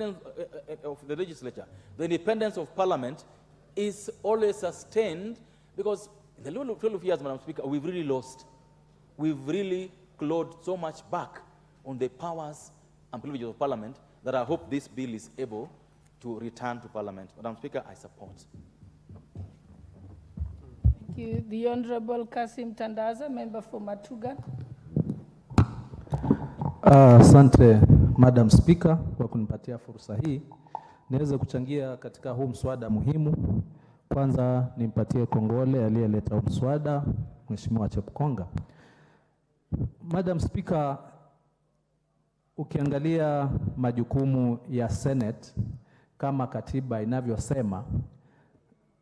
of the legislature, the independence of parliament is always sustained, because in the 12 years, Madam Speaker, we've really lost. We've really clawed so much back on the powers and privileges of parliament that I hope this bill is able to return to parliament. Madam Speaker, I support. Thank you. The Honorable Kasim Tandaza, member for Matuga. Asante Madam Speaker kwa kunipatia fursa hii niweze kuchangia katika huu mswada muhimu. Kwanza nimpatie kongole aliyeleta mswada Mheshimiwa Chepkonga. Madam Speaker, ukiangalia majukumu ya Senate kama katiba inavyosema,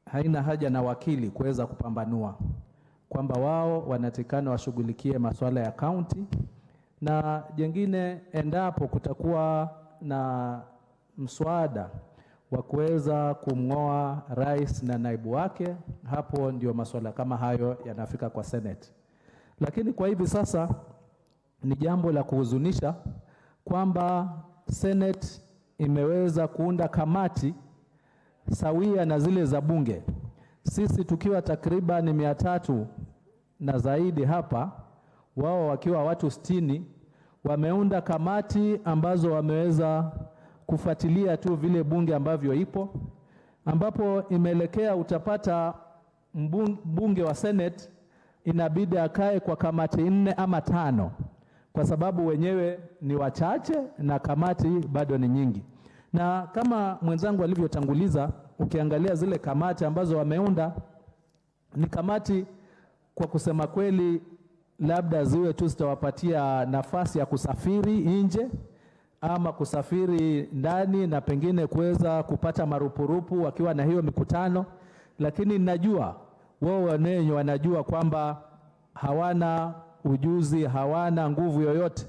haina haja na wakili kuweza kupambanua kwamba wao wanatakikana washughulikie masuala ya county, na jengine endapo kutakuwa na mswada wa kuweza kumngoa rais na naibu wake, hapo ndio masuala kama hayo yanafika kwa Senate. Lakini kwa hivi sasa ni jambo la kuhuzunisha kwamba Senate imeweza kuunda kamati sawia na zile za bunge. Sisi tukiwa takriban 300 na zaidi hapa, wao wakiwa watu 60, wameunda kamati ambazo wameweza kufuatilia tu vile bunge ambavyo ipo, ambapo imeelekea utapata mbunge wa Senate inabidi akae kwa kamati 4 ama 5, kwa sababu wenyewe ni wachache na kamati bado ni nyingi. Na kama mwenzangu alivyotanguliza, ukiangalia zile kamati ambazo wameunda, ni kamati kwa kusema kweli labda ziwe tu zitawapatia nafasi ya kusafiri nje ama kusafiri ndani na pengine kuweza kupata marupurupu wakiwa na hiyo mikutano, lakini najua wao wenyewe wanajua kwamba hawana ujuzi, hawana nguvu yoyote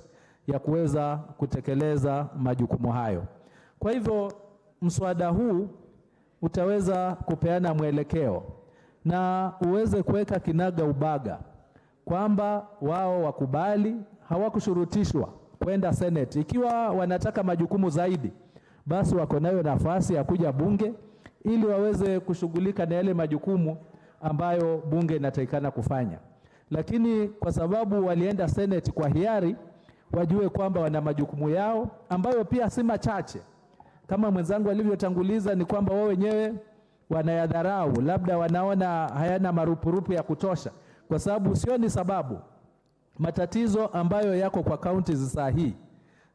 ya kuweza kutekeleza majukumu hayo. Kwa hivyo mswada huu utaweza kupeana mwelekeo na uweze kuweka kinaga ubaga kwamba wao wakubali, hawakushurutishwa kwenda Senate. Ikiwa wanataka majukumu zaidi, basi wako nayo nafasi ya kuja bunge ili waweze kushughulika na yale majukumu ambayo bunge inatakikana kufanya. Lakini kwa sababu walienda Senate kwa hiari, wajue kwamba wana majukumu yao ambayo pia si machache. Kama mwenzangu alivyotanguliza, ni kwamba wao wenyewe wanayadharau, labda wanaona hayana marupurupu ya kutosha, kwa sababu sio ni sababu matatizo ambayo yako kwa counties sahihi.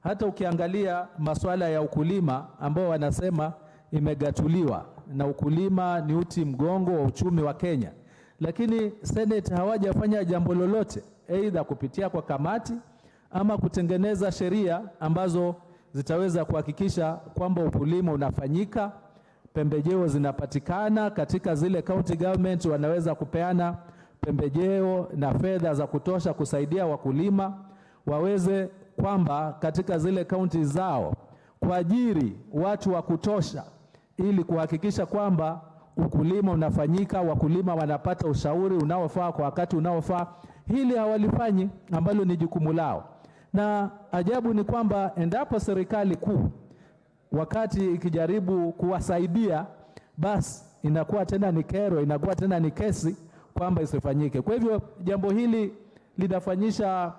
Hata ukiangalia masuala ya ukulima ambao wanasema imegatuliwa, na ukulima ni uti mgongo wa uchumi wa Kenya, lakini Senate hawajafanya jambo lolote, aidha kupitia kwa kamati ama kutengeneza sheria ambazo zitaweza kuhakikisha kwamba ukulima unafanyika, pembejeo zinapatikana katika zile county government, wanaweza kupeana pembejeo na fedha za kutosha kusaidia wakulima waweze kwamba katika zile county zao kuajiri watu wa kutosha ili kuhakikisha kwamba ukulima unafanyika, wakulima wanapata ushauri unaofaa kwa wakati unaofaa. Hili hawalifanyi, ambalo ni jukumu lao. Na ajabu ni kwamba endapo serikali kuu wakati ikijaribu kuwasaidia, basi inakuwa tena ni kero, inakuwa tena ni kesi kwamba isifanyike. Kwa hivyo jambo hili linafanyisha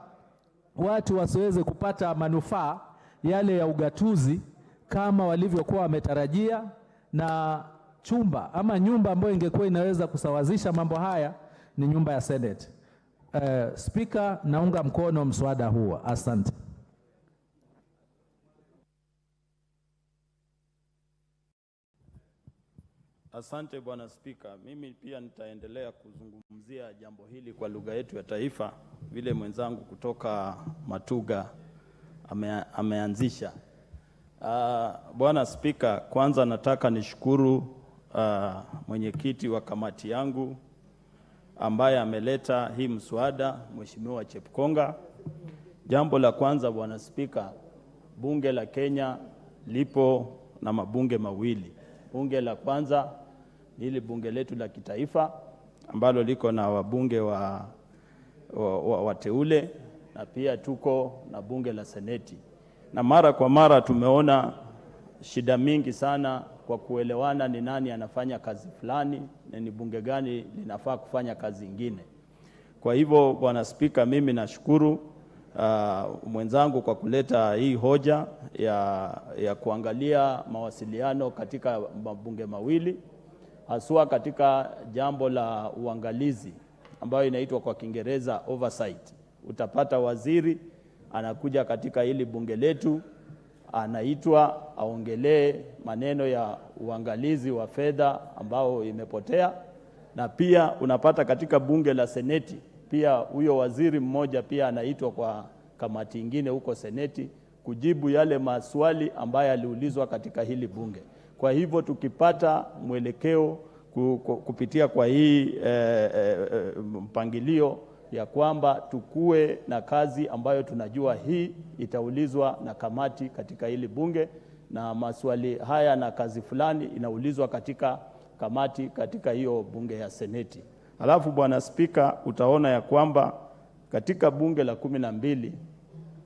watu wasiweze kupata manufaa yale ya ugatuzi kama walivyokuwa wametarajia, na chumba ama nyumba ambayo ingekuwa inaweza kusawazisha mambo haya ni nyumba ya Senate. Speaker, naunga mkono mswada huo. Asante. Asante Bwana Speaker. Mimi pia nitaendelea kuzungumzia jambo hili kwa lugha yetu ya taifa vile mwenzangu kutoka Matuga ameanzisha. Bwana Speaker, kwanza nataka nishukuru mwenyekiti wa kamati yangu ambaye ameleta hii mswada, Mheshimiwa Chepkonga. Jambo la kwanza Bwana Speaker, bunge la Kenya lipo na mabunge mawili. Bunge la kwanza ni ile bunge letu la kitaifa ambalo liko na wabunge wateule, na pia tuko na bunge la seneti. Na mara kwa mara tumeona shida mingi sana kwa kuelewana ni nani anafanya kazi fulani na ni bunge gani linafaa kufanya kazi ingine. Kwa hivyo Bwana Spika, mimi nashukuru mwenzangu kwa kuleta hii hoja ya kuangalia mawasiliano katika mabunge mawili, haswa katika jambo la uangalizi ambayo inaitwa kwa Kiingereza oversight. Utapata waziri anakuja katika hili bunge letu, anaitwa aongelee maneno ya uangalizi wa fedha ambao imepotea, na pia unapata katika bunge la seneti pia huyo waziri mmoja pia anaitwa kwa kamati ingine huko seneti kujibu yale maswali ambayo aliulizwa katika hili bunge. Kwa hivyo tukipata mwelekeo kupitia kwa hii mpangilio ya kwamba tukue na kazi ambayo tunajua hii itaulizwa na kamati katika hili bunge, na maswali haya na kazi fulani inaulizwa katika kamati katika hiyo bunge ya seneti. Alafu Bwana Spika, utaona ya kwamba katika bunge la 12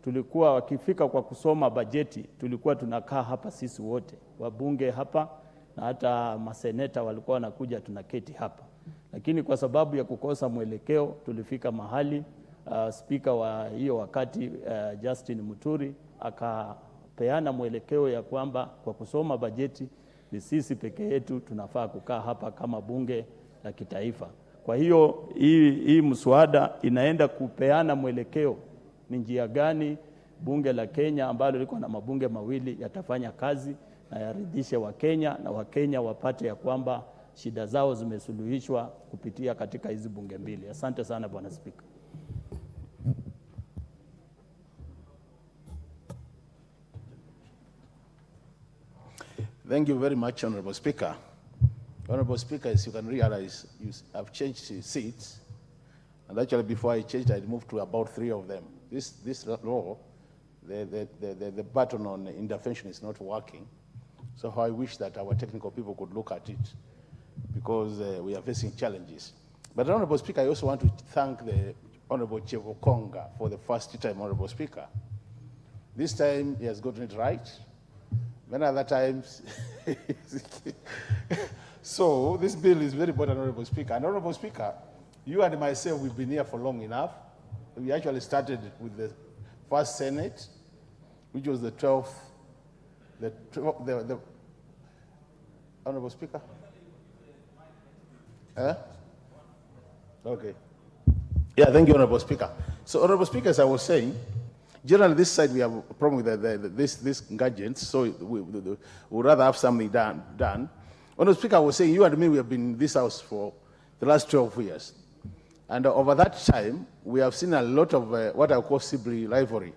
tulikuwa wakifika kwa kusoma bajeti, tulikuwa tunakaa hapa sisi wote wabunge hapa, na hata maseneta walikuwa wanakuja tunaketi hapa. Lakini kwa sababu ya kukosa mwelekeo tulifika mahali spika wa hiyo wakati Justin Muturi akapeana mwelekeo ya kwamba kwa kusoma bajeti ni sisi peke yetu tunafaa kukaa hapa kama bunge la kitaifa. Kwa hiyo hii mswada inaenda kupeana mwelekeo ni njia gani bunge la Kenya ambalo liko na mabunge mawili yatafanya kazi na yaridhishe Wakenya, na Wakenya wapate ya kwamba shida zao zimesuluhishwa kupitia katika hizi bunge mbili. Asante sana Bwana Spika. Thank you very much, Honorable Speaker. Honorable Speaker, as you can realize, you have changed seats, and actually before I changed, I moved to about 3 of them. This law, the button on intervention is not working, so I wish that our technical people could look at it, because we are facing challenges. But Honorable Speaker, I also want to thank the Honorable Chevokonga for the first time, Honorable Speaker. This time he has gotten it right. Many other times. So this bill is very important, Honorable Speaker. And Honorable Speaker, you and myself, we've been here for long enough. We actually started with the first Senate, which was the 12th, the Honorable Speaker? Okay. Yeah, thank you, Honorable Speaker. So, Honorable Speaker, as I was saying, generally this side we have a problem with this gadgets, so we would rather have something done. Honorable Speaker, I was saying, you and me, we have been in this house for the last 12 years. And over that time, we have seen a lot of what I call sibling rivalry,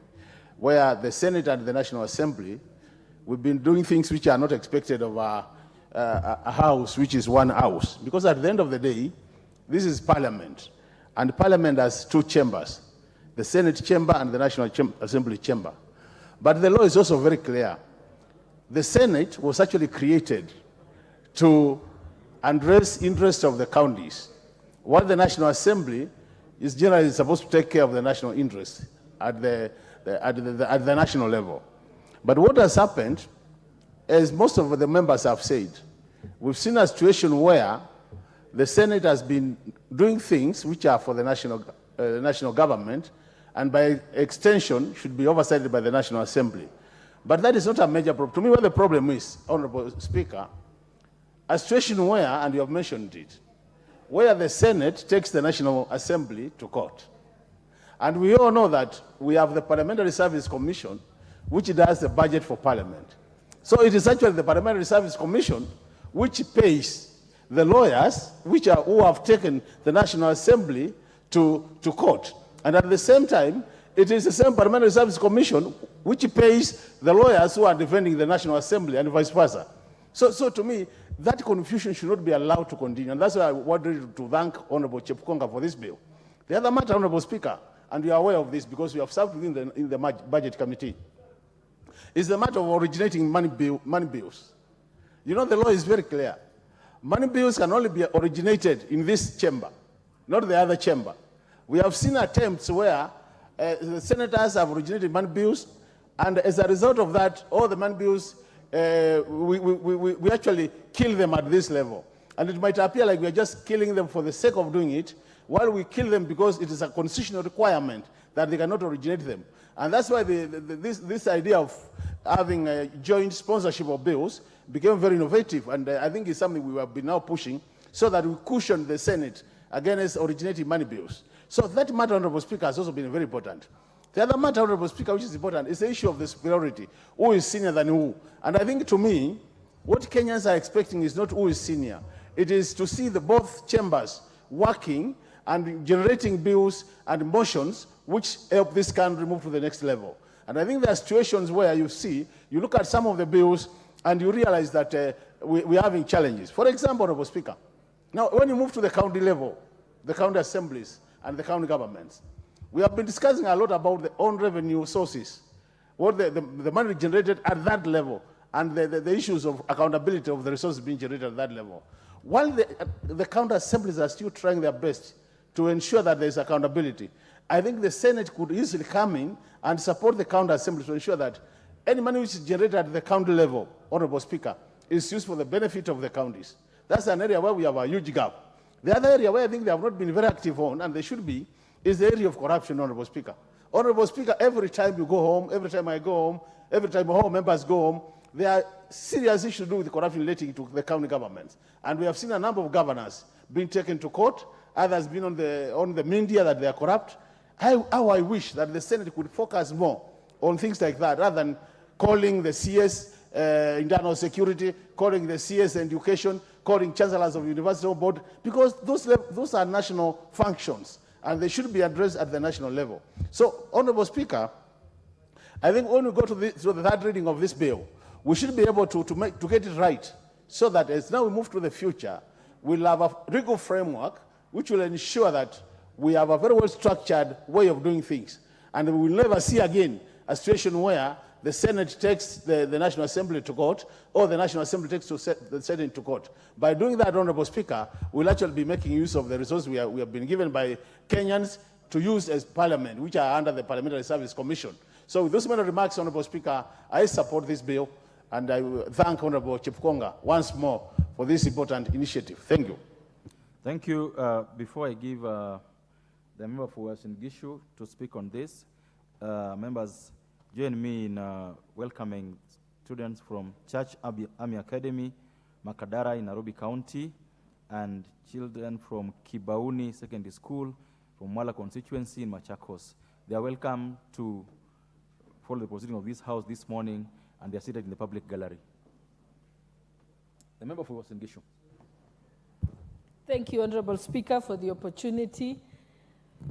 where the Senate and the National Assembly, we've been doing things which are not expected of a house which is one house. Because at the end of the day, this is Parliament. And Parliament has 2 chambers, the Senate chamber and the National Assembly chamber. But the law is also very clear. The Senate was actually created to address interests of the counties, while the National Assembly is generally supposed to take care of the national interests at the national level. But what has happened, as most of the members have said, we've seen a situation where the Senate has been doing things which are for the national government, and by extension should be oversighted by the National Assembly. But that is not a major problem. To me, what the problem is, Honorable Speaker, a situation where, and you have mentioned it, where the Senate takes the National Assembly to court. And we all know that we have the Parliamentary Service Commission, which does the budget for Parliament. So it is actually the Parliamentary Service Commission which pays the lawyers who have taken the National Assembly to court. And at the same time, it is the same Parliamentary Service Commission which pays the lawyers who are defending the National Assembly and vice versa. So to me, that confusion should not be allowed to continue. And that's why I wanted to thank Honorable Chevokonga for this bill. The other matter, Honorable Speaker, and you are aware of this because we have served in the Budget Committee, is the matter of originating money bills. You know, the law is very clear. Money bills can only be originated in this chamber, not the other chamber. We have seen attempts where the senators have originated money bills, and as a result of that, all the money bills we actually kill them at this level. And it might appear like we are just killing them for the sake of doing it, while we kill them because it is a constitutional requirement that they cannot originate them. And that's why this idea of having a joint sponsorship of bills became very innovative, and I think it's something we have been now pushing so that we cushion the Senate against originating money bills. So that matter, Honorable Speaker, has also been very important. The other matter, Honorable Speaker, which is important, is the issue of the superiority. Who is senior than who? And I think, to me, what Kenyans are expecting is not who is senior. It is to see the both chambers working and generating bills and motions which help this country move to the next level. And I think there are situations where you look at some of the bills and you realize that we're having challenges. For example, Honorable Speaker, now when you move to the county level, the county assemblies and the county governments, we have been discussing a lot about the own revenue sources, what the money generated at that level, and the issues of accountability of the resources being generated at that level. While the county assemblies are still trying their best to ensure that there is accountability, I think the Senate could easily come in and support the county assemblies to ensure that any money which is generated at the county level, Honorable Speaker, is used for the benefit of the counties. That's an area where we have a huge gap. The other area where I think they have not been very active on, and they should be, is the area of corruption, Honorable Speaker. Honorable Speaker, every time you go home, every time I go home, every time home members go home, there are serious issues to do with corruption relating to the county governments. And we have seen a number of governors being taken to court, others being on the media that they are corrupt. How I wish that the Senate could focus more on things like that, rather than calling the CS internal security, calling the CS education, calling chancellors of university board, because those are national functions, and they should be addressed at the national level. So, Honorable Speaker, I think when we go to the third reading of this bill, we should be able to get it right, so that as now we move to the future, we'll have a legal framework which will ensure that we have a very well-structured way of doing things. And we will never see again a situation where the Senate takes the National Assembly to court, or the National Assembly takes the Senate to court. By doing that, Honorable Speaker, we'll actually be making use of the resources we have been given by Kenyans to use as Parliament, which are under the Parliamentary Service Commission. So with those many remarks, Honorable Speaker, I support this bill, and I thank Honorable Chepkonga once more for this important initiative. Thank you. Thank you. Before I give the member for Western Gishu to speak on this, members, join me in welcoming students from Church Army Academy, Makadara in Nairobi County, and children from Kibauni Secondary School from Mwala constituency in Machakos. They are welcome to follow the proceeding of this house this morning, and they are seated in the public gallery. The member for Western Gishu. Thank you, Honorable Speaker, for the opportunity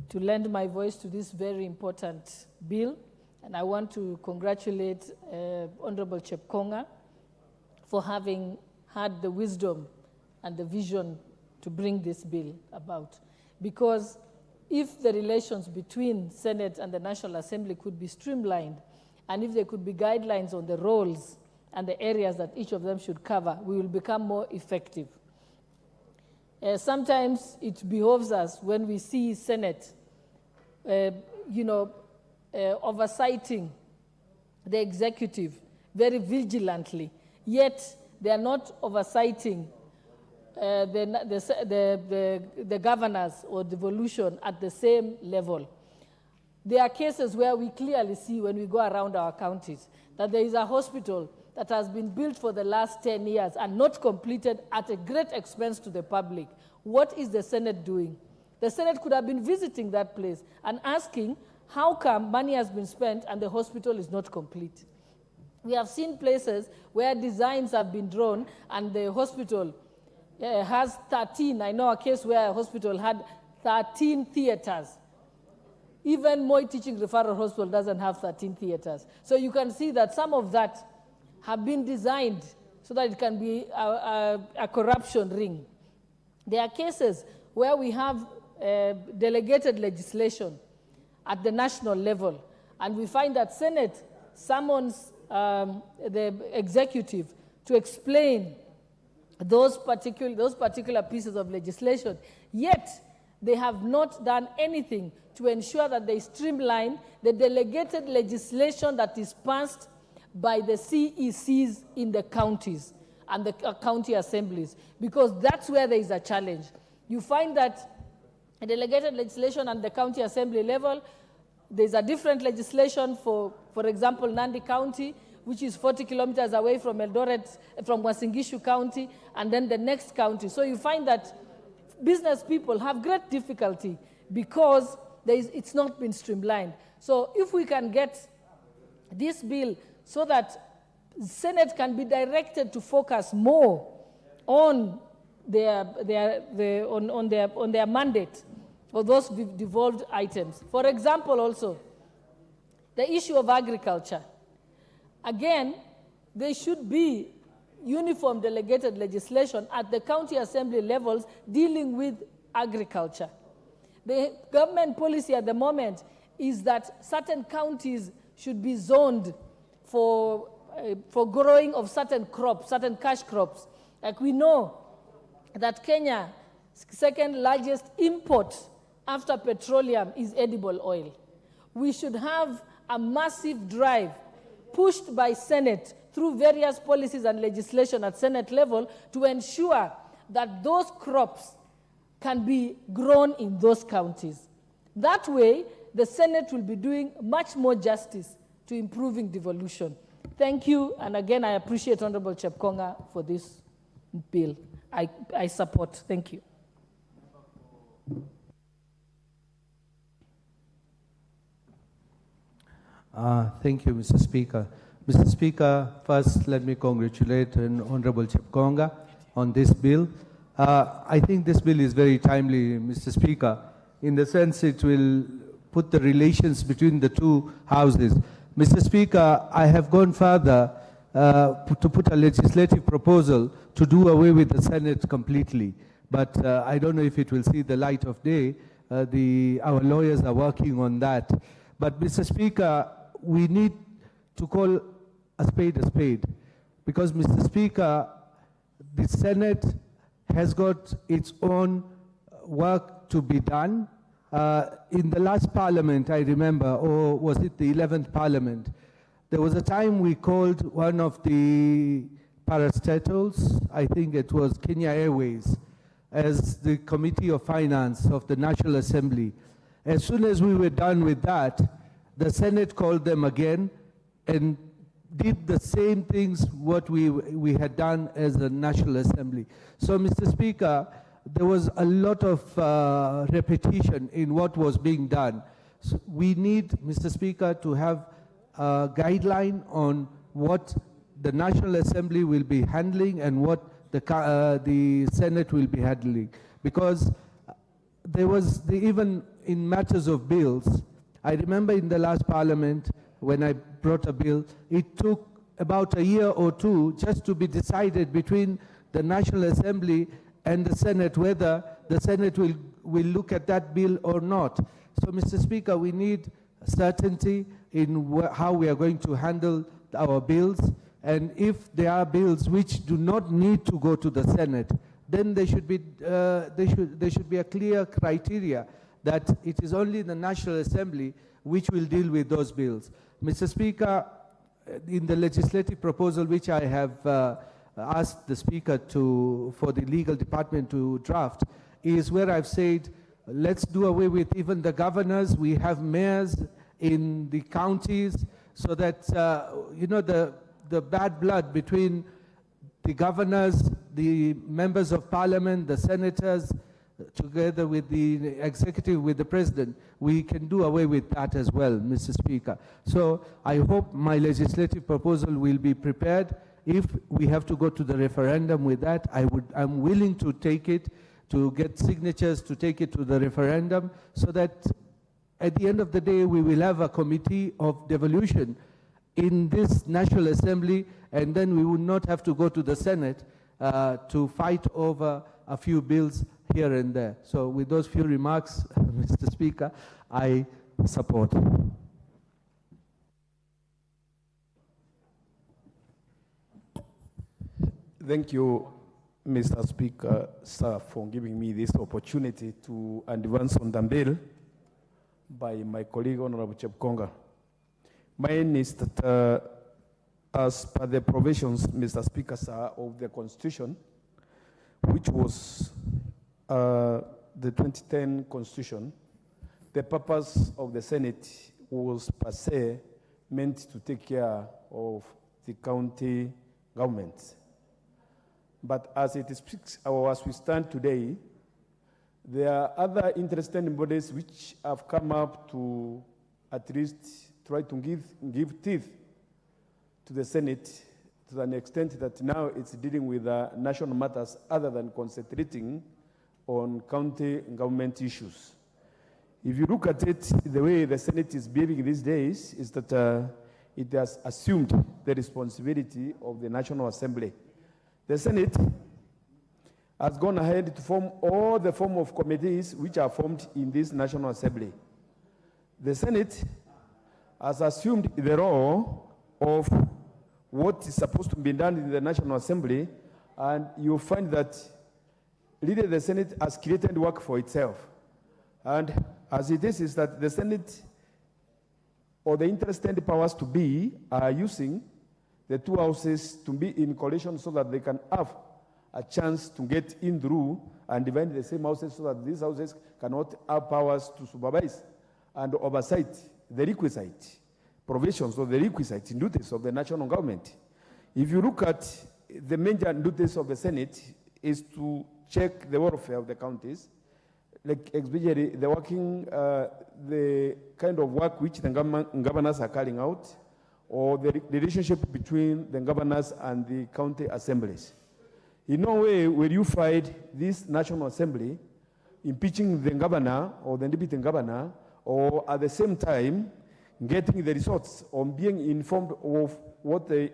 to lend my voice to this very important bill. And I want to congratulate Honorable Chepkonga for having had the wisdom and the vision to bring this bill about. Because if the relations between Senate and the National Assembly could be streamlined, and if there could be guidelines on the roles and the areas that each of them should cover, we will become more effective. Sometimes it behoves us when we see Senate, oversighting the executive very vigilantly, yet they are not oversighting the governors or devolution at the same level. There are cases where we clearly see when we go around our counties that there is a hospital that has been built for the last 10 years and not completed at a great expense to the public. What is the Senate doing? The Senate could have been visiting that place and asking, how come money has been spent and the hospital is not complete? We have seen places where designs have been drawn and the hospital has 13. I know a case where a hospital had 13 theaters. Even Moi Teaching Referral Hospital doesn't have 13 theaters. So you can see that some of that have been designed so that it can be a corruption ring. There are cases where we have delegated legislation at the national level, and we find that Senate summons the executive to explain those particular pieces of legislation, yet they have not done anything to ensure that they streamline the delegated legislation that is passed by the CECs in the counties and the county assemblies, because that's where there is a challenge. You find that a delegated legislation at the county assembly level, there's a different legislation for example, Nandi County, which is 40 kilometers away from Eldoret, from Uasin Gishu County, and then the next county. So you find that business people have great difficulty because it's not been streamlined. So if we can get this bill so that Senate can be directed to focus more on their mandate for those devolved items. For example, also, the issue of agriculture. Again, there should be uniform delegated legislation at the county assembly levels dealing with agriculture. The government policy at the moment is that certain counties should be zoned for growing of certain crops, certain cash crops. Like we know that Kenya's second largest import after petroleum is edible oil. We should have a massive drive pushed by Senate through various policies and legislation at Senate level to ensure that those crops can be grown in those counties. That way, the Senate will be doing much more justice to improving devolution. Thank you, and again, I appreciate Honorable Chepkonga for this bill. I support. Thank you. Thank you, Mr. Speaker. Mr. Speaker, first let me congratulate Honorable Chepkonga on this bill. I think this bill is very timely, Mr. Speaker, in the sense it will put the relations between the two houses. Mr. Speaker, I have gone further to put a legislative proposal to do away with the Senate completely. But I don't know if it will see the light of day. Our lawyers are working on that. But Mr. Speaker, we need to call a spade, because Mr. Speaker, the Senate has got its own work to be done. In the last parliament, I remember, or was it the 11th parliament, there was a time we called one of the parastatals, I think it was Kenya Airways, as the Committee of Finance of the National Assembly. As soon as we were done with that, the Senate called them again and did the same things what we had done as a National Assembly. So, Mr. Speaker, there was a lot of repetition in what was being done. So we need, Mr. Speaker, to have a guideline on what the National Assembly will be handling and what the Senate will be handling. Because there was, even in matters of bills, I remember in the last parliament when I brought a bill, it took about a year or two just to be decided between the National Assembly and the Senate whether the Senate will look at that bill or not. So, Mr. Speaker, we need certainty in how we are going to handle our bills, and if there are bills which do not need to go to the Senate, then there should be a clear criteria that it is only the National Assembly which will deal with those bills. Mr. Speaker, in the legislative proposal which I have asked the Speaker for the legal department to draft, is where I've said, let's do away with even the governors. We have mayors in the counties, so that, you know, the bad blood between the governors, the members of parliament, the senators, together with the executive, with the president, we can do away with that as well, Mr. Speaker. So I hope my legislative proposal will be prepared. If we have to go to the referendum with that, I'm willing to take it, to get signatures to take it to the referendum, so that at the end of the day, we will have a committee of devolution in this National Assembly, and then we would not have to go to the Senate to fight over a few bills here and there. So with those few remarks, Mr. Speaker, I support. Thank you, Mr. Speaker, sir, for giving me this opportunity to advance on the bill by my colleague, Honorable Chepkonga. Mine is that as per the provisions, Mr. Speaker, sir, of the Constitution, which was the 2010 Constitution, the purpose of the Senate was per se meant to take care of the county governments. But as it speaks, or as we stand today, there are other interested bodies which have come up to at least try to give teeth to the Senate to an extent that now it's dealing with national matters other than concentrating on county government issues. If you look at it, the way the Senate is behaving these days is that it has assumed the responsibility of the National Assembly. The Senate has gone ahead to form all the form of committees which are formed in this National Assembly. The Senate has assumed the role of what is supposed to be done in the National Assembly, and you find that really the Senate has created work for itself. And as it is that the Senate or the interested powers to be are using the two houses to be in coalition so that they can have a chance to get in through and divide the same houses so that these houses cannot have powers to supervise and oversight the requisite provisions or the requisite duties of the national government. If you look at the major duties of the Senate is to check the welfare of the counties, like especially the working, the kind of work which the governors are carrying out, or the relationship between the governors and the county assemblies. In no way will you find this National Assembly impeaching the governor or the deputy governor, or at the same time getting the results on being informed of what the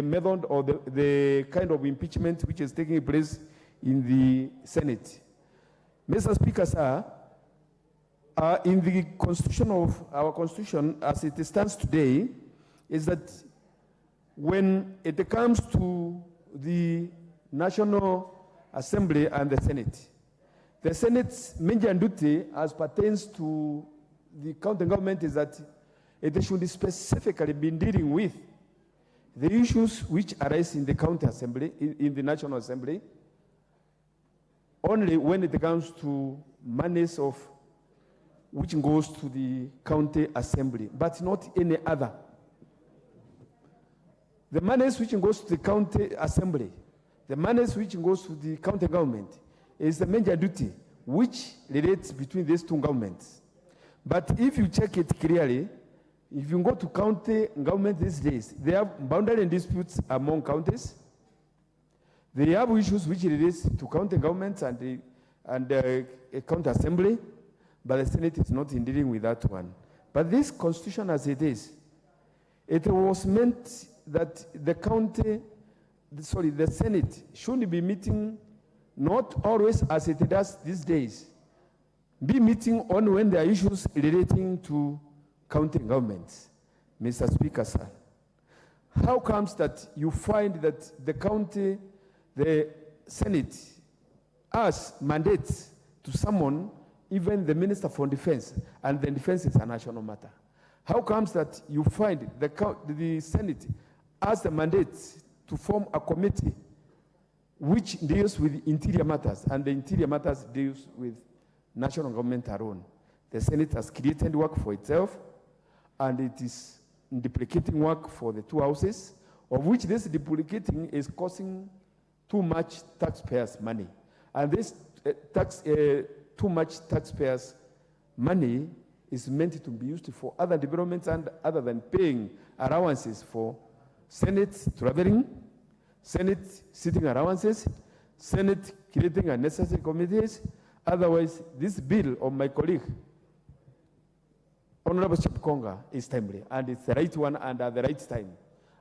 method or the kind of impeachment which is taking place in the Senate. Mr. Speaker, sir, in the constitution of our constitution as it stands today, is that when it comes to the National Assembly and the Senate's major duty as pertains to the county government is that it should specifically be dealing with the issues which arise in the county assembly, in the National Assembly, only when it comes to monies of which goes to the county assembly, but not any other. The monies which goes to the county assembly, the monies which goes to the county government is the major duty which relates between these two governments. But if you check it clearly, if you go to county government these days, they have boundary disputes among counties. They have issues which relate to county governments and a county assembly, but the Senate is not in dealing with that one. But this constitution as it is, it was meant that the Senate should be meeting not always as it does these days, be meeting only when there are issues relating to county governments. Mr. Speaker, sir, how comes that you find that the Senate has mandates to summon even the Minister for Defense, and the defense is a national matter? How comes that you find the Senate has the mandate to form a committee which deals with interior matters, and the interior matters deals with national government alone? The Senate has created work for itself, and it is duplicating work for the two houses, of which this duplicating is costing too much taxpayers' money. And this too much taxpayers' money is meant to be used for other developments and other than paying allowances for Senate traveling, Senate sitting allowances, Senate creating unnecessary committees. Otherwise, this bill of my colleague, Honorable Chepkonga, is timely, and it's the right one and at the right time.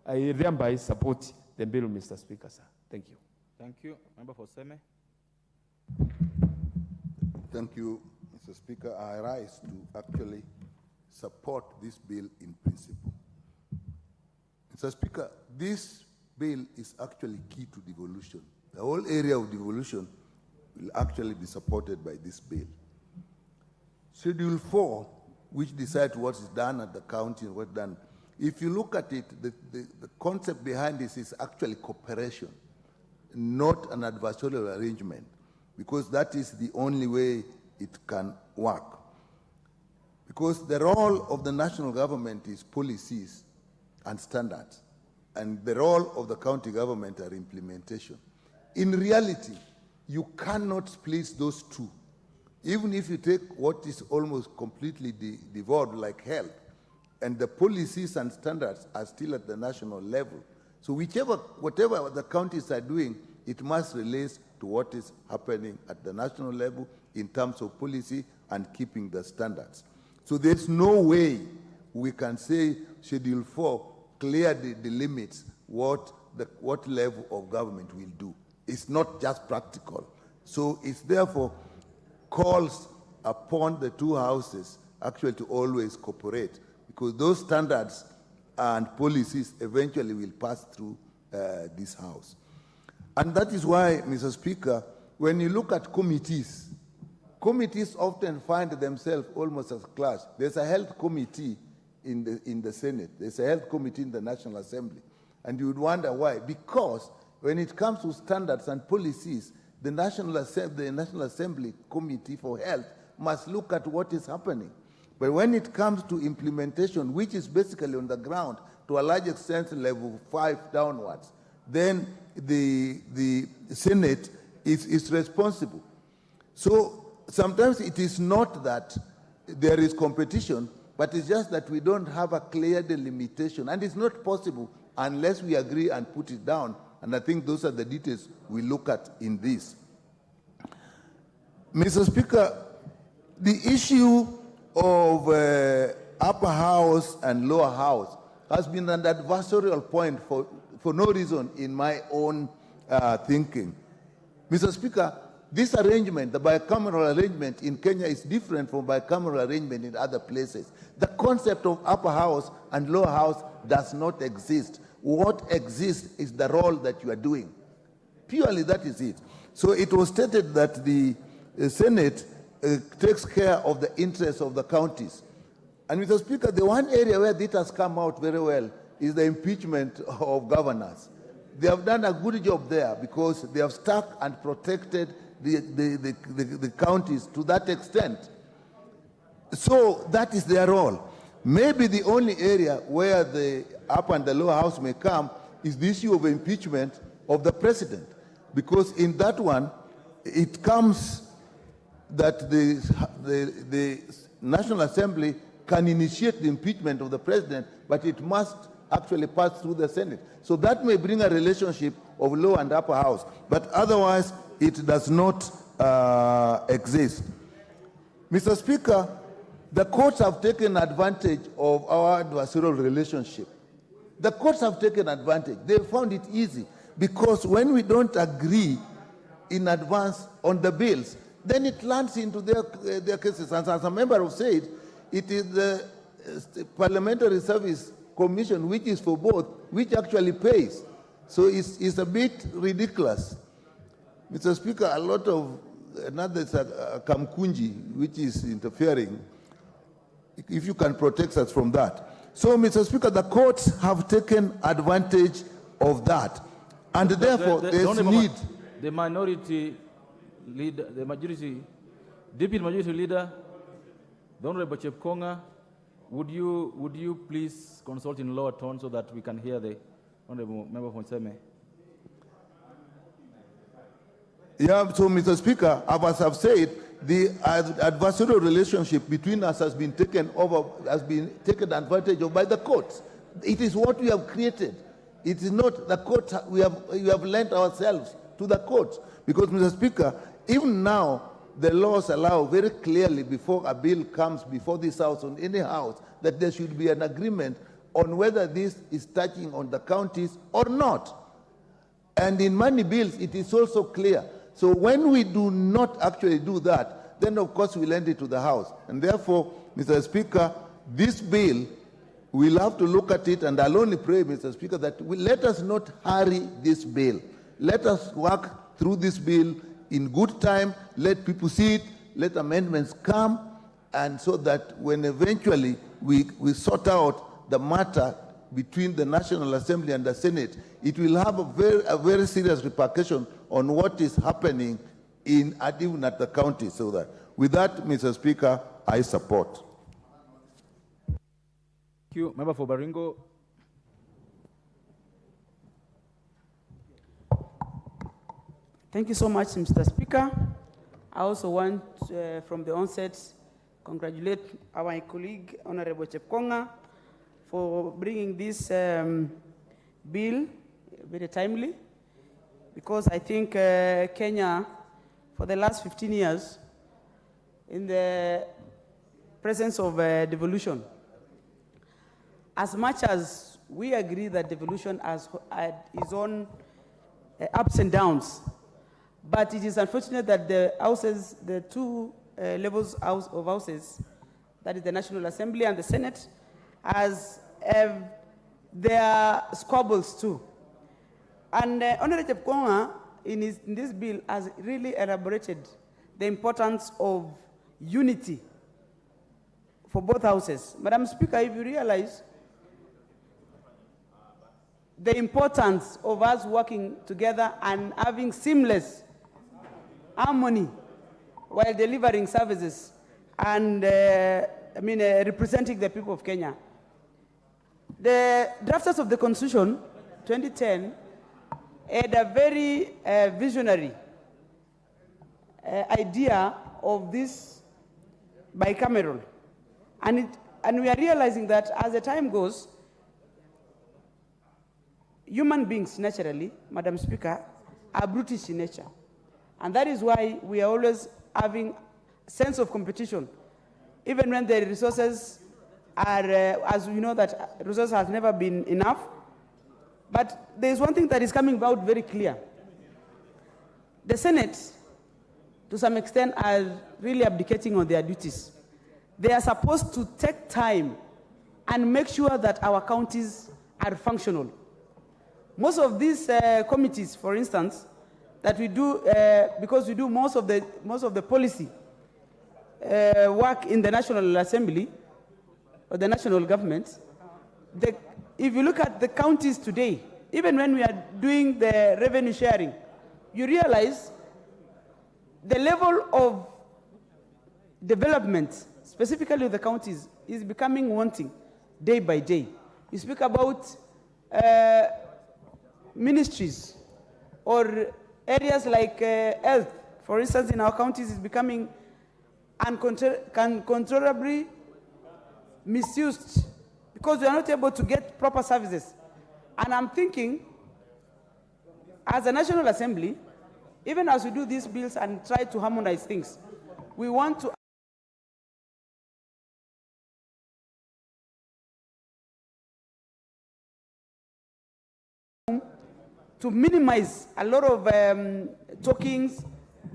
I thereby support the bill, Mr. Speaker, sir. Thank you. Thank you. Member for Seme. Thank you, Mr. Speaker. I rise to actually support this bill in principle. Mr. Speaker, this bill is actually key to devolution. The whole area of devolution will actually be supported by this bill. Schedule 4, which decides what is done at the county and what's done, if you look at it, the concept behind this is actually cooperation, not an adversarial arrangement, because that is the only way it can work. Because the role of the national government is policies and standards, and the role of the county government are implementation. In reality, you cannot split those two. Even if you take what is almost completely devolved, like health, and the policies and standards are still at the national level. So whatever the counties are doing, it must relate to what is happening at the national level in terms of policy and keeping the standards. So there's no way we can say Schedule 4 clearly delimits what level of government will do. It's not just practical. So it's therefore calls upon the two houses actually to always cooperate, because those standards and policies eventually will pass through this house. And that is why, Mr. Speaker, when you look at committees, committees often find themselves almost as a clash. There's a health committee in the Senate. There's a health committee in the National Assembly. And you would wonder why. Because when it comes to standards and policies, the National Assembly Committee for Health must look at what is happening. But when it comes to implementation, which is basically on the ground to a large extent level 5 downwards, then the Senate is responsible. So sometimes it is not that there is competition, but it's just that we don't have a clear delimitation. And it's not possible unless we agree and put it down. And I think those are the details we look at in this. Mr. Speaker, the issue of upper house and lower house has been an adversarial point for no reason in my own thinking. Mr. Speaker, this arrangement, the bicameral arrangement in Kenya, is different from bicameral arrangement in other places. The concept of upper house and lower house does not exist. What exists is the role that you are doing. Purely that is it. So it was stated that the Senate takes care of the interests of the counties. And Mr. Speaker, the one area where this has come out very well is the impeachment of governors. They have done a good job there because they have stuck and protected the counties to that extent. So that is their role. Maybe the only area where the upper and the lower house may come is the issue of impeachment of the president. Because in that one, it comes that the National Assembly can initiate the impeachment of the president, but it must actually pass through the Senate. So that may bring a relationship of lower and upper house, but otherwise it does not exist. Mr. Speaker, the courts have taken advantage of our adversarial relationship. The courts have taken advantage. They found it easy because when we don't agree in advance on the bills, then it lands into their cases. And as a member have said, it is the Parliamentary Service Commission, which is for both, which actually pays. So it's a bit ridiculous. Mr. Speaker, a lot of, another Kamkunji, which is interfering, if you can protect us from that. So, Mr. Speaker, the courts have taken advantage of that. And therefore, there's need. The minority leader, the majority, deputy majority leader, the Honorable Chepkonga, would you please consult in lower tone so that we can hear the Honorable Member from Seme? Yeah, so Mr. Speaker, as I've said, the adversarial relationship between us has been taken advantage of by the courts. It is what we have created. It is not the courts. We have lent ourselves to the courts because, Mr. Speaker, even now the laws allow very clearly before a bill comes before this house or any house that there should be an agreement on whether this is touching on the counties or not. And in money bills, it is also clear. So when we do not actually do that, then of course we lend it to the House. And therefore, Mr. Speaker, this bill, we'll have to look at it, and I'll only pray, Mr. Speaker, that let us not hurry this bill. Let us work through this bill in good time, let people see it, let amendments come, and so that when eventually we sort out the matter between the National Assembly and the Senate, it will have a very serious repercussion on what is happening even at the county. So that, with that, Mr. Speaker, I support. Thank you. Member for Baringo. Thank you so much, Mr. Speaker. I also want, from the onset, congratulate our colleague, Honorable Chepkonga, for bringing this bill very timely, because I think Kenya, for the last 15 years, in the presence of devolution, as much as we agree that devolution has its own ups and downs, but it is unfortunate that the houses, the two levels of houses, that is the National Assembly and the Senate, have their squabbles too. And Honorable Chepkonga, in this bill, has really elaborated the importance of unity for both houses. Madam Speaker, if you realize the importance of us working together and having seamless harmony while delivering services and representing the people of Kenya. The drafters of the Constitution 2010 had a very visionary idea of this bicameral. And we are realizing that as the time goes, human beings naturally, Madam Speaker, are brutish in nature. And that is why we are always having a sense of competition. Even when the resources are, as we know that resources has never been enough. But there is one thing that is coming about very clear. The Senate, to some extent, are really abdicating on their duties. They are supposed to take time and make sure that our counties are functional. Most of these committees, for instance, that we do, because we do most of the policy work in the National Assembly or the national government, if you look at the counties today, even when we are doing the revenue sharing, you realize the level of development, specifically the counties, is becoming wanting day by day. You speak about ministries or areas like health, for instance, in our counties is becoming uncontrollably misused because we are not able to get proper services. And I'm thinking, as a National Assembly, even as we do these bills and try to harmonize things, we want to minimize a lot of talkings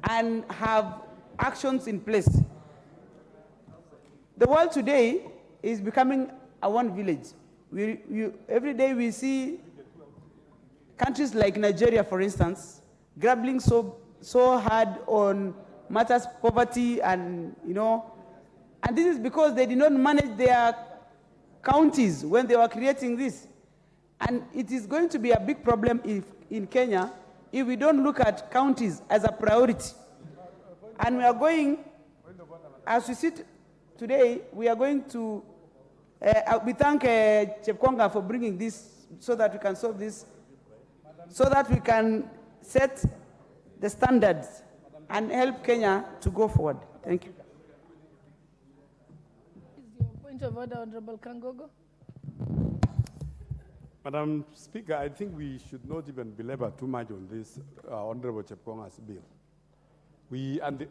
and have actions in place. The world today is becoming a one village. Every day we see countries like Nigeria, for instance, grappling so hard on matters of poverty and, and this is because they did not manage their counties when they were creating this. And it is going to be a big problem in Kenya if we don't look at counties as a priority. And we are going, as we sit today, we are going to, we thank Chepkonga for bringing this so that we can solve this, so that we can set the standards and help Kenya to go forward. Thank you. Is your point of order, Honorable Kangogo? Madam Speaker, I think we should not even belabor too much on this Honorable Chepkonga's bill.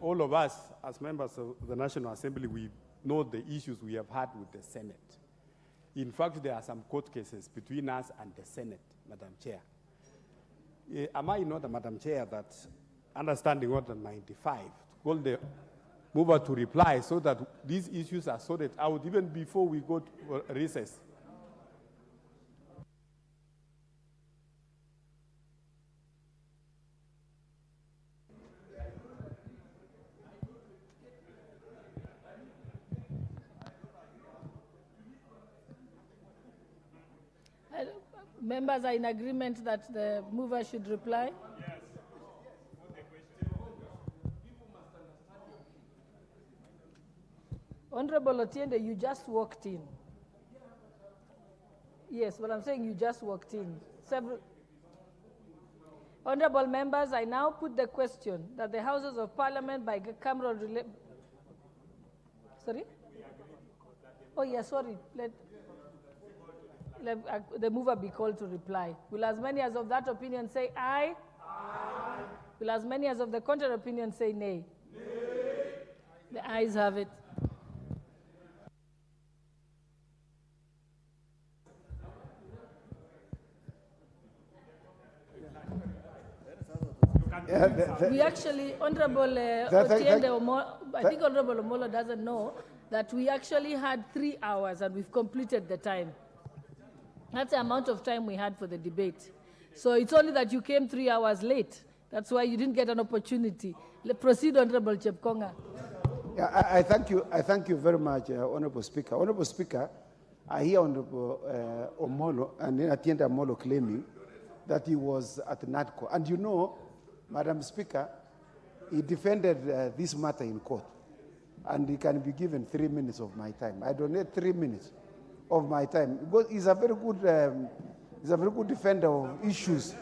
All of us, as members of the National Assembly, we know the issues we have had with the Senate. In fact, there are some court cases between us and the Senate, Madam Chair. Am I not, Madam Chair, that understanding Order 95, call the mover to reply so that these issues are sorted out even before we go to recess? Members are in agreement that the mover should reply? Yes. Honorable Otiende, you just walked in. Yes, but I'm saying you just walked in. Honorable members, I now put the question that the Houses of Parliament by cameral Sorry? Oh, yeah, sorry. Let the mover be called to reply. Will as many as of that opinion say aye? Aye. Will as many as of the contrary opinion say nay? Nay. The ayes have it. We actually, Honorable Otiende Omolo, I think Honorable Omolo doesn't know that we actually had 3 hours and we've completed the time. That's the amount of time we had for the debate. So it's only that you came 3 hours late. That's why you didn't get an opportunity. Proceed, Honorable Chepkonga. Yeah, I thank you very much, Honorable Speaker. Honorable Speaker, I hear Honorable Omolo and Otiende Omolo claiming that he was at NADCO. And you know, Madam Speaker, he defended this matter in court, and he can be given 3 minutes of my time. I donate 3 minutes of my time because he's a very good defender of issues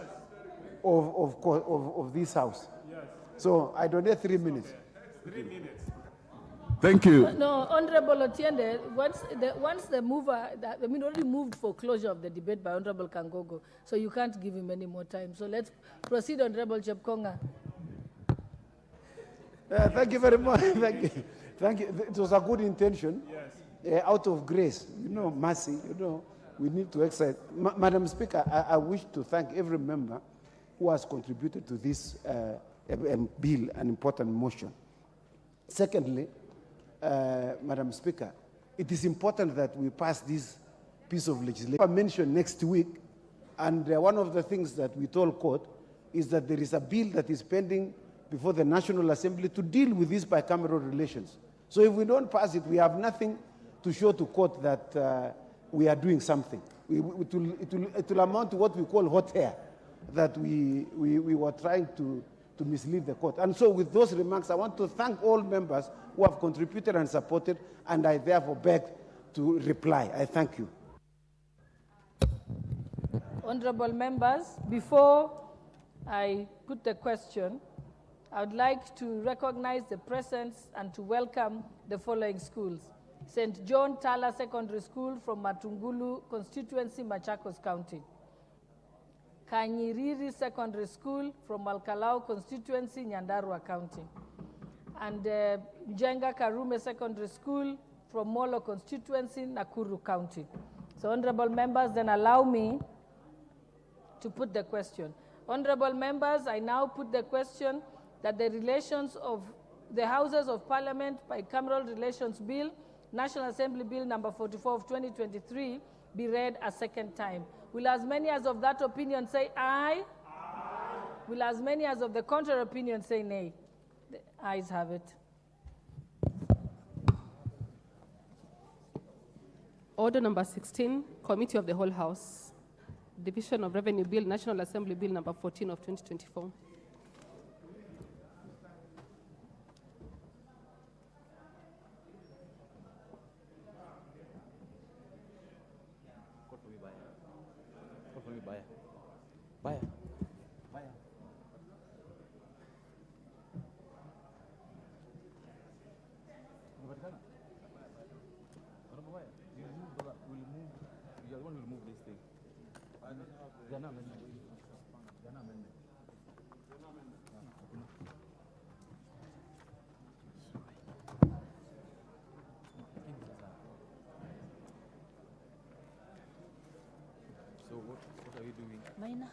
of this house. Yes. So I donate 3 minutes. 3 minutes. Thank you. No, Honorable Otiende, once the mover, already moved for closure of the debate by Honorable Kangogo, so you can't give him any more time. So let's proceed, Honorable Chepkonga. Thank you very much. Thank you. It was a good intention. Yes. Out of grace, mercy, we need to exercise. Madam Speaker, I wish to thank every member who has contributed to this bill, an important motion. Secondly, Madam Speaker, it is important that we pass this piece of legislation. I mentioned next week, and one of the things that we told court is that there is a bill that is pending before the National Assembly to deal with these bicameral relations. So if we don't pass it, we have nothing to show to court that we are doing something. It will amount to what we call hot air, that we were trying to mislead the court. And so with those remarks, I want to thank all members who have contributed and supported, and I therefore beg to reply. I thank you. Honorable members, before I put the question, I would like to recognize the presence and to welcome the following schools. St. John Tala Secondary School from Matungulu constituency, Machakos County. Kanyiriri Secondary School from Malkalao constituency, Nyandarua County. And Jenga Karume Secondary School from Molo constituency, Nakuru County. So honorable members, then allow me to put the question. Honorable members, I now put the question that the relations of the Houses of Parliament Bicameral Relations Bill, National Assembly Bill number 44 of 2023, be read a second time. Will as many as of that opinion say aye? Aye. Will as many as of the contrary opinion say nay? The ayes have it. Order number 16, Committee of the Whole House. Division of Revenue Bill, National Assembly Bill number 14 of 2024. Baya. We'll move this thing. So what are you doing? Minor.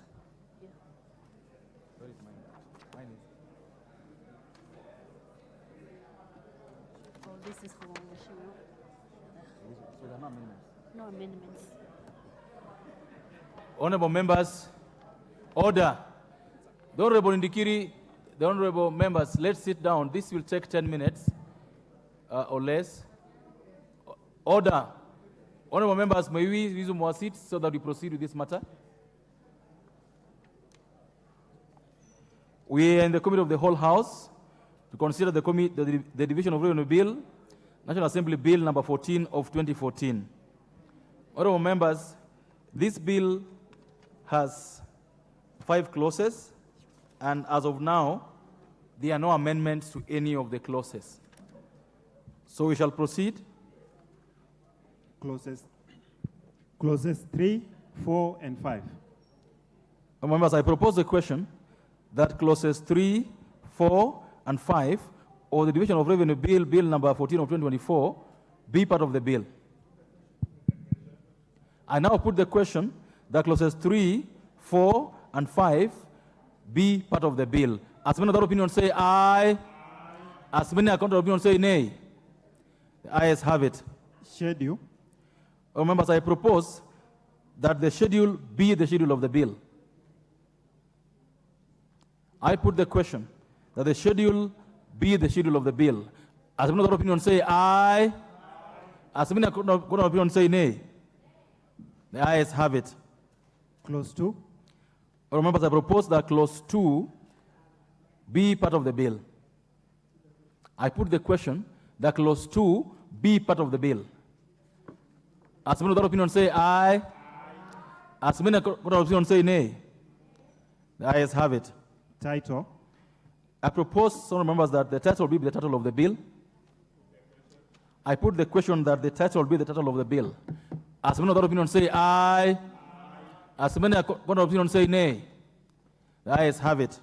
Yeah. Where is mine? Mine is. Oh, this is for Mheshimiwa. So there are no amendments. No amendments. Honorable members, order. The Honorable Ndikiri, the honorable members, let's sit down. This will take 10 minutes or less. Order. Honorable members, may we resume our seats so that we proceed with this matter? We are in the Committee of the Whole House to consider the Division of Revenue Bill, National Assembly Bill number 14 of 2014. Honorable members, this bill has 5 clauses, and as of now, there are no amendments to any of the clauses. So we shall proceed. Clauses 3, 4, and 5. Members, I propose the question that clauses 3, 4, and 5 of the Division of Revenue Bill, Bill number 14 of 2024, be part of the bill. I now put the question that clauses 3, 4, and 5 be part of the bill. As many other opinions say aye. As many counter opinions say nay. The ayes have it. Schedule. Members, I propose that the schedule be the schedule of the bill. I put the question that the schedule be the schedule of the bill. As many other opinions say aye. As many counter opinions say nay. The ayes have it. Clause 2. Members, I propose that clause 2 be part of the bill. I put the question that clause 2 be part of the bill. As many other opinions say aye. As many other opinions say nay. The ayes have it. Title. I propose, some members, that the title be the title of the bill. I put the question that the title be the title of the bill. As many other opinions say aye. As many other opinions say nay. The ayes have it.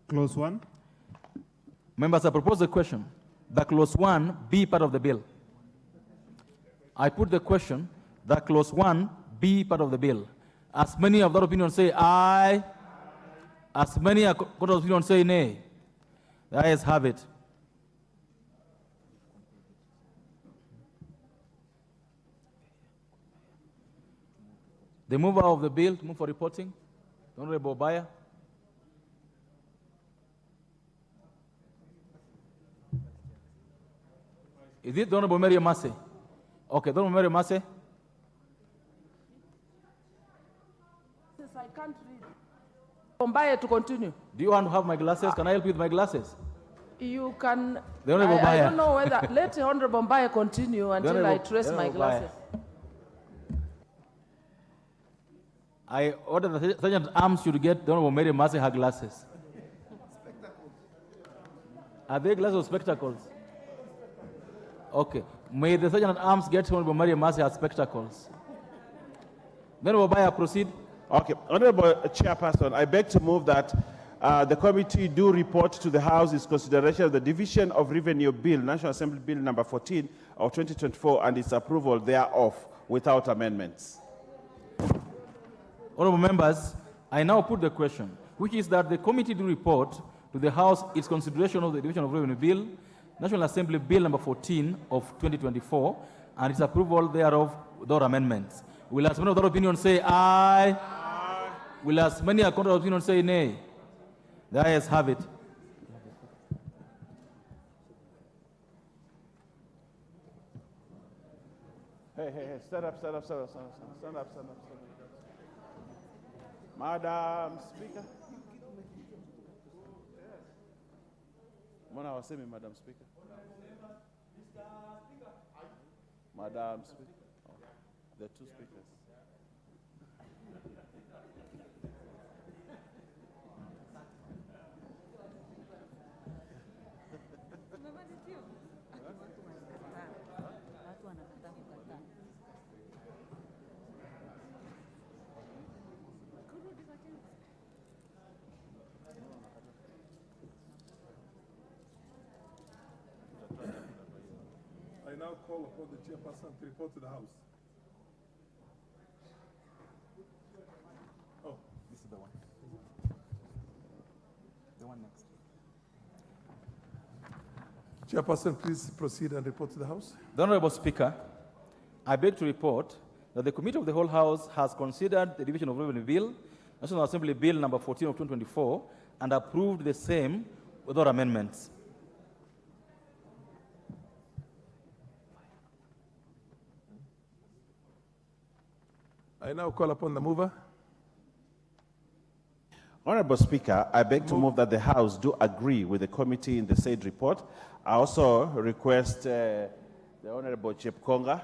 Clause 1. Members, I propose the question that clause 1 be part of the bill. I put the question that clause 1 be part of the bill. As many of that opinion say aye. As many of that opinion say nay. The ayes have it. The mover of the bill to move for reporting, the Honorable Obaya. Is it the Honorable Mary Massey? Okay, the Honorable Mary Massey. Since I can't read. Bombay to continue. Do you want to have my glasses? Can I help you with my glasses? You can. The Honorable I Baya. don't know whether. Let the Honorable Bombay continue until I trace my glasses. I ordered the Sergeant Arms should get the Honorable Mary Massey her glasses. Are they glasses or spectacles? Okay. May the Sergeant Arms get Honorable Mary Massey her spectacles. Then Obaya, proceed. Okay. Honorable Chairperson, I beg to move that the committee do report to the House its consideration of the Division of Revenue Bill, National Assembly Bill number 14 of 2024, and its approval thereof without amendments. Honorable members, I now put the question, which is that the committee do report to the House its consideration of the Division of Revenue Bill, National Assembly Bill number 14 of 2024, and its approval thereof without amendments. Will as many of the opinions say aye? Aye. Will as many of the opinions say nay? The ayes have it. Hey, stand up. Madam Speaker. Mwana wasemi, Madam Speaker. Madam Speaker. Oh, the two speakers. I now call upon the chairperson to report to the House. Oh, This is the one. The one next. Chairperson, please proceed and report to the House. The Honorable Speaker, I beg to report that the Committee of the Whole House has considered the Division of Revenue Bill, National Assembly Bill number 14 of 2024, and approved the same without amendments. I now call upon the mover. Honorable Speaker, I beg to move that the House do agree with the committee in the said report. I also request the Honorable Chepkonga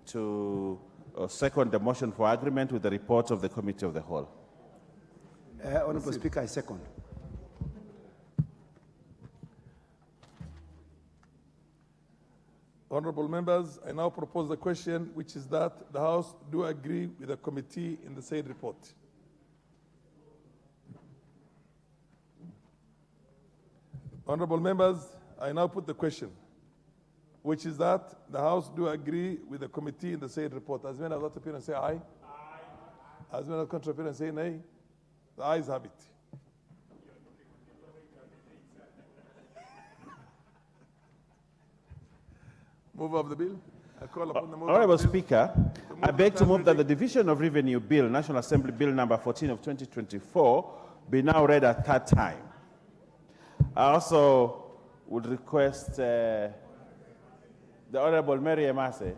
to second the motion for agreement with the report of the Committee of the Whole. Honorable Speaker, I second. Honorable members, I now propose the question, which is that the House do agree with the committee in the said report. Honorable members, I now put the question, which is that the House do agree with the committee in the said report. As many as that appear and say aye. Aye. As many as contrary appear and say nay. The ayes have it. Move of the bill. I call upon the mover Honorable of the bill. Speaker, I beg to move that the Division of Revenue Bill, National Assembly Bill number 14 of 2024, be now read a third time. I also would request the Honorable Mary Emase.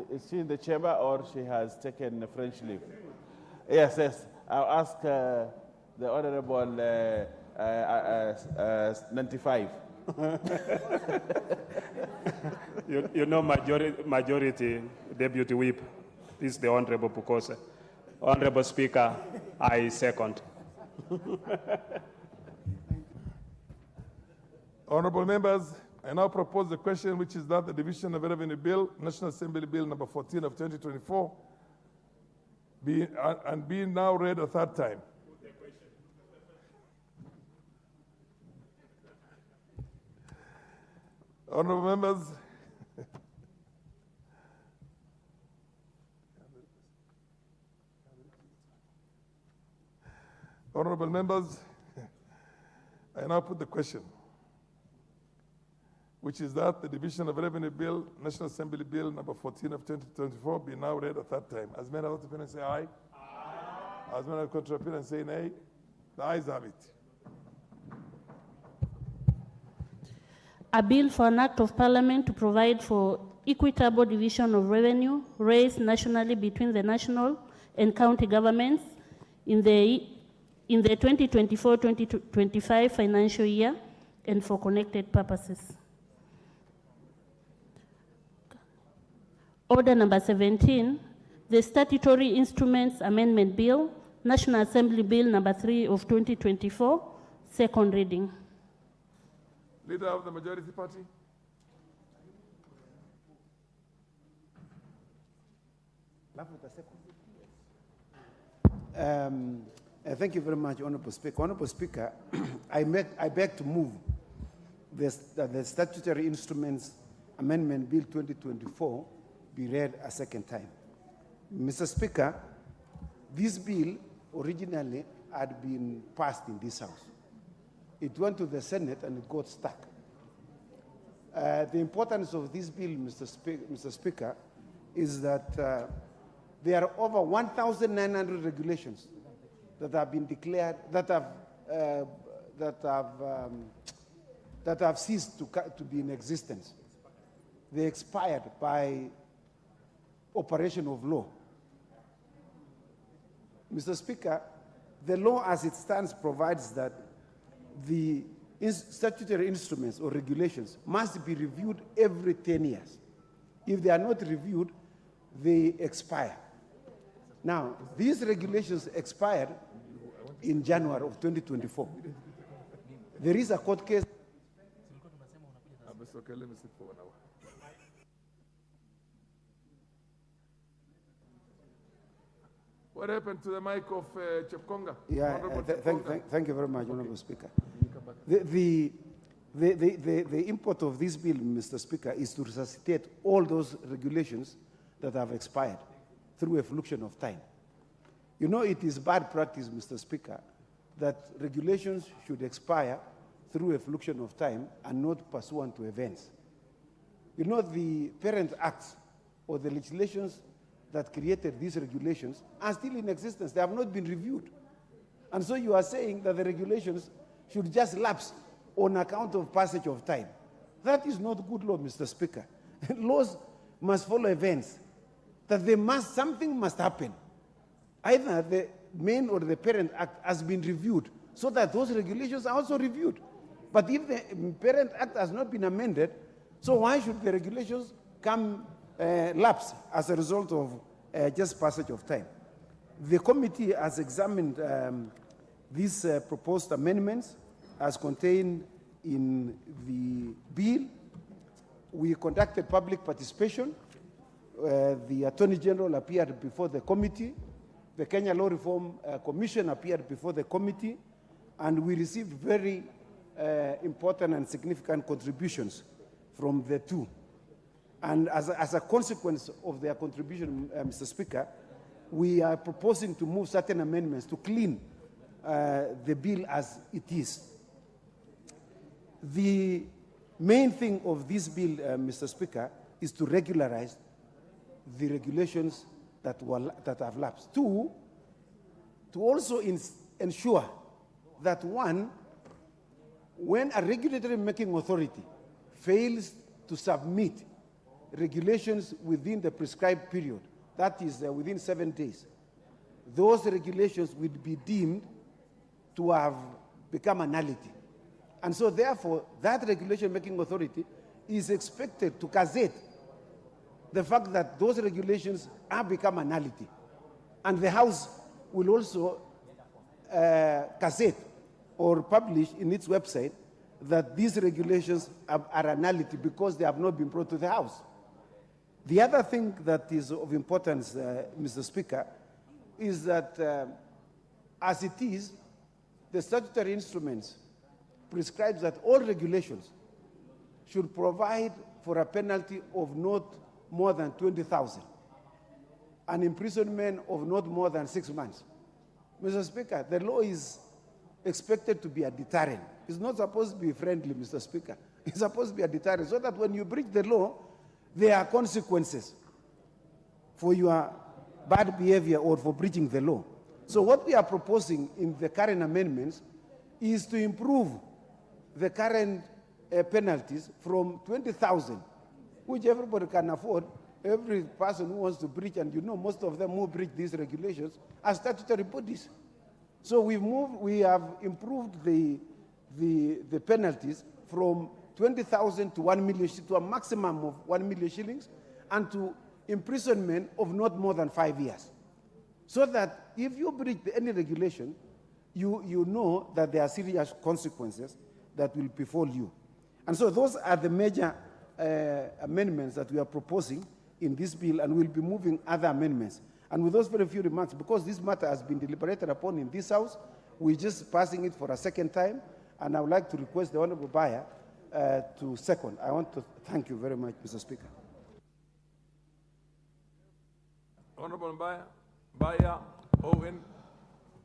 Is she in the chamber or she has taken a French leave? Yes, yes. I'll ask the Honorable 95. You know, majority Deputy Whip is the Honorable Pukose. Honorable Speaker, I second. Honorable members, I now propose the question, which is that the Division of Revenue Bill, National Assembly Bill number 14 of 2024, be now read a third time. Honorable members, honorable members, I now put the question, which is that the Division of Revenue Bill, National Assembly Bill number 14 of 2024 be now read a third time. As many as opinions say aye. Aye. As many as contrary opinions say nay. The ayes have it. A bill for an act of parliament to provide for equitable division of revenue raised nationally between the national and county governments in the 2024-2025 financial year and for connected purposes. Order number 17, the Statutory Instruments Amendment Bill, National Assembly Bill number 3 of 2024, second reading. Leader of the majority party. Thank you very much, Honorable Speaker. Honorable Speaker, I beg to move the Statutory Instruments Amendment Bill 2024 be read a second time. Mr. Speaker, this bill originally had been passed in this House. It went to the Senate and it got stuck. The importance of this bill, Mr. Speaker, is that there are over 1,900 regulations that have been declared, that have ceased to be in existence. They expired by operation of law. Mr. Speaker, the law as it stands provides that the statutory instruments or regulations must be reviewed every 10 years. If they are not reviewed, they expire. Now, these regulations expired in January of 2024. There is a court case. Okay, let me sit for 1 hour. What happened to the mic of Chepkonga? Yeah, thank you very much, Honorable Speaker. The import of this bill, Mr. Speaker, is to resuscitate all those regulations that have expired through a fluxion of time. You know, it is bad practice, Mr. Speaker, that regulations should expire through a fluxion of time and not pursuant to events. You know, the parent acts or the legislations that created these regulations are still in existence. They have not been reviewed. And so you are saying that the regulations should just lapse on account of passage of time. That is not good law, Mr. Speaker. Laws must follow events. That something must happen. Either main or the parent act has been reviewed so that those regulations are also reviewed. But if the parent act has not been amended, so why should the regulations come lapse as a result of just passage of time? The committee has examined these proposed amendments as contained in the bill. We conducted public participation. The Attorney General appeared before the committee. The Kenya Law Reform Commission appeared before the committee, and we received very important and significant contributions from the two. And as a consequence of their contribution, Mr. Speaker, we are proposing to move certain amendments to clean the bill as it is. The main thing of this bill, Mr. Speaker, is to regularize the regulations that have lapsed. Two, to also ensure that one, when a regulatory making authority fails to submit regulations within the prescribed period, that is within 7 days, those regulations will be deemed to have become a nullity. And so therefore, that regulation making authority is expected to gazette the fact that those regulations have become a nullity. And the House will also gazette or publish in its website that these regulations are a nullity because they have not been brought to the House. The other thing that is of importance, Mr. Speaker, is that as it is, the statutory instruments prescribes that all regulations should provide for a penalty of not more than 20,000, an imprisonment of not more than 6 months. Mr. Speaker, the law is expected to be a deterrent. It's not supposed to be friendly, Mr. Speaker. It's supposed to be a deterrent, so that when you breach the law, there are consequences for your bad behavior or for breaching the law. So what we are proposing in the current amendments is to improve the current penalties from 20,000, which everybody can afford, every person who wants to breach, and you know most of them who breach these regulations are statutory bodies. So we have improved the penalties from 20,000 to 1 million, to a maximum of 1 million shillings, and to imprisonment of not more than 5 years. So that if you breach any regulation, you know that there are serious consequences that will befall you. And so those are the major amendments that we are proposing in this bill, and we'll be moving other amendments. And with those very few remarks, because this matter has been deliberated upon in this House, we're just passing it for a second time, and I would like to request the Honorable Bayer to second. I want to thank you very much, Mr. Speaker. Honorable Bayer, Owen.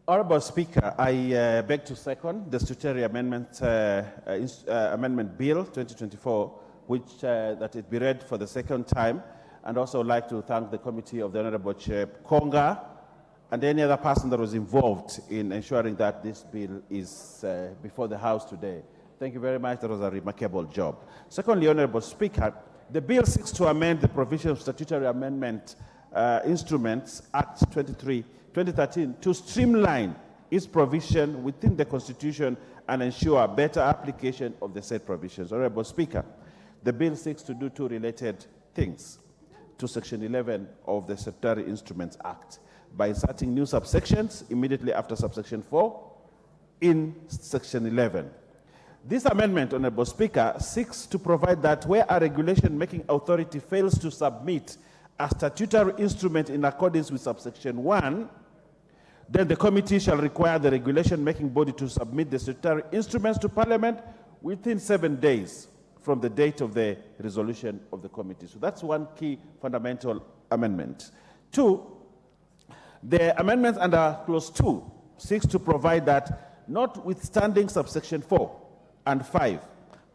Honorable Speaker, I beg to second the statutory amendment, amendment bill 2024, which that it be read for the second time, and also like to thank the committee of the Honorable Chair Konga and any other person that was involved in ensuring that this bill is before the House today. Thank you very much. That was a remarkable job. Secondly, Honorable Speaker, the bill seeks to amend the provision of statutory amendment Instruments Act 2013 to streamline its provision within the Constitution and ensure better application of the said provisions. Honorable Speaker, the bill seeks to do two related things to Section 11 of the Statutory Instruments Act by inserting new subsections immediately after subsection 4 in Section 11. This amendment, Honorable Speaker, seeks to provide that where a regulation-making authority fails to submit a statutory instrument in accordance with subsection 1, then the committee shall require the regulation-making body to submit the statutory instruments to Parliament within 7 days from the date of the resolution of the committee. So that's one key fundamental amendment. Two, the amendment under clause 2 seeks to provide that notwithstanding subsection 4 and 5,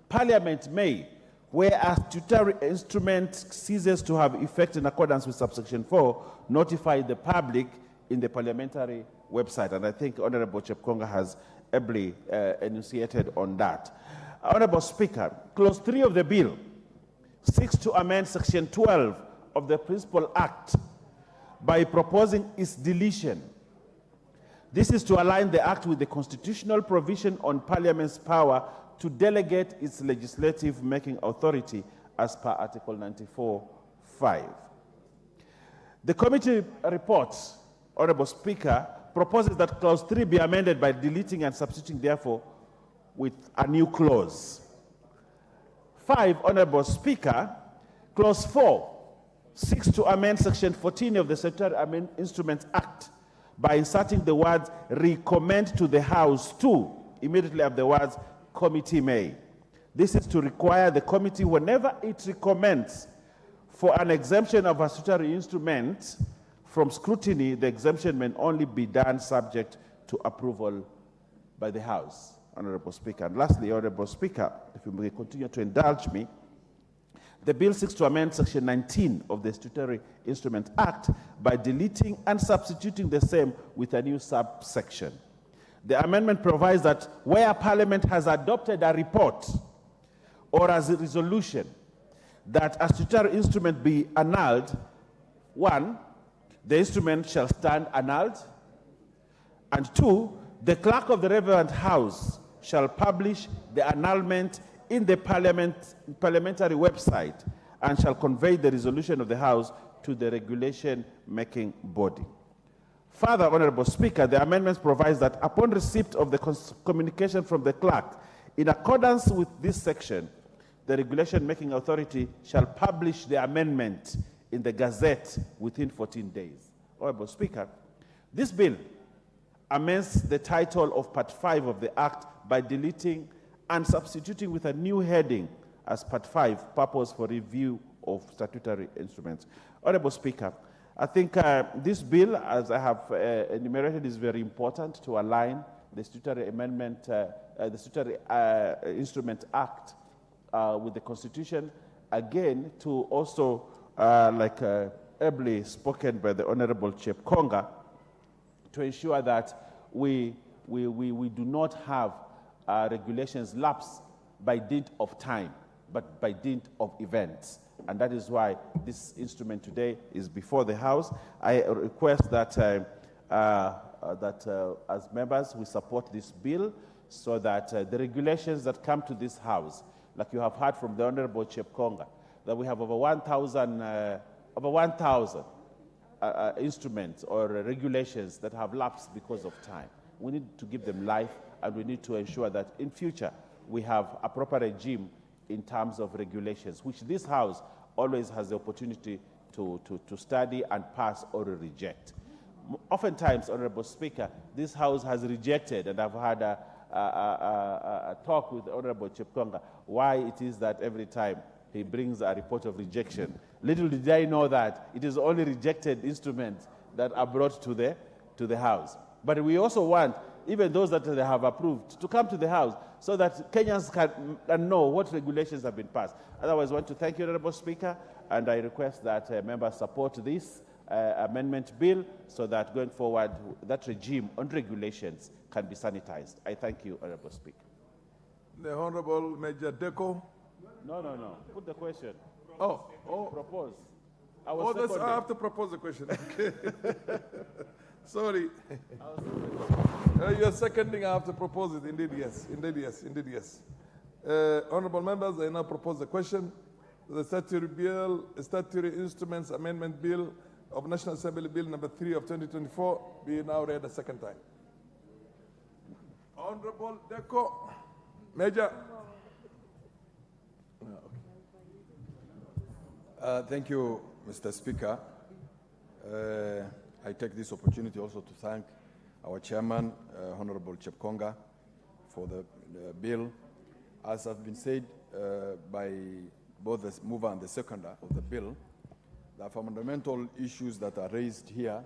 Parliament may, where a statutory instrument ceases to have effect in accordance with subsection 4, notify the public in the parliamentary website. And I think Honorable Chepkonga has ably enunciated on that. Honorable Speaker, clause 3 of the bill seeks to amend section 12 of the Principal Act by proposing its deletion. This is to align the Act with the constitutional provision on Parliament's power to delegate its legislative making authority as per Article 94(5). The committee report, Honourable Speaker, proposes that Clause 3 be amended by deleting and substituting, therefore, with a new clause. 5, Honourable Speaker, Clause 4 seeks to amend Section 14 of the Statutory Instruments Act by inserting the words recommend to the House to immediately after the words committee may. This is to require the committee, whenever it recommends for an exemption of a statutory instrument from scrutiny, the exemption may only be done subject to approval by the House, Honourable Speaker. And lastly, Honourable Speaker, if you may continue to indulge me, the bill seeks to amend Section 19 of the Statutory Instruments Act by deleting and substituting the same with a new subsection. The amendment provides that where Parliament has adopted a report or as a resolution that a statutory instrument be annulled, 1, the instrument shall stand annulled, and 2, the clerk of the relevant House shall publish the annulment in the parliamentary website and shall convey the resolution of the House to the regulation-making body. Further, Honourable Speaker, the amendment provides that upon receipt of the communication from the clerk, in accordance with this section, the regulation-making authority shall publish the amendment in the Gazette within 14 days. Honourable Speaker, this bill amends the title of Part 5 of the Act by deleting and substituting with a new heading as Part 5, Purpose for Review of Statutory Instruments. Honourable Speaker, I think this bill, as I have enumerated, is very important to align the Statutory Amendment, the Statutory Instrument Act with the Constitution, again, to also, ably spoken by the Honourable Chepkonga, to ensure that we do not have regulations lapse by dint of time, but by dint of events. And that is why this instrument today is before the House. I request that, as members, we support this bill so that the regulations that come to this House, like you have heard from the Honourable Chepkonga, that we have over 1,000 instruments or regulations that have lapsed because of time. We need to give them life, and we need to ensure that in future we have a proper regime in terms of regulations, which this House always has the opportunity to study and pass or reject. Oftentimes, Honourable Speaker, this House has rejected, and I've had a talk with Honourable Chepkonga, why it is that every time he brings a report of rejection. Little did I know that it is only rejected instruments that are brought to the House. But we also want even those that they have approved to come to the House so that Kenyans can know what regulations have been passed. Otherwise, I want to thank you, Honourable Speaker, and I request that members support this amendment bill so that going forward, that regime on regulations can be sanitized. I thank you, Honourable Speaker. The Honourable Major Deco. No. Put the question. Oh. Propose. I have to propose the question. Okay. Sorry. You're seconding, I have to propose it. Indeed, yes. Honourable members, I now propose the question. The Statutory Instruments Amendment Bill of National Assembly Bill number 3 of 2024 be now read a second time. Honourable Deco. Major. Thank you, Mr. Speaker. I take this opportunity also to thank our chairman, Honorable Chepkonga, for the bill. As has been said by both the mover and the seconder of the bill, there are fundamental issues that are raised here,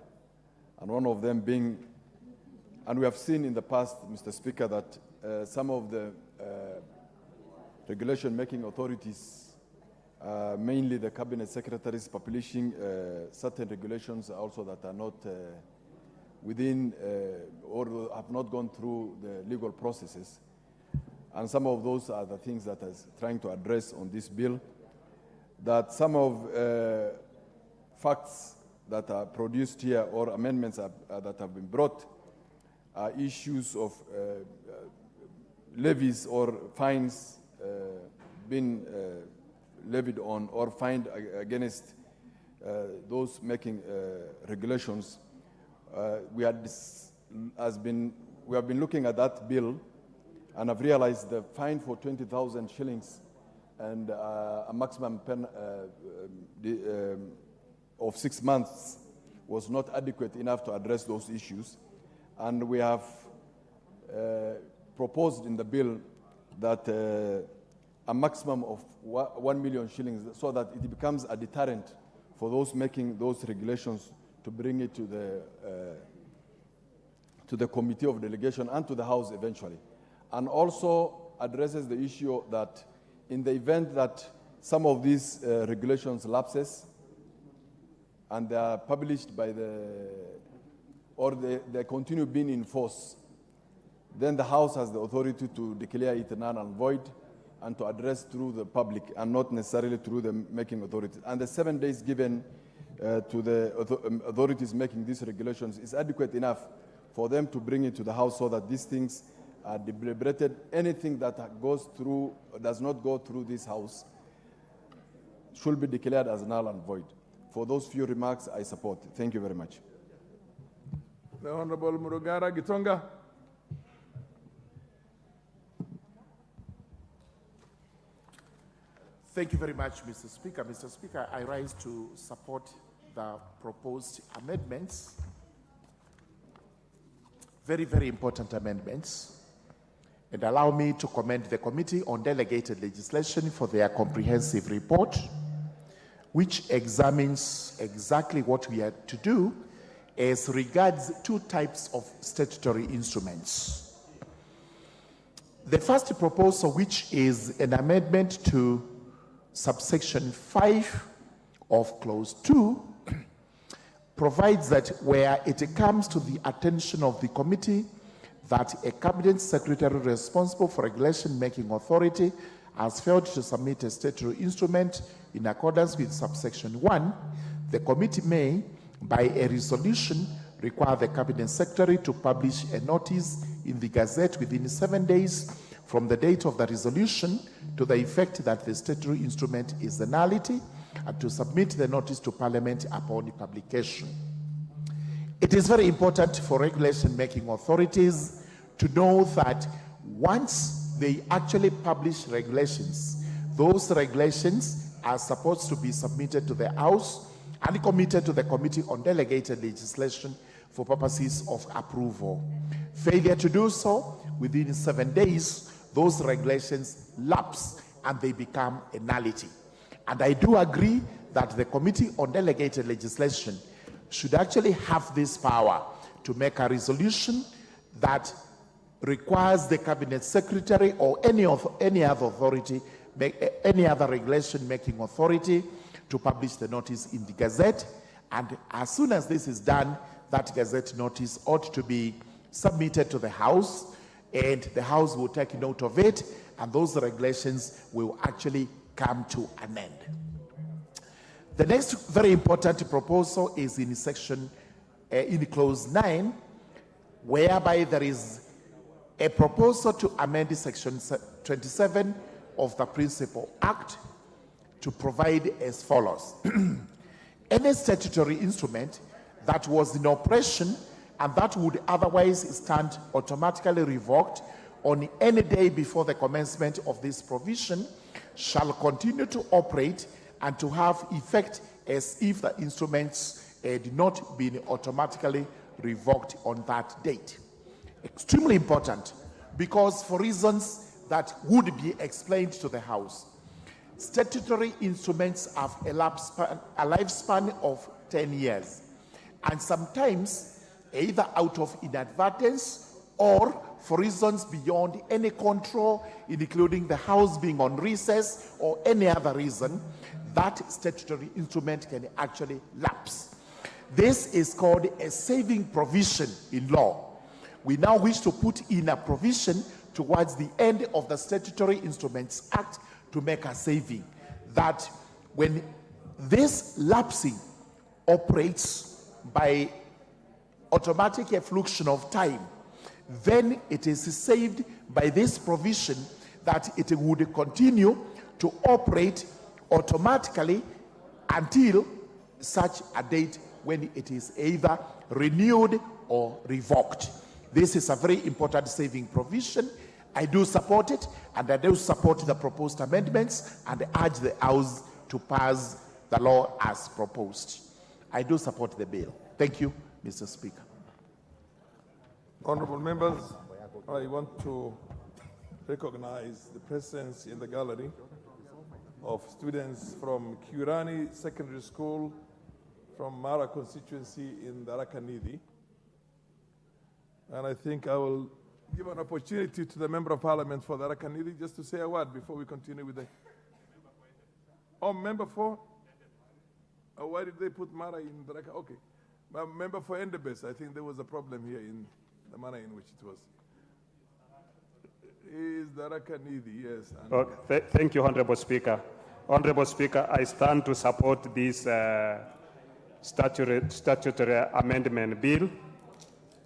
and one of them being, and we have seen in the past, Mr. Speaker, that some of the regulation-making authorities, mainly the cabinet secretaries, publishing certain regulations also that are not within or have not gone through the legal processes. And some of those are the things that is trying to address on this bill, that some of facts that are produced here or amendments that have been brought issues of levies or fines being levied on or fined against those making regulations. We have been looking at that bill, and I've realized the fine for 20,000 shillings and a maximum pen of 6 months was not adequate enough to address those issues. And we have proposed in the bill that a maximum of 1 million shillings, so that it becomes a deterrent for those making those regulations to bring it to the Committee of Delegation and to the House eventually. And also addresses the issue that in the event that some of these regulations lapses and they are published by they continue being in force, then the House has the authority to declare it null and void and to address through the public and not necessarily through the making authorities. And the 7 days given to the authorities making these regulations is adequate enough for them to bring it to the House so that these things are deliberated. Anything that goes through, does not go through this House, should be declared as null and void. For those few remarks, I support. Thank you very much. The Honorable Murugara Gitonga. Thank you very much, Mr. Speaker. Mr. Speaker, I rise to support the proposed amendments. Very, very important amendments. And allow me to commend the Committee on Delegated Legislation for their comprehensive report, which examines exactly what we are to do as regards two types of statutory instruments. The first proposal, which is an amendment to subsection 5 of clause 2, provides that where it comes to the attention of the committee that a cabinet secretary responsible for regulation-making authority has failed to submit a statutory instrument in accordance with subsection 1, the committee may, by a resolution, require the cabinet secretary to publish a notice in the Gazette within 7 days from the date of the resolution to the effect that the statutory instrument is a nullity, and to submit the notice to Parliament upon publication. It is very important for regulation-making authorities to know that once they actually publish regulations, those regulations are supposed to be submitted to the House and committed to the Committee on Delegated Legislation for purposes of approval. Failure to do so within 7 days, those regulations lapse and they become a nullity. And I do agree that the Committee on Delegated Legislation should actually have this power to make a resolution that requires the Cabinet Secretary or any other authority, any other regulation-making authority to publish the notice in the Gazette. And as soon as this is done, that Gazette notice ought to be submitted to the House, and the House will take note of it, and those regulations will actually come to an end. The next very important proposal is in section, in clause 9, whereby there is a proposal to amend section 27 of the Principal Act to provide as follows. Any statutory instrument that was in operation and that would otherwise stand automatically revoked on any day before the commencement of this provision shall continue to operate and to have effect as if the instruments had not been automatically revoked on that date. Extremely important, because for reasons that would be explained to the House, statutory instruments have a lifespan of 10 years, and sometimes either out of inadvertence or for reasons beyond any control, including the House being on recess or any other reason, that statutory instrument can actually lapse. This is called a saving provision in law. We now wish to put in a provision towards the end of the Statutory Instruments Act to make a saving, that when this lapsing operates by automatic effluxion of time, then it is saved by this provision that it would continue to operate automatically until such a date when it is either renewed or revoked. This is a very important saving provision. I do support it, and I do support the proposed amendments, and urge the House to pass the law as proposed. I do support the bill. Thank you, Mr. Speaker. Honorable members, I want to recognize the presence in the gallery of students from Kiurani Secondary School from Mara constituency in Tharaka Nithi. And I think I will give an opportunity to the Member of Parliament for Tharaka Nithi just to say a word before we continue with the... Oh, Member for? Oh, why did they put Mara in Tharaka? Okay. Member for Endebess, I think there was a problem here in the manner in which it was. Is Tharaka Nithi, yes. Okay. Thank you, Honorable Speaker. Honorable Speaker, I stand to support this statutory amendment bill.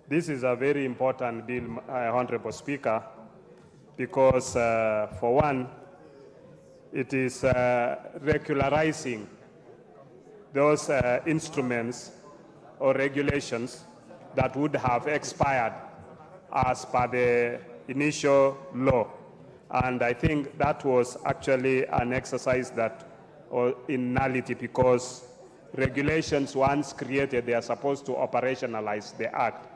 This is a very important bill, Honorable Speaker, because for one, it is regularizing those instruments or regulations that would have expired as per the initial law. And I think that was actually an exercise that, or in nullity, because regulations once created, they are supposed to operationalize the act.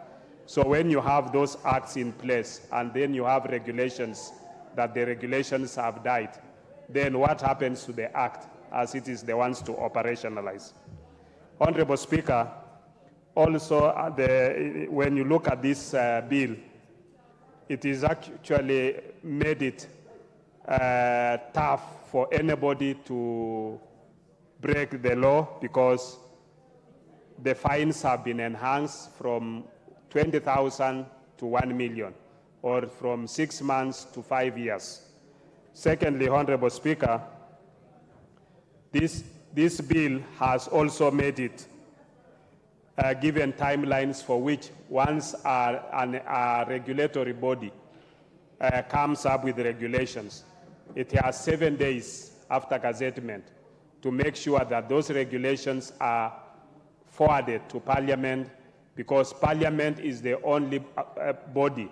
So when you have those acts in place and then you have regulations that the regulations have died, then what happens to the act as it is the ones to operationalize? Honorable Speaker, also when you look at this bill, it is actually made it tough for anybody to break the law, because the fines have been enhanced from 20,000 to 1 million, or from 6 months to 5 years. Secondly, Honorable Speaker, this bill has also made it given timelines for which once a regulatory body comes up with regulations, it has 7 days after gazettement to make sure that those regulations are forwarded to Parliament, because Parliament is the only body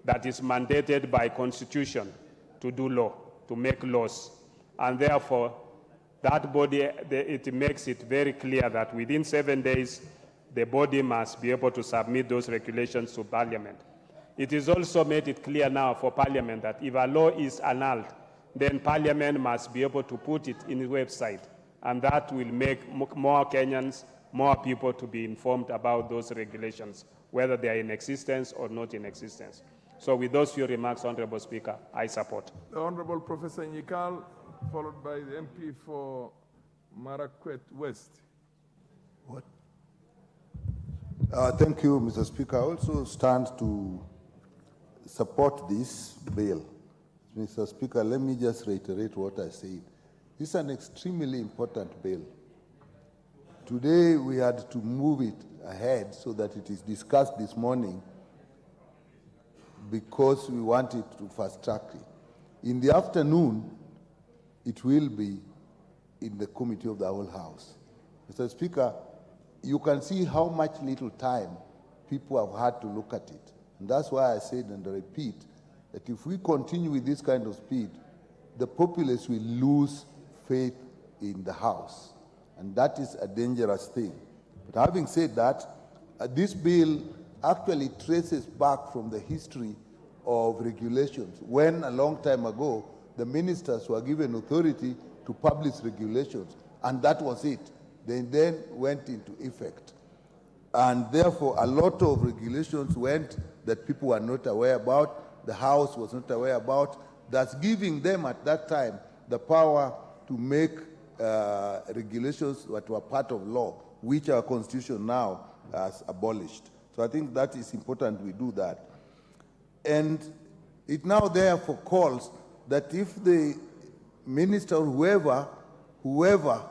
that is mandated by Constitution to do law, to make laws. And therefore, that body, it makes it very clear that within 7 days, the body must be able to submit those regulations to Parliament. It is also made it clear now for Parliament that if a law is annulled, then Parliament must be able to put it in the website. And that will make more Kenyans, more people to be informed about those regulations, whether they are in existence or not in existence. So with those few remarks, Honorable Speaker, I support. The Honorable Professor Nyikal, followed by the MP for Marakwet West. What? Thank you, Mr. Speaker. I also stand to support this bill. Mr. Speaker, let me just reiterate what I said. This is an extremely important bill. Today, we had to move it ahead so that it is discussed this morning because we wanted to fast track it. In the afternoon, it will be in the committee of the whole House. Mr. Speaker, you can see how much little time people have had to look at it. And that's why I said and I repeat that if we continue with this kind of speed, the populace will lose faith in the House. And that is a dangerous thing. But having said that, this bill actually traces back from the history of regulations, when a long time ago, the ministers were given authority to publish regulations, and that was it. They then went into effect. And therefore, a lot of regulations went that people were not aware about, the House was not aware about, thus giving them at that time the power to make regulations that were part of law, which our Constitution now has abolished. So I think that is important we do that. And it now therefore calls that if the minister or whoever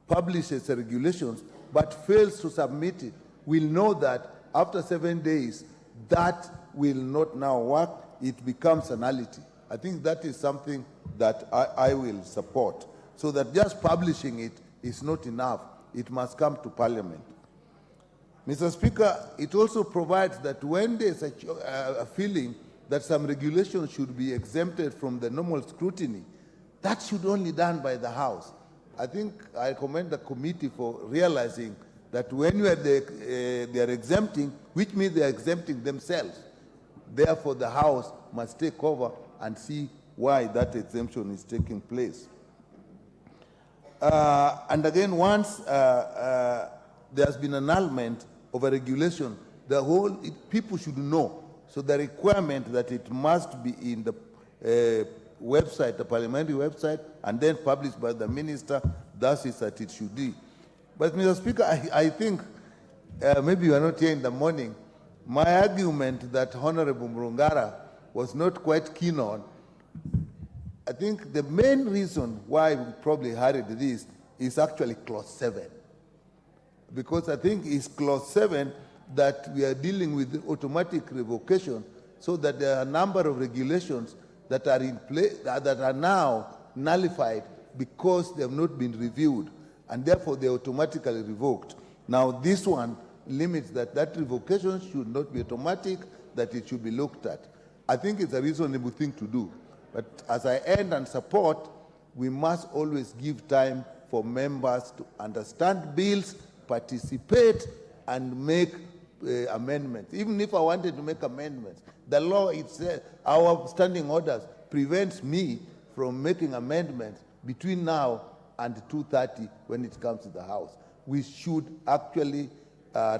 publishes the regulations but fails to submit it, will know that after 7 days, that will not now work. It becomes a nullity. I think that is something that I will support, so that just publishing it is not enough. It must come to Parliament. Mr. Speaker, it also provides that when there's a feeling that some regulations should be exempted from the normal scrutiny, that should only be done by the House. I think I commend the committee for realizing that when they are exempting, which means they are exempting themselves. Therefore, the House must take over and see why that exemption is taking place. And again, once there has been annulment of a regulation, people should know. So the requirement that it must be in the website, the parliamentary website, and then published by the minister, thus is that it should be. But Mr. Speaker, I think maybe you are not here in the morning. My argument that Honorable Murungara was not quite keen on, I think the main reason why we probably hurried this is actually clause 7. Because I think it's clause 7 that we are dealing with automatic revocation, so that there are a number of regulations that are in place that are now nullified because they have not been reviewed, and therefore they are automatically revoked. Now this one limits that revocation should not be automatic, that it should be looked at. I think it's a reasonable thing to do. But as I end and support, we must always give time for members to understand bills, participate, and make amendments. Even if I wanted to make amendments, the law itself, our standing orders, prevents me from making amendments between now and 2:30 when it comes to the House. We should actually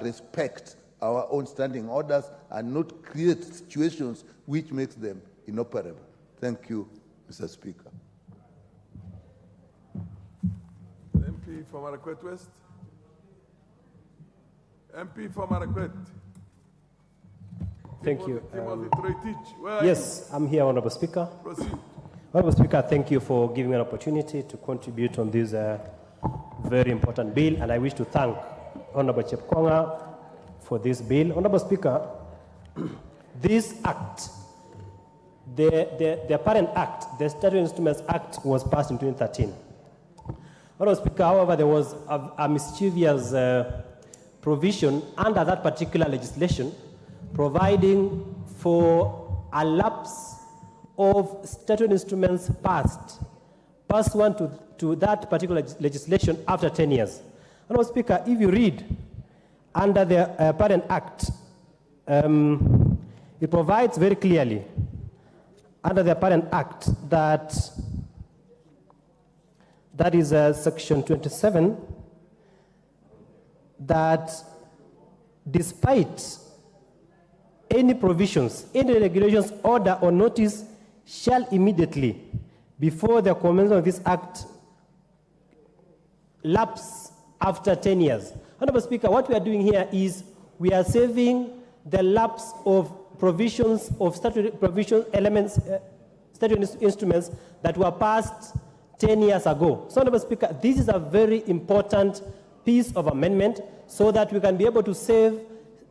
respect our own standing orders and not create situations which makes them inoperable. Thank you, Mr. Speaker. MP from Marakwet West. MP from Marakwet. Thank you. Where yes, I'm here, Honorable Speaker. Proceed. Honorable Speaker, thank you for giving me an opportunity to contribute on this very important bill, and I wish to thank Honorable Chepkonga for this bill. Honorable Speaker, this act, the apparent act, the Statutory Instruments Act, was passed in 2013. Honorable Speaker, however, there was a mischievous provision under that particular legislation providing for a lapse of statutory instruments passed pursuant to that particular legislation after 10 years. Honorable Speaker, if you read under the apparent act, it provides very clearly under the apparent act that is section 27, that despite any provisions, any regulations, order, or notice shall immediately, before the commencement of this act, lapse after 10 years. Honorable Speaker, what we are doing here is we are saving the lapse of provisions of statutory provision elements, statutory instruments that were passed 10 years ago. So, Honorable Speaker, this is a very important piece of amendment so that we can be able to save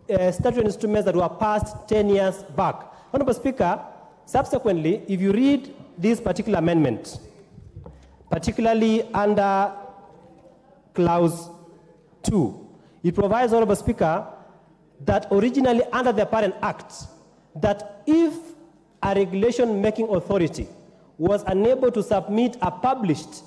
statutory instruments that were passed 10 years back. Honorable Speaker, subsequently, if you read this particular amendment, particularly under clause 2, it provides, Honorable Speaker, that originally under the apparent act, that if a regulation-making authority was unable to submit a published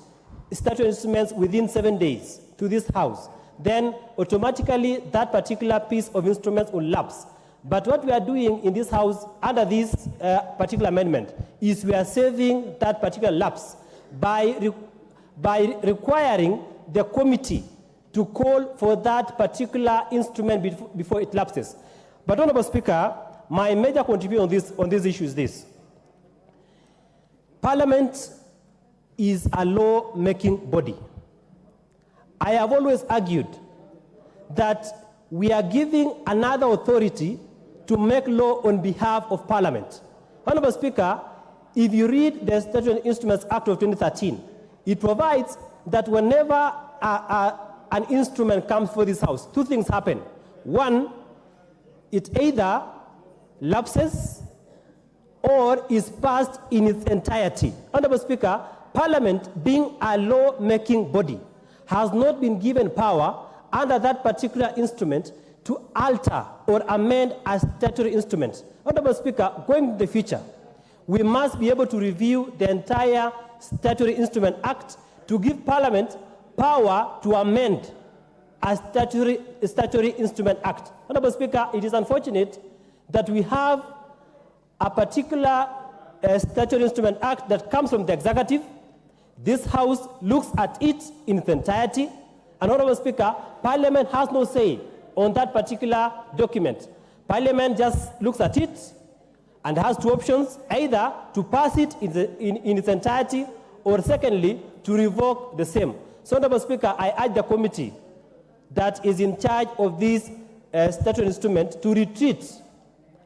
statutory instruments within 7 days to this House, then automatically that particular piece of instruments will lapse. But what we are doing in this House under this particular amendment is we are saving that particular lapse by requiring the committee to call for that particular instrument before it lapses. But, Honorable Speaker, my major contribution on this issue is this. Parliament is a law-making body. I have always argued that we are giving another authority to make law on behalf of Parliament. Honorable Speaker, if you read the Statutory Instruments Act of 2013, it provides that whenever an instrument comes for this House, two things happen. One, it either lapses or is passed in its entirety. Honorable Speaker, Parliament, being a law-making body, has not been given power under that particular instrument to alter or amend a statutory instrument. Honorable Speaker, going to the future, we must be able to review the entire Statutory Instrument Act to give Parliament power to amend a statutory Instrument Act. Honorable Speaker, it is unfortunate that we have a particular Statutory Instrument Act that comes from the executive. This House looks at it in its entirety. And Honorable Speaker, Parliament has no say on that particular document. Parliament just looks at it and has two options, either to pass it in its entirety or secondly, to revoke the same. So, Honorable Speaker, I urge the committee that is in charge of this statutory instrument to retreat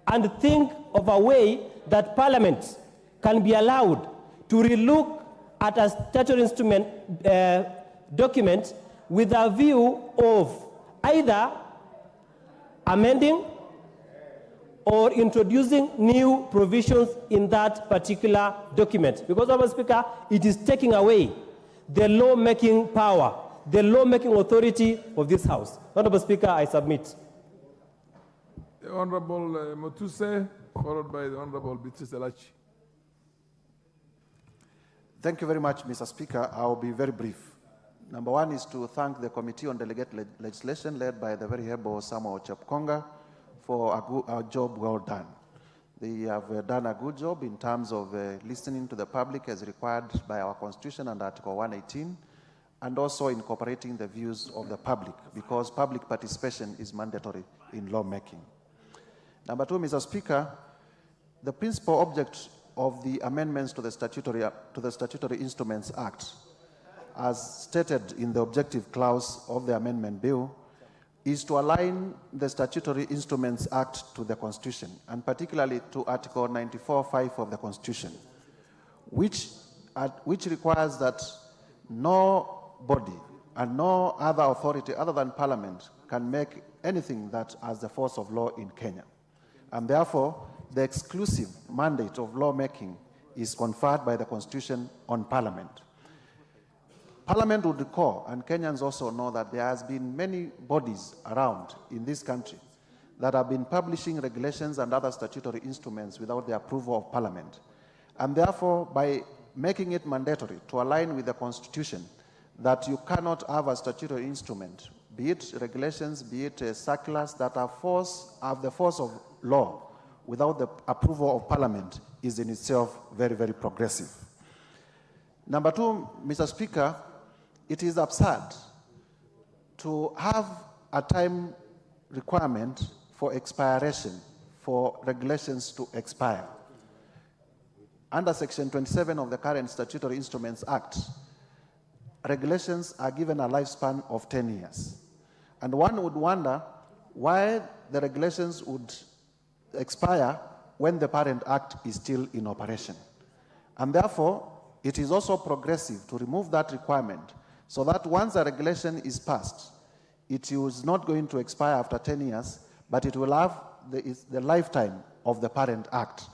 and think of a way that Parliament can be allowed to relook at a statutory instrument document with a view of either amending or introducing new provisions in that particular document. Because, Honorable Speaker, it is taking away the law-making power, the law-making authority of this House. Honorable Speaker, I submit. The Honorable Mutuse, followed by the Honorable Beatrice Elachi. Thank you very much, Mr. Speaker. I will be very brief. Number one is to thank the Committee on Delegated Legislation led by the very able Samuel Chepkonga for a job well done. They have done a good job in terms of listening to the public as required by our Constitution and Article 118, and also incorporating the views of the public, because public participation is mandatory in lawmaking. Number two, Mr. Speaker, the principal object of the amendments to the Statutory Instruments Act, as stated in the objective clause of the amendment bill, is to align the Statutory Instruments Act to the Constitution, and particularly to Article 94(5) of the Constitution, which requires that no body and no other authority other than Parliament can make anything that has the force of law in Kenya. And therefore, the exclusive mandate of lawmaking is conferred by the Constitution on Parliament. Parliament would recall, and Kenyans also know, that there has been many bodies around in this country that have been publishing regulations and other statutory instruments without the approval of Parliament. And therefore, by making it mandatory to align with the Constitution that you cannot have a statutory instrument, be it regulations, be it circulars that have the force of law without the approval of Parliament, is in itself very, very progressive. Number two, Mr. Speaker, it is absurd to have a time requirement for expiration for regulations to expire. Under Section 27 of the current Statutory Instruments Act, regulations are given a lifespan of 10 years. And one would wonder why the regulations would expire when the parent act is still in operation. And therefore, it is also progressive to remove that requirement so that once a regulation is passed, it is not going to expire after 10 years, but it will have the lifetime of the parent act.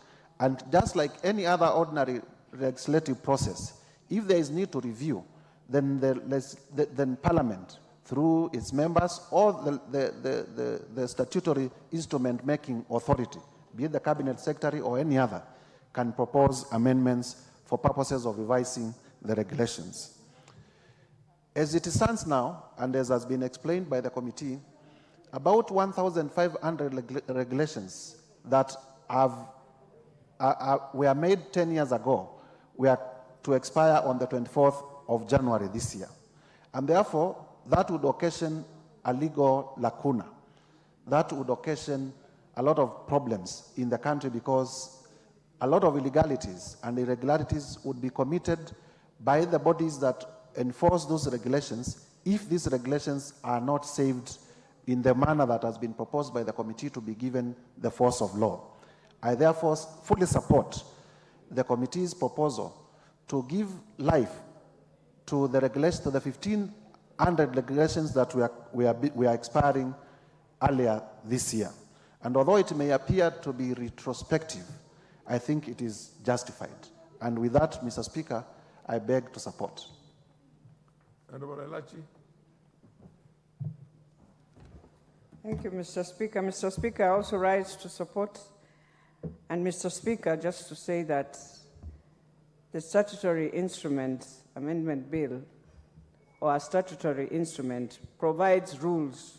And just like any other ordinary legislative process, if there is need to review, then Parliament, through its members or the statutory instrument-making authority, be it the Cabinet Secretary or any other, can propose amendments for purposes of revising the regulations. As it stands now, and as has been explained by the committee, about 1,500 regulations that were made 10 years ago were to expire on the 24th of January this year. And therefore, that would occasion a legal lacuna. That would occasion a lot of problems in the country because a lot of illegalities and irregularities would be committed by the bodies that enforce those regulations if these regulations are not saved in the manner that has been proposed by the committee to be given the force of law. I therefore fully support the committee's proposal to give life to the regulations, to the 1,500 regulations that we are expiring earlier this year. And although it may appear to be retrospective, I think it is justified. And with that, Mr. Speaker, I beg to support. Honorable Elachi. Thank you, Mr. Speaker. Mr. Speaker, I also rise to support. And Mr. Speaker, just to say that the statutory instrument amendment bill, or a statutory instrument, provides rules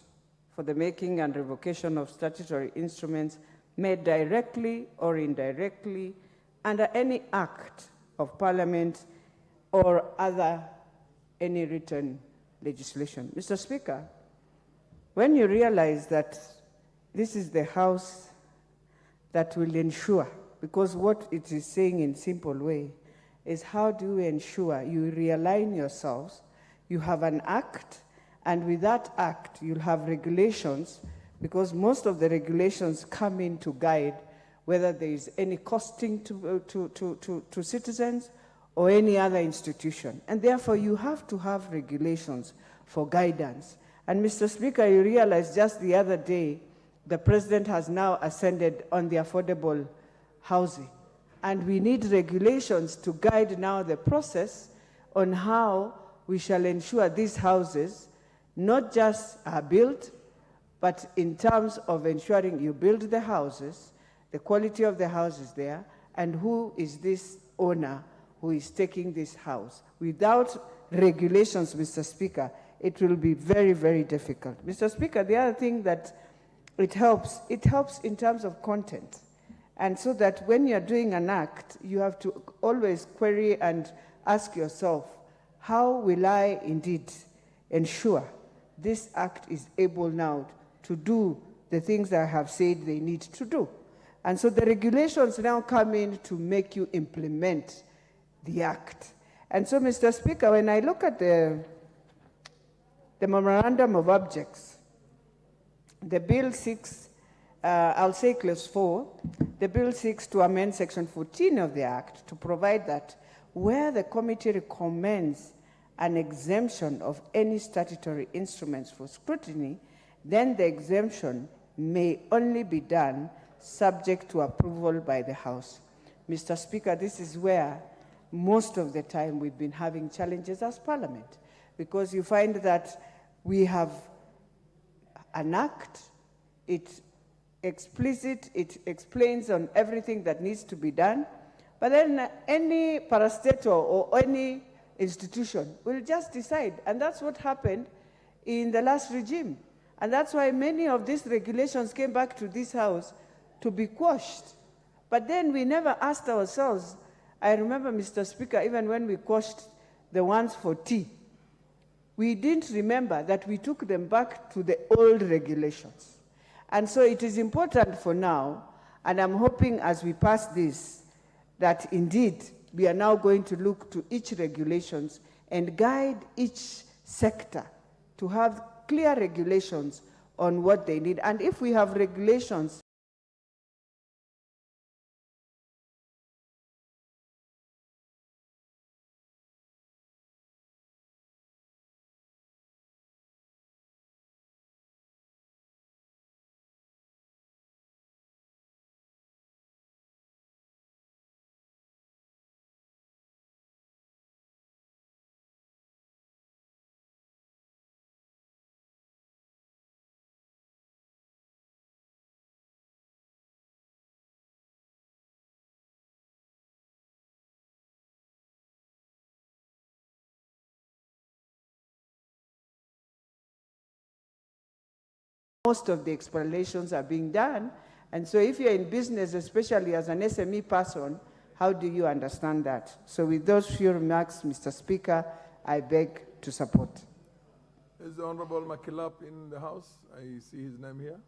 for the making and revocation of statutory instruments made directly or indirectly under any act of Parliament or any written legislation. Mr. Speaker, when you realize that this is the House that will ensure, because what it is saying in simple way is how do you ensure you realign yourselves, you have an act, and with that act you'll have regulations, because most of the regulations come in to guide whether there is any costing to citizens or any other institution. And therefore you have to have regulations for guidance. And Mr. Speaker, you realize just the other day, the President has now ascended on the affordable housing. And we need regulations to guide now the process on how we shall ensure these houses not just are built, but in terms of ensuring you build the houses, the quality of the houses there, and who is this owner who is taking this house. Without regulations, Mr. Speaker, it will be very, very difficult. Mr. Speaker, the other thing that it helps in terms of content. And so that when you're doing an act, you have to always query and ask yourself, how will I indeed ensure this act is able now to do the things that I have said they need to do? And so the regulations now come in to make you implement the act. And so, Mr. Speaker, when I look at the memorandum of objects, the Bill 6, I'll say clause 4, the Bill 6 to amend section 14 of the Act to provide that where the committee recommends an exemption of any statutory instruments for scrutiny, then the exemption may only be done subject to approval by the House. Mr. Speaker, this is where most of the time we've been having challenges as Parliament, because you find that we have an act, it's explicit, it explains on everything that needs to be done, but then any parastatal or any institution will just decide, and that's what happened in the last regime. And that's why many of these regulations came back to this House to be quashed. But then we never asked ourselves, I remember, Mr. Speaker, even when we quashed the ones for tea, we didn't remember that we took them back to the old regulations. And so it is important for now, and I'm hoping as we pass this, that indeed we are now going to look to each regulations and guide each sector to have clear regulations on what they need. And if we have regulations most of the explanations are being done. And so if you're in business, especially as an SME person, how do you understand that? So with those few remarks, Mr. Speaker, I beg to support. Is the Honorable Makilap in the House? I see his name here.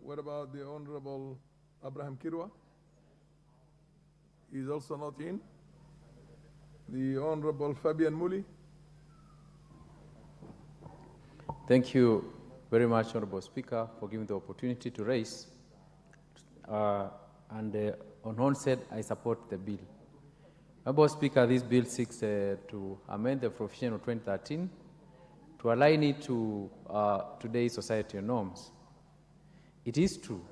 What about the Honorable Abraham Kirwa? He's also not in. The Honorable Fabian Muli. Thank you very much, Honorable Speaker, for giving the opportunity to raise. On onset, I support the bill. Honorable Speaker, this bill seeks to amend the provision of 2013 to align it to today's societal norms. It is true.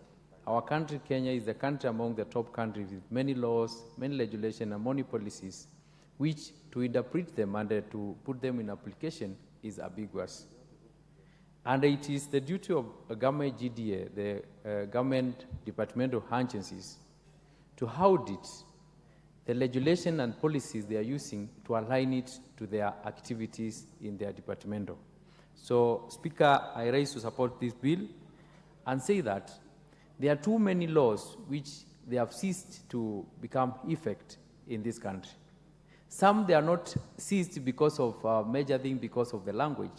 Our country, Kenya, is the country among the top countries with many laws, many legislation, and many policies, which to interpret them and to put them in application is ambiguous. And it is the duty of a government GDA, the government departmental agencies, to audit the legislation and policies they are using to align it to their activities in their departmental. So, Speaker, I rise to support this bill and say that there are too many laws which they have ceased to become effect in this country. Some they are not ceased because of major thing, because of the language.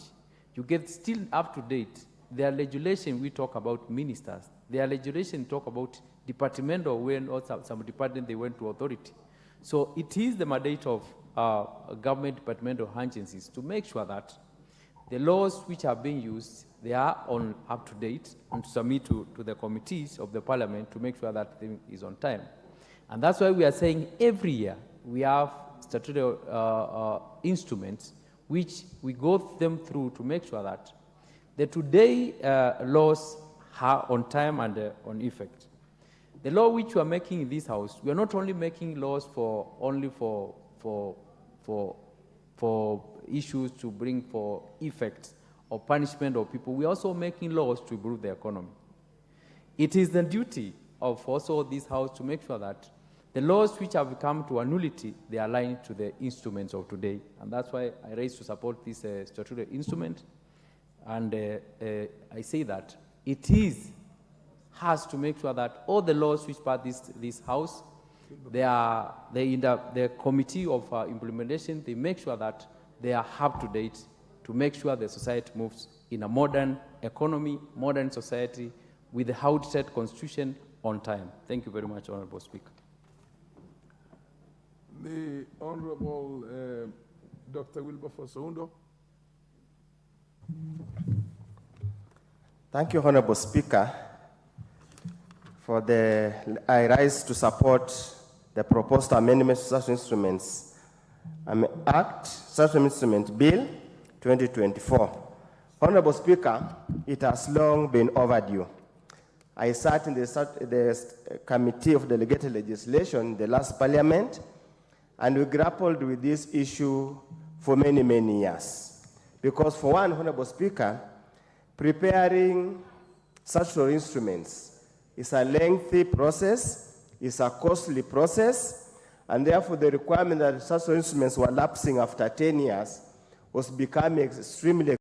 You get still up to date. Their legislation, we talk about ministers. Their legislation talk about departmental, when also some department they went to authority. So it is the mandate of government departmental agencies to make sure that the laws which are being used, they are on up to date and to submit to the committees of the parliament to make sure that thing is on time. And that's why we are saying every year we have statutory instruments which we go them through to make sure that the today laws are on time and on effect. The law which we are making in this house, we are not only making laws only for issues to bring for effect or punishment of people. We are also making laws to improve the economy. It is the duty of also this house to make sure that the laws which have come to nullity, they align to the instruments of today. And that's why I raise to support this statutory instrument. And I say that it has to make sure that all the laws which pass this house, the committee of implementation, they make sure that they are up to date to make sure the society moves in a modern economy, modern society, with the outset constitution on time. Thank you very much, Honorable Speaker. The Honorable Dr. Wilberforce Oundo. Thank you, Honorable Speaker. I rise to support the proposed amendments to such instruments Act, such Instrument Bill 2024. Honorable Speaker, it has long been overdue. I sat in the Committee of Delegated Legislation in the last Parliament, and we grappled with this issue for many, many years. Because for one, Honorable Speaker, preparing such instruments is a lengthy process, it's a costly process, and therefore the requirement that such instruments were lapsing after 10 years was becoming extremely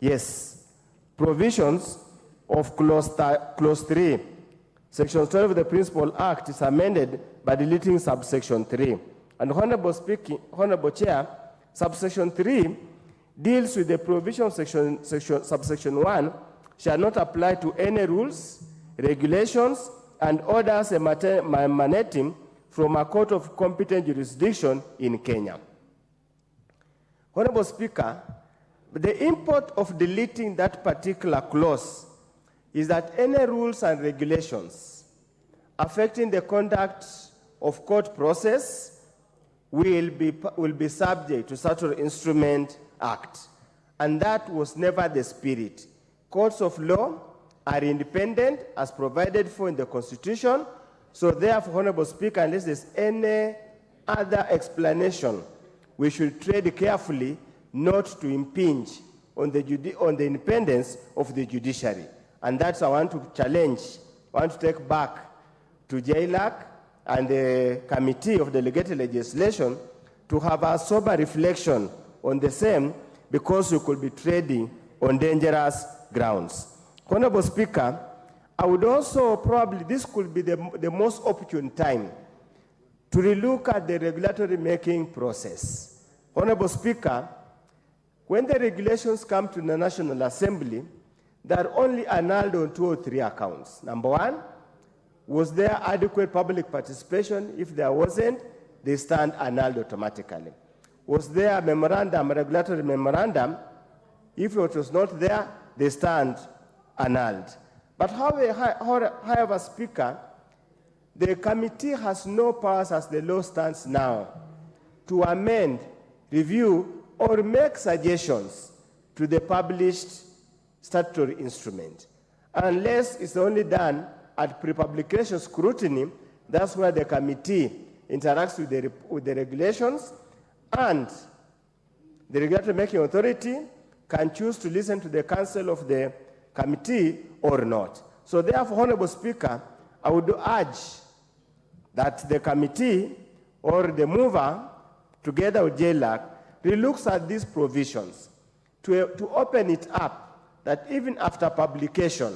Yes, provisions of Clause 3, Section 12 of the Principal Act is amended by deleting subsection 3. And Honorable Chair, subsection 3 deals with the provision of subsection 1 shall not apply to any rules, regulations, and orders emanating from a court of competent jurisdiction in Kenya. Honorable Speaker, the import of deleting that particular clause is that any rules and regulations affecting the conduct of court process will be subject to such an instrument act. And that was never the spirit. Courts of law are independent as provided for in the Constitution. So therefore, Honorable Speaker, unless there's any other explanation, we should tread carefully not to impinge on the independence of the judiciary. And that's I want to challenge, I want to take back to JLAC and the Committee of Delegated Legislation to have a sober reflection on the same, because we could be trading on dangerous grounds. Honorable Speaker, I would also probably, this could be the most opportune time to relook at the regulatory making process. Honorable Speaker, when the regulations come to the National Assembly, they are only annulled on 2 or 3 accounts. Number one, was there adequate public participation? If there wasn't, they stand annulled automatically. Was there a memorandum, a regulatory memorandum? If it was not there, they stand annulled. But however, Speaker, the committee has no powers as the law stands now to amend, review, or make suggestions to the published statutory instrument. Unless it's only done at pre-publication scrutiny, that's where the committee interacts with the regulations, and the regulatory making authority can choose to listen to the counsel of the committee or not. So therefore, Honorable Speaker, I would urge that the committee or the mover, together with JLAC, relooks at these provisions to open it up, that even after publication,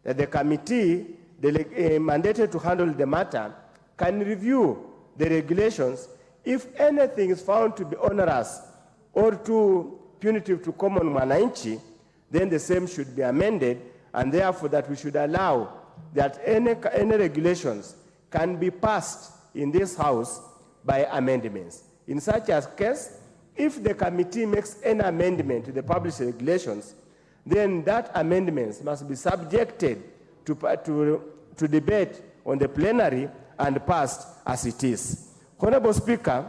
that the committee mandated to handle the matter can review the regulations. If anything is found to be onerous or too punitive to common mwananchi, then the same should be amended, and therefore that we should allow that any regulations can be passed in this House by amendments. In such a case, if the committee makes any amendment to the published regulations, then that amendments must be subjected to debate on the plenary and passed as it is. Honorable Speaker,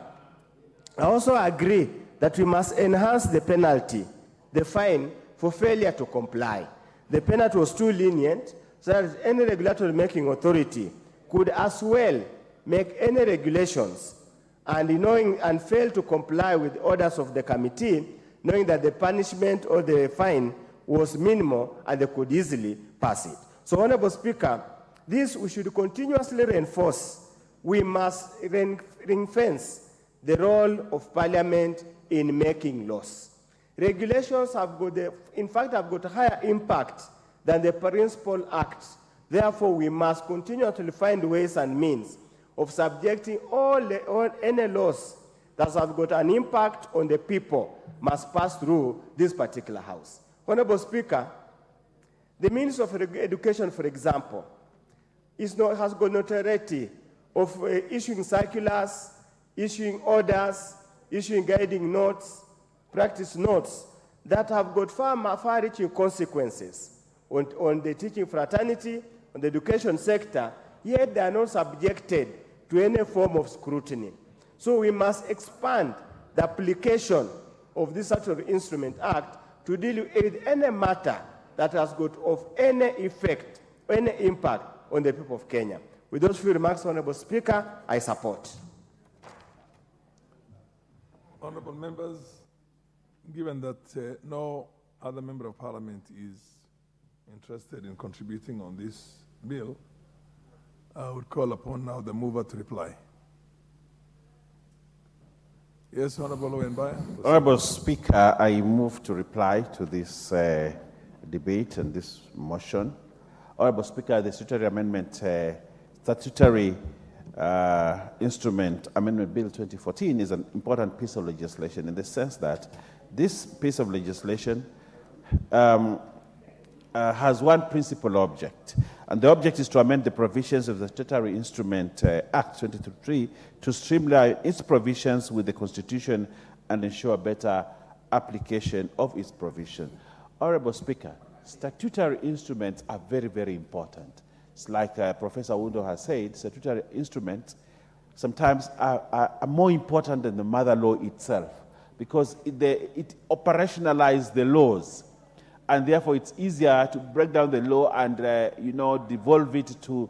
I also agree that we must enhance the penalty, the fine, for failure to comply. The penalty was too lenient, so that any regulatory making authority could as well make any regulations and fail to comply with the orders of the committee, knowing that the punishment or the fine was minimal and they could easily pass it. So, Honorable Speaker, this we should continuously reinforce. We must ring-fence the role of Parliament in making laws. Regulations have got, in fact, have got a higher impact than the Principal Act. Therefore, we must continually find ways and means of subjecting any laws that have got an impact on the people must pass through this particular House. Honorable Speaker, the Ministry of Education, for example, has got notoriety of issuing circulars, issuing orders, issuing guiding notes, practice notes that have got far-reaching consequences on the teaching fraternity, on the education sector, yet they are not subjected to any form of scrutiny. So we must expand the application of this Statutory Instrument Act to deal with any matter that has got of any effect, any impact on the people of Kenya. With those few remarks, Honorable Speaker, I support. Honorable members, given that no other member of parliament is interested in contributing on this bill, I would call upon now the mover to reply. Yes, Honorable Owenbaya. Honorable Speaker, I move to reply to this debate and this motion. Honorable Speaker, the statutory amendment, statutory instrument amendment bill 2014 is an important piece of legislation in the sense that this piece of legislation has one principal object, and the object is to amend the provisions of the Statutory Instrument Act 2023 to streamline its provisions with the Constitution and ensure better application of its provision. Honorable Speaker, statutory instruments are very, very important. It's like Professor Wundo has said, statutory instruments sometimes are more important than the mother law itself, because it operationalizes the laws, and therefore it's easier to break down the law and devolve it to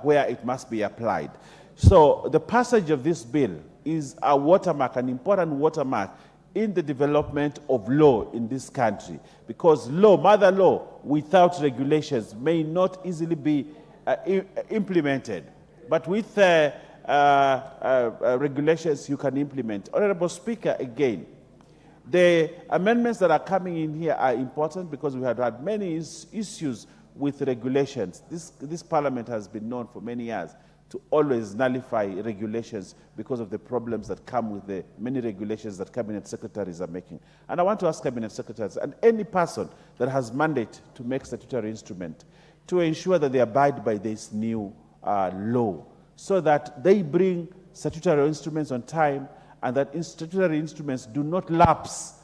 where it must be applied. So the passage of this bill is a watermark, an important watermark in the development of law in this country, because law, mother law, without regulations may not easily be implemented. But with regulations, you can implement. Honorable Speaker, again, the amendments that are coming in here are important because we have had many issues with regulations. This Parliament has been known for many years to always nullify regulations because of the problems that come with the many regulations that cabinet secretaries are making. And I want to ask cabinet secretaries and any person that has mandate to make statutory instrument to ensure that they abide by this new law, so that they bring statutory instruments on time and that statutory instruments do not lapse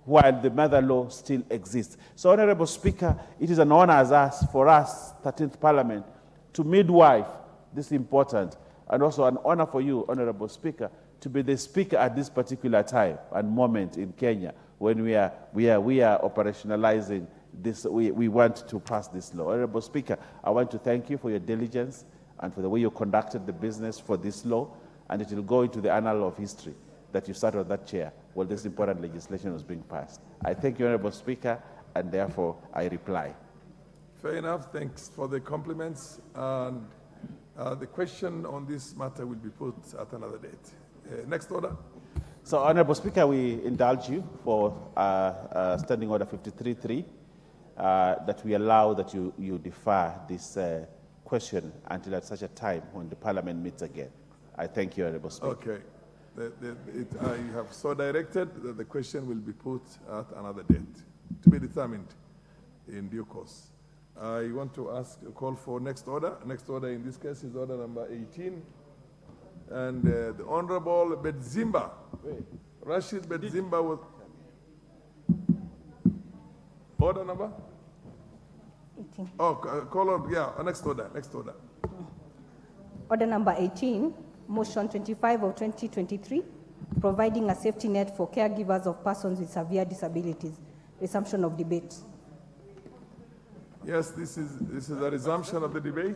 while the mother law still exists. So, Honorable Speaker, it is an honor for us, 13th Parliament, to midwife this important, and also an honor for you, Honorable Speaker, to be the Speaker at this particular time and moment in Kenya when we are operationalizing this. We want to pass this law. Honorable Speaker, I want to thank you for your diligence and for the way you conducted the business for this law, and it will go into the annal of history that you sat on that chair while this important legislation was being passed. I thank you, Honorable Speaker, and therefore I reply. Fair enough. Thanks for the compliments. And the question on this matter will be put at another date. Next order. So, Honorable Speaker, we indulge you for Standing Order 53.3, that we allow that you defer this question until at such a time when the Parliament meets again. I thank you, Honorable Speaker. Okay. I have so directed that the question will be put at another date to be determined in due course. I want to call for next order. Next order in this case is order number 18. And the Honorable Bedzimba, Rashid Bedzimba was... Order number? 18. Oh, call on, yeah, next order. Order number 18, motion 25 of 2023, providing a safety net for caregivers of persons with severe disabilities. Resumption of debate. Yes, this is a resumption of the debate,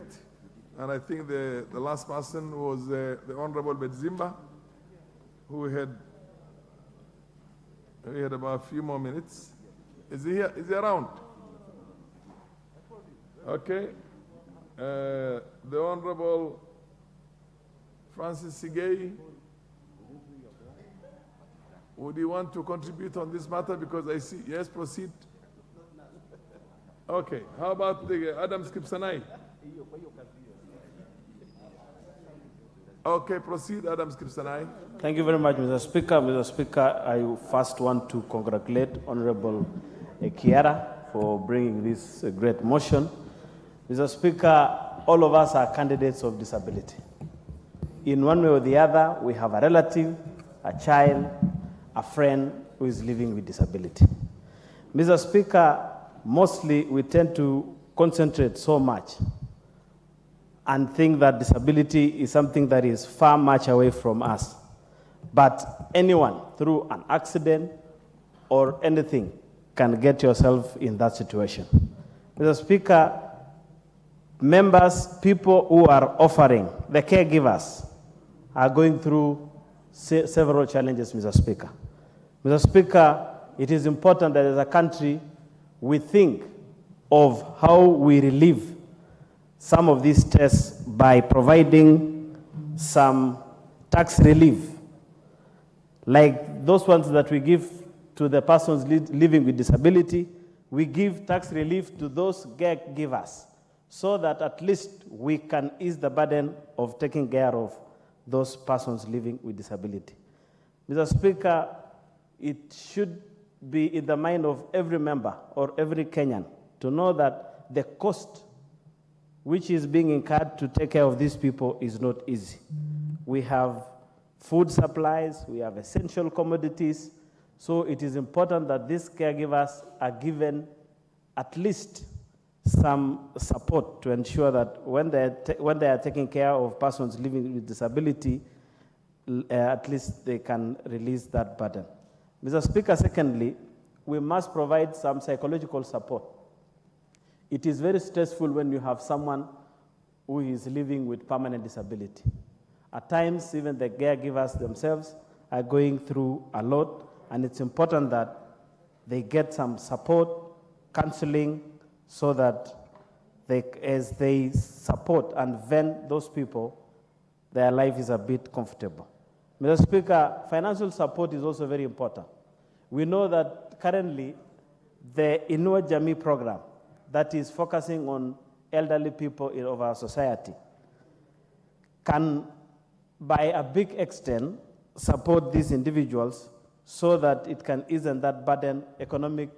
and I think the last person was the Honorable Bedzimba, who had about a few more minutes. Is he here? Is he around? Okay. The Honorable Francis Sigei, would you want to contribute on this matter? Because I see, yes, proceed. Okay, how about the Adam Skipsanai? Okay, proceed, Adam Skipsanai. Thank you very much, Mr. Speaker. Mr. Speaker, I first want to congratulate Honorable Kiara for bringing this great motion. Mr. Speaker, all of us are candidates of disability. In one way or the other, we have a relative, a child, a friend who is living with disability. Mr. Speaker, mostly we tend to concentrate so much and think that disability is something that is far much away from us. But anyone, through an accident or anything, can get yourself in that situation. Mr. Speaker, members, people who are offering, the caregivers, are going through several challenges, Mr. Speaker. Mr. Speaker, it is important that as a country, we think of how we relieve some of these tests by providing some tax relief, like those ones that we give to the persons living with disability. We give tax relief to those caregivers so that at least we can ease the burden of taking care of those persons living with disability. Mr. Speaker, it should be in the mind of every member or every Kenyan to know that the cost which is being incurred to take care of these people is not easy. We have food supplies, we have essential commodities, so it is important that these caregivers are given at least some support to ensure that when they are taking care of persons living with disability, at least they can release that burden. Mr. Speaker, secondly, we must provide some psychological support. It is very stressful when you have someone who is living with permanent disability. At times, even the caregivers themselves are going through a lot, and it's important that they get some support, counseling, so that as they support and vent those people, their life is a bit comfortable. Mr. Speaker, financial support is also very important. We know that currently the Inua Jamii program that is focusing on elderly people of our society can, by a big extent, support these individuals so that it can ease that burden, economic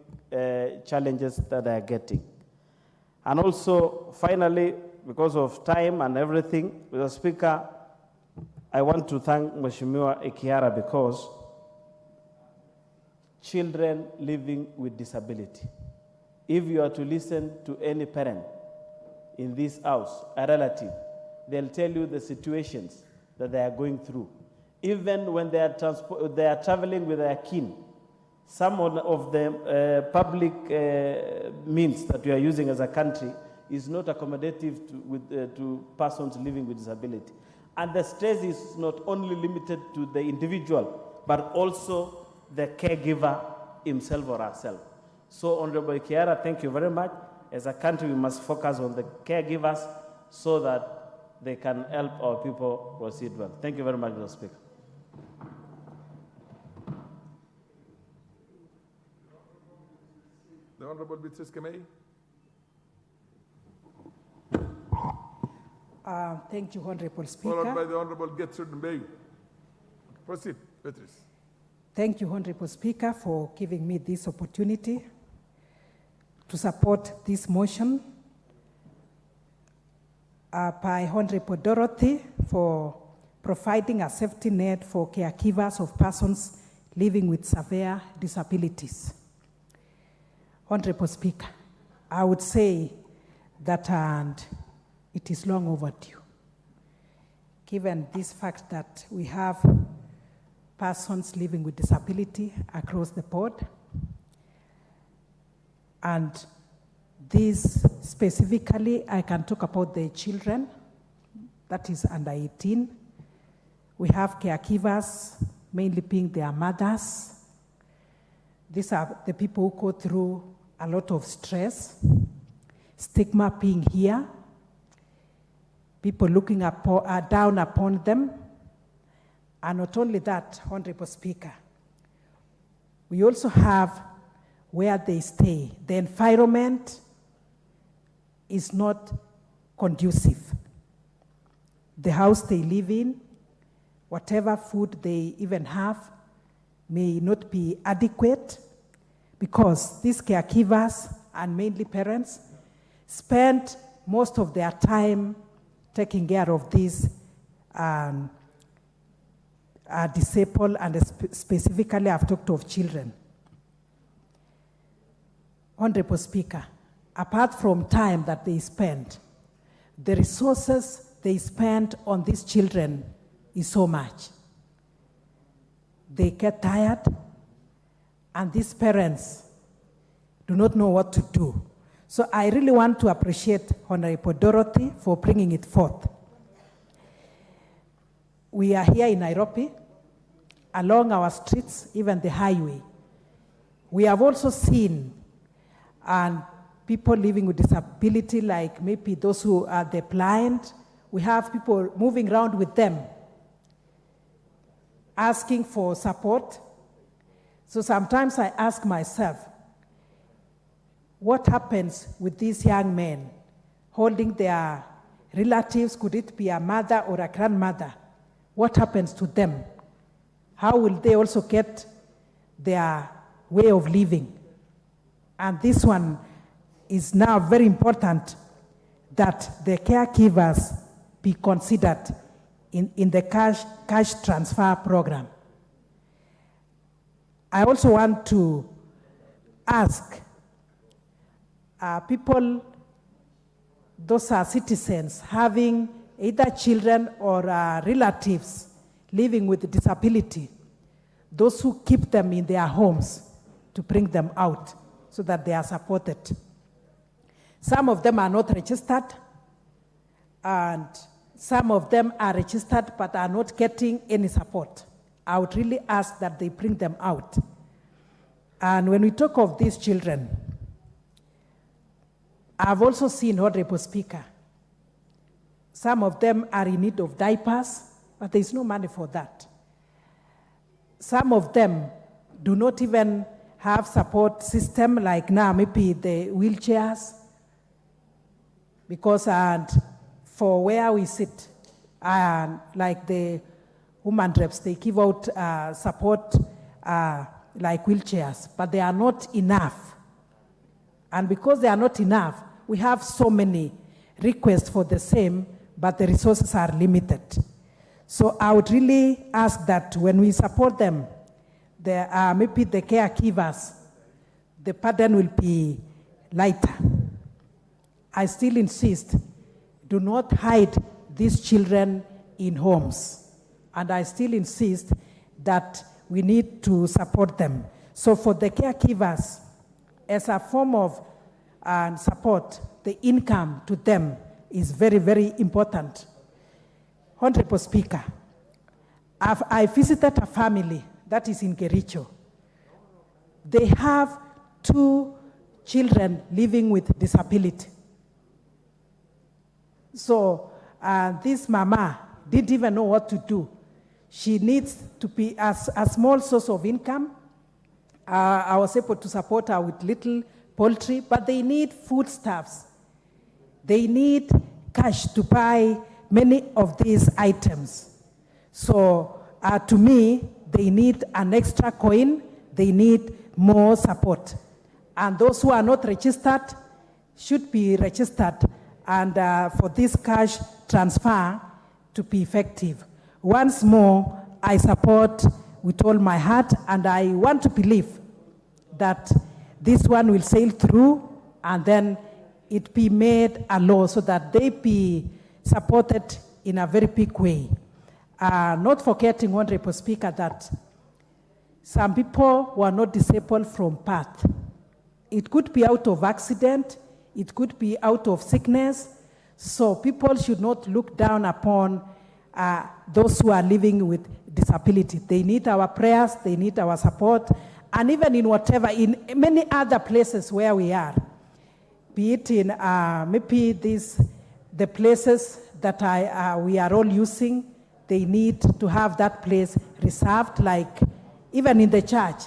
challenges that they are getting. And also, finally, because of time and everything, Mr. Speaker, I want to thank Mheshimiwa Ekiara because children living with disability. If you are to listen to any parent in this house, a relative, they'll tell you the situations that they are going through. Even when they are traveling with their kin, some of the public means that we are using as a country is not accommodative to persons living with disability. And the stress is not only limited to the individual, but also the caregiver himself or herself. So, Honorable Kiara, thank you very much. As a country, we must focus on the caregivers so that they can help our people proceed well. Thank you very much, Mr. Speaker. The Honorable Beatrice Kemei. Thank you, Honorable Followed by Speaker. the Honorable Gertrude Mbeu. Proceed, Beatrice. Thank you, Honorable Speaker, for giving me this opportunity to support this motion by Honorable Dorothy for providing a safety net for caregivers of persons living with severe disabilities. Honorable Speaker, I would say that it is long overdue, given this fact that we have persons living with disability across the board. And this specifically, I can talk about the children, that is under 18. We have caregivers, mainly being their mothers. These are the people who go through a lot of stress, stigma being here, people looking down upon them. And not only that, Honorable Speaker, we also have where they stay. The environment is not conducive. The house they live in, whatever food they even have, may not be adequate because these caregivers, and mainly parents, spend most of their time taking care of these disabled, and specifically I've talked of children. Honorable Speaker, apart from time that they spend, the resources they spend on these children is so much. They get tired, and these parents do not know what to do. So I really want to appreciate Honorable Dorothy for bringing it forth. We are here in Nairobi, along our streets, even the highway. We have also seen people living with disability, like maybe those who are the blind. We have people moving around with them, asking for support. So sometimes I ask myself, what happens with these young men holding their relatives? Could it be a mother or a grandmother? What happens to them? How will they also get their way of living? And this one is now very important, that the caregivers be considered in the cash transfer program. I also want to ask people, those are citizens having either children or relatives living with disability, those who keep them in their homes, to bring them out so that they are supported. Some of them are not registered, and some of them are registered but are not getting any support. I would really ask that they bring them out And when we talk of these children, I've also seen, Honorable Speaker, some of them are in need of diapers, but there's no money for that. Some of them do not even have support system, like now maybe the wheelchairs, because for where we sit, like the women reps, they give out support like wheelchairs, but they are not enough. And because they are not enough, we have so many requests for the same, but the resources are limited. So I would really ask that when we support them, maybe the caregivers, the burden will be lighter. I still insist, do not hide these children in homes. And I still insist that we need to support them. So for the caregivers, as a form of support, the income to them is very, very important. Honorable Speaker, I visited a family that is in Kericho. They have 2 children living with disability. So this mama didn't even know what to do. She needs to be a small source of income. I was able to support her with little poultry, but they need foodstuffs. They need cash to buy many of these items. So to me, they need an extra coin. They need more support. And those who are not registered should be registered, and for this cash transfer to be effective. Once more, I support with all my heart, and I want to believe that this one will sail through, and then it be made a law so that they be supported in a very big way. Not forgetting, Honorable Speaker, that some people were not disabled from birth. It could be out of accident, it could be out of sickness, so people should not look down upon those who are living with disability. They need our prayers, they need our support, and even in in many other places where we are, be it in maybe the places that we are all using, they need to have that place reserved, like even in the church.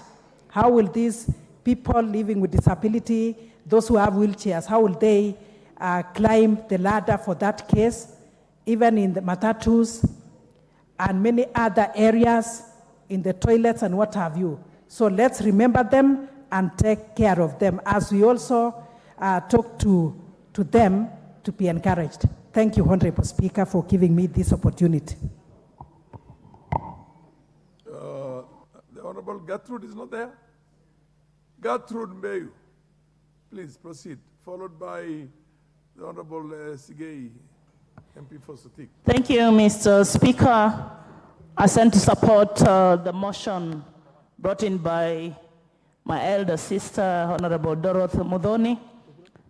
How will these people living with disability, those who have wheelchairs, how will they climb the ladder for that case? Even in the matatus and many other areas, in the toilets and what have you. So let's remember them and take care of them as we also talk to them to be encouraged. Thank you, Honorable Speaker, for giving me this opportunity. The Honorable Gertrude is not there? Gertrude Mbeyu, please proceed, followed by the Honorable Sigei, MP for Sutik. Thank you, Mr. Speaker. I sent to support the motion brought in by my elder sister, Honorable Dorothy Mudhoni.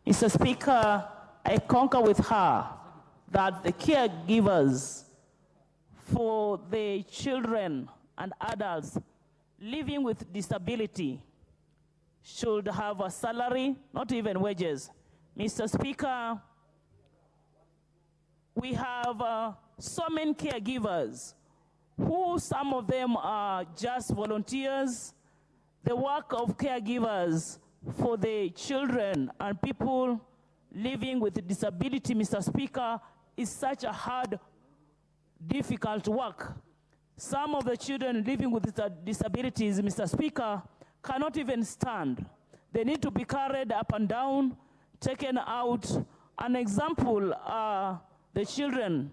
Mr. Speaker, I concur with her that the caregivers for the children and adults living with disability should have a salary, not even wages. Mr. Speaker, we have so many caregivers who some of them are just volunteers. The work of caregivers for the children and people living with disability, Mr. Speaker, is such a hard, difficult work. Some of the children living with disabilities, Mr. Speaker, cannot even stand. They need to be carried up and down, taken out. An example are the children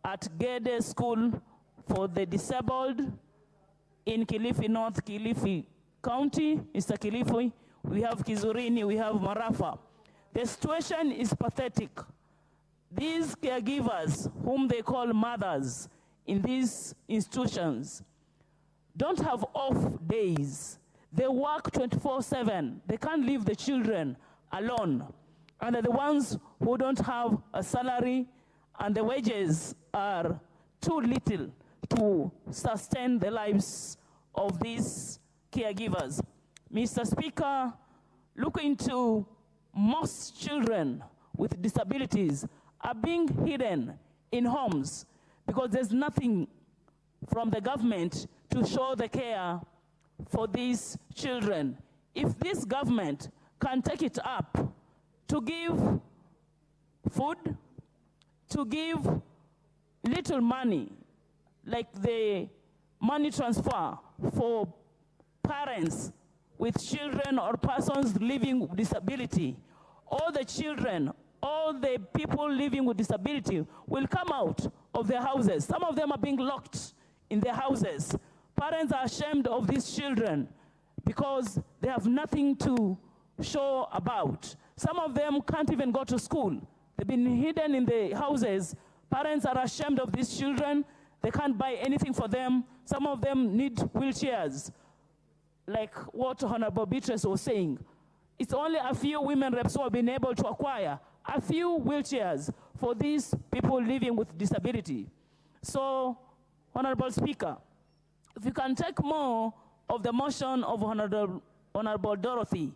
at Gede School for the Disabled in Kilifi North, Kilifi County, Mr. Kilifi. We have Kizurini, we have Marafa. The situation is pathetic. These caregivers, whom they call mothers in these institutions, don't have off days. They work 24/7. They can't leave the children alone. And they're the ones who don't have a salary, and the wages are too little to sustain the lives of these caregivers. Mr. Speaker, look into most children with disabilities are being hidden in homes because there's nothing from the government to show the care for these children. If this government can take it up to give food, to give little money, like the money transfer for parents with children or persons living with disability, all the children, all the people living with disability will come out of their houses. Some of them are being locked in their houses. Parents are ashamed of these children because they have nothing to show about. Some of them can't even go to school. They've been hidden in the houses. Parents are ashamed of these children. They can't buy anything for them. Some of them need wheelchairs, like what Honorable Beatrice was saying. It's only a few women reps who have been able to acquire a few wheelchairs for these people living with disability. So, Honorable Speaker, if you can take more of the motion of Honorable Dorothy,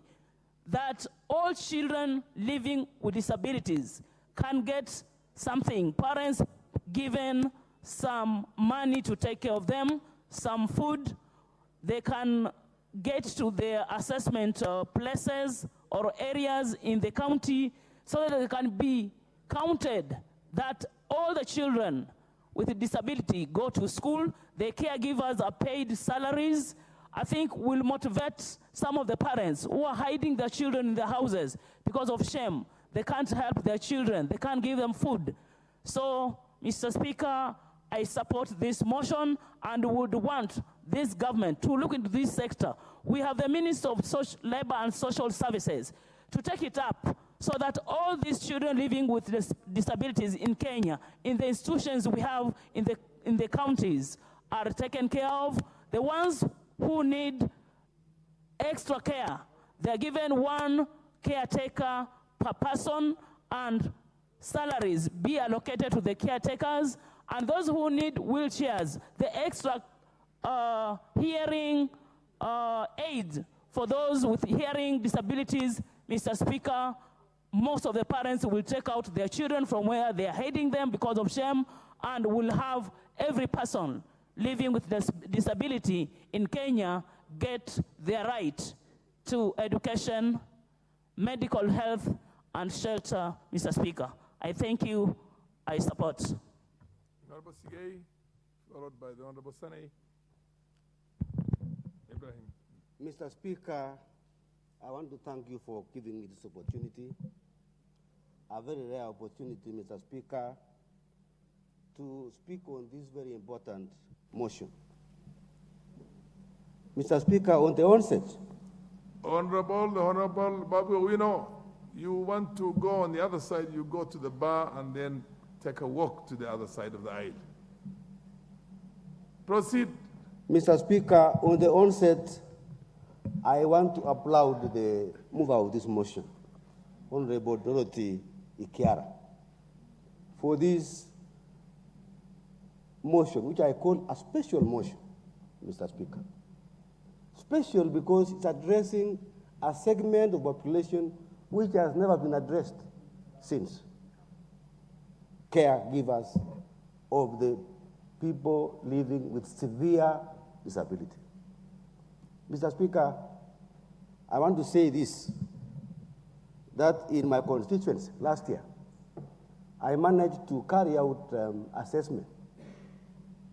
that all children living with disabilities can get something, parents given some money to take care of them, some food, they can get to their assessment places or areas in the county so that they can be counted that all the children with a disability go to school, the caregivers are paid salaries. I think will motivate some of the parents who are hiding their children in their houses because of shame. They can't help their children, they can't give them food. So, Mr. Speaker, I support this motion and would want this government to look into this sector. We have the Minister of Labor and Social Services to take it up so that all these children living with disabilities in Kenya, in the institutions we have in the counties, are taken care of. The ones who need extra care, they're given one caretaker per person and salaries be allocated to the caretakers. And those who need wheelchairs, the extra hearing aid for those with hearing disabilities, Mr. Speaker, most of the parents will take out their children from where they are hiding them because of shame and will have every person living with disability in Kenya get their right to education, medical health, and shelter, Mr. Speaker. I thank you. I support. Honorable Sigay, followed by the Honorable Sane. Ibrahim. Mr. Speaker, I want to thank you for giving me this opportunity, a very rare opportunity, Mr. Speaker, to speak on this very important motion. Mr. Speaker, on the onset. The Honorable Babu, we know you want to go on the other side, you go to the bar and then take a walk to the other side of the aisle. Proceed. Mr. Speaker, on the onset, I want to applaud the mover of this motion, Honorable Dorothy Ikiara, for this motion, which I call a special motion, Mr. Speaker. Special because it's addressing a segment of population which has never been addressed since. Caregivers of the people living with severe disability. Mr. Speaker, I want to say this, that in my constituency last year, I managed to carry out assessment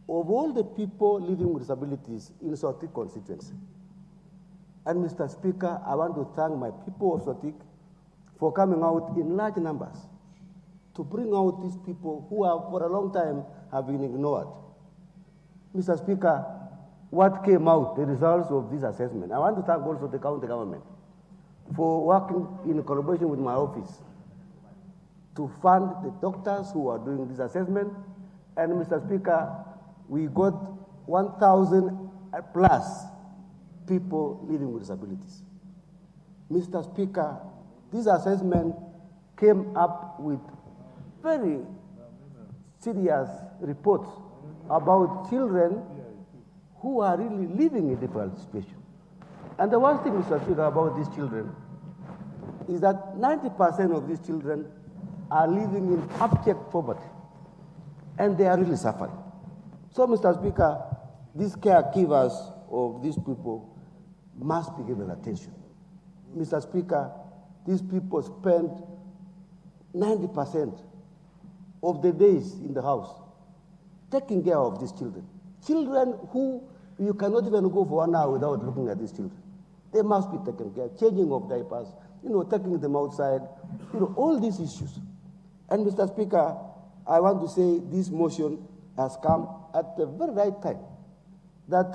of all the people living with disabilities in Sotik constituency. And Mr. Speaker, I want to thank my people of Sotik for coming out in large numbers to bring out these people who have for a long time have been ignored. Mr. Speaker, what came out, the results of this assessment, I want to thank also the county government for working in collaboration with my office to fund the doctors who are doing this assessment. And Mr. Speaker, we got 1,000 plus people living with disabilities. Mr. Speaker, this assessment came up with very serious reports about children who are really living in difficult situations. And the worst thing, Mr. Speaker, about these children is that 90% of these children are living in abject poverty, and they are really suffering. So, Mr. Speaker, these caregivers of these people must be given attention. Mr. Speaker, these people spend 90% of the days in the house taking care of these children. Children who you cannot even go for 1 hour without looking at these children. They must be taken care of, changing of diapers, taking them outside, all these issues. And Mr. Speaker, I want to say this motion has come at the very right time, that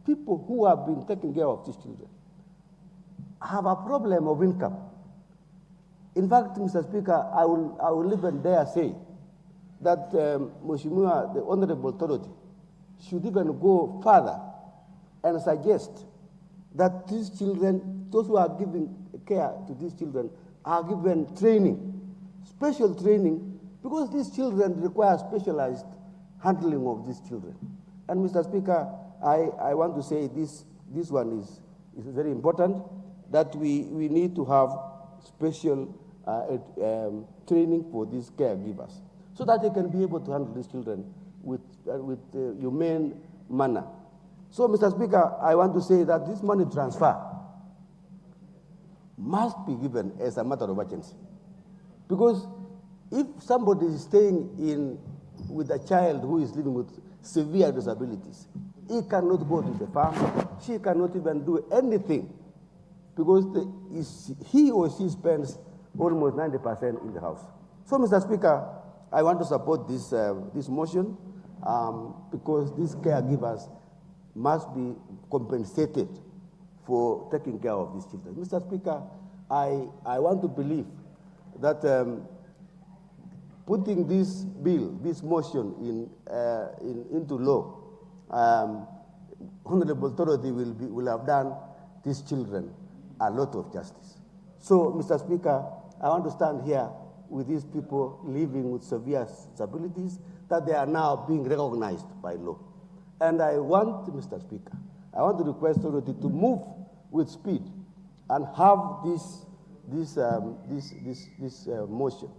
people who have been taking care of these children have a problem of income. In fact, Mr. Speaker, I will even dare say that Mheshimiwa, the Honorable Authority, should even go further and suggest that these children, those who are giving care to these children, are given training, special training, because these children require specialized handling of these children. And Mr. Speaker, I want to say this one is very important, that we need to have special training for these caregivers, so that they can be able to handle these children with humane manner. So, Mr. Speaker, I want to say that this money transfer must be given as a matter of urgency. Because if somebody is staying with a child who is living with severe disabilities, he cannot go to the farm, she cannot even do anything, because he or she spends almost 90% in the house. So, Mr. Speaker, I want to support this motion because these caregivers must be compensated for taking care of these children. Mr. Speaker, I want to believe that putting this bill, this motion into law, Honorable Authority will have done these children a lot of justice. So, Mr. Speaker, I want to stand here with these people living with severe disabilities, that they are now being recognized by law. And I want, Mr. Speaker, I want to request authority to move with speed and have this motion,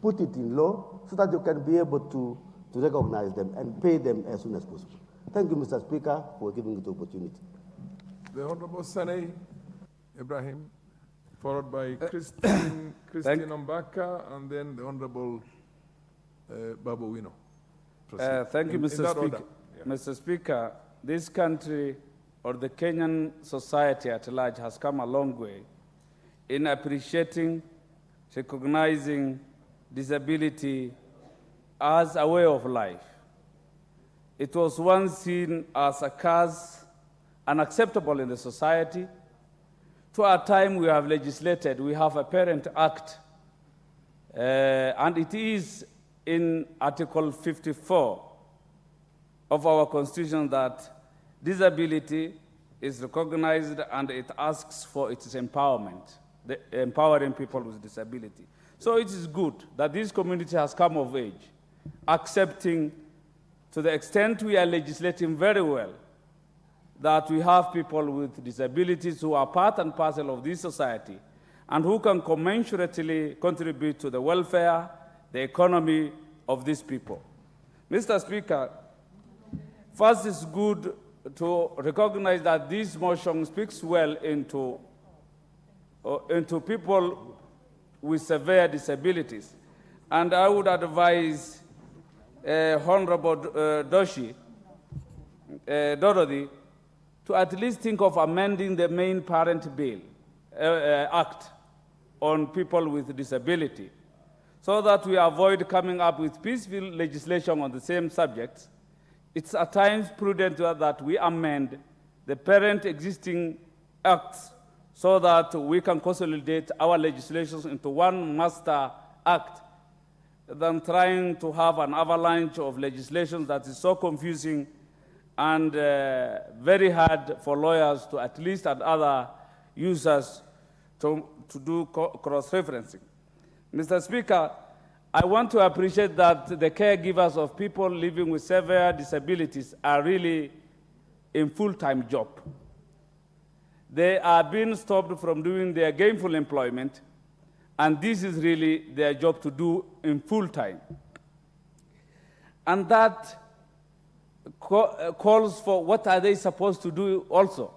put it in law so that you can be able to recognize them and pay them as soon as possible. Thank you, Mr. Speaker, for giving me the opportunity. The Honorable Sane Ibrahim, followed by Christine Ombaka, and then the Honorable Babu Wino. Thank you, Mr. Speaker. Yeah. Mr. Speaker, this country, or the Kenyan society at large, has come a long way in appreciating, recognizing disability as a way of life. It was once seen as a curse, unacceptable in the society. To our time, we have legislated, we have a Parent Act, and it is in Article 54 of our Constitution that disability is recognized and it asks for its empowerment, empowering people with disability. So it is good that this community has come of age, accepting, to the extent we are legislating very well, that we have people with disabilities who are part and parcel of this society and who can commensurately contribute to the welfare, the economy of these people. Mr. Speaker, first, it's good to recognize that this motion speaks well into people with severe disabilities. And I would advise Honorable Dorothy to at least think of amending the main parent bill, act on people with disability, so that we avoid coming up with peaceful legislation on the same subjects. It's at times prudent that we amend the parent existing acts so that we can consolidate our legislations into one master act than trying to have an avalanche of legislation that is so confusing and very hard for lawyers to at least and other users to do cross-referencing. Mr. Speaker, I want to appreciate that the caregivers of people living with severe disabilities are really in full-time job. they are being stopped from doing their gainful employment, and this is really their job to do in full time. And that calls for what are they supposed to do also.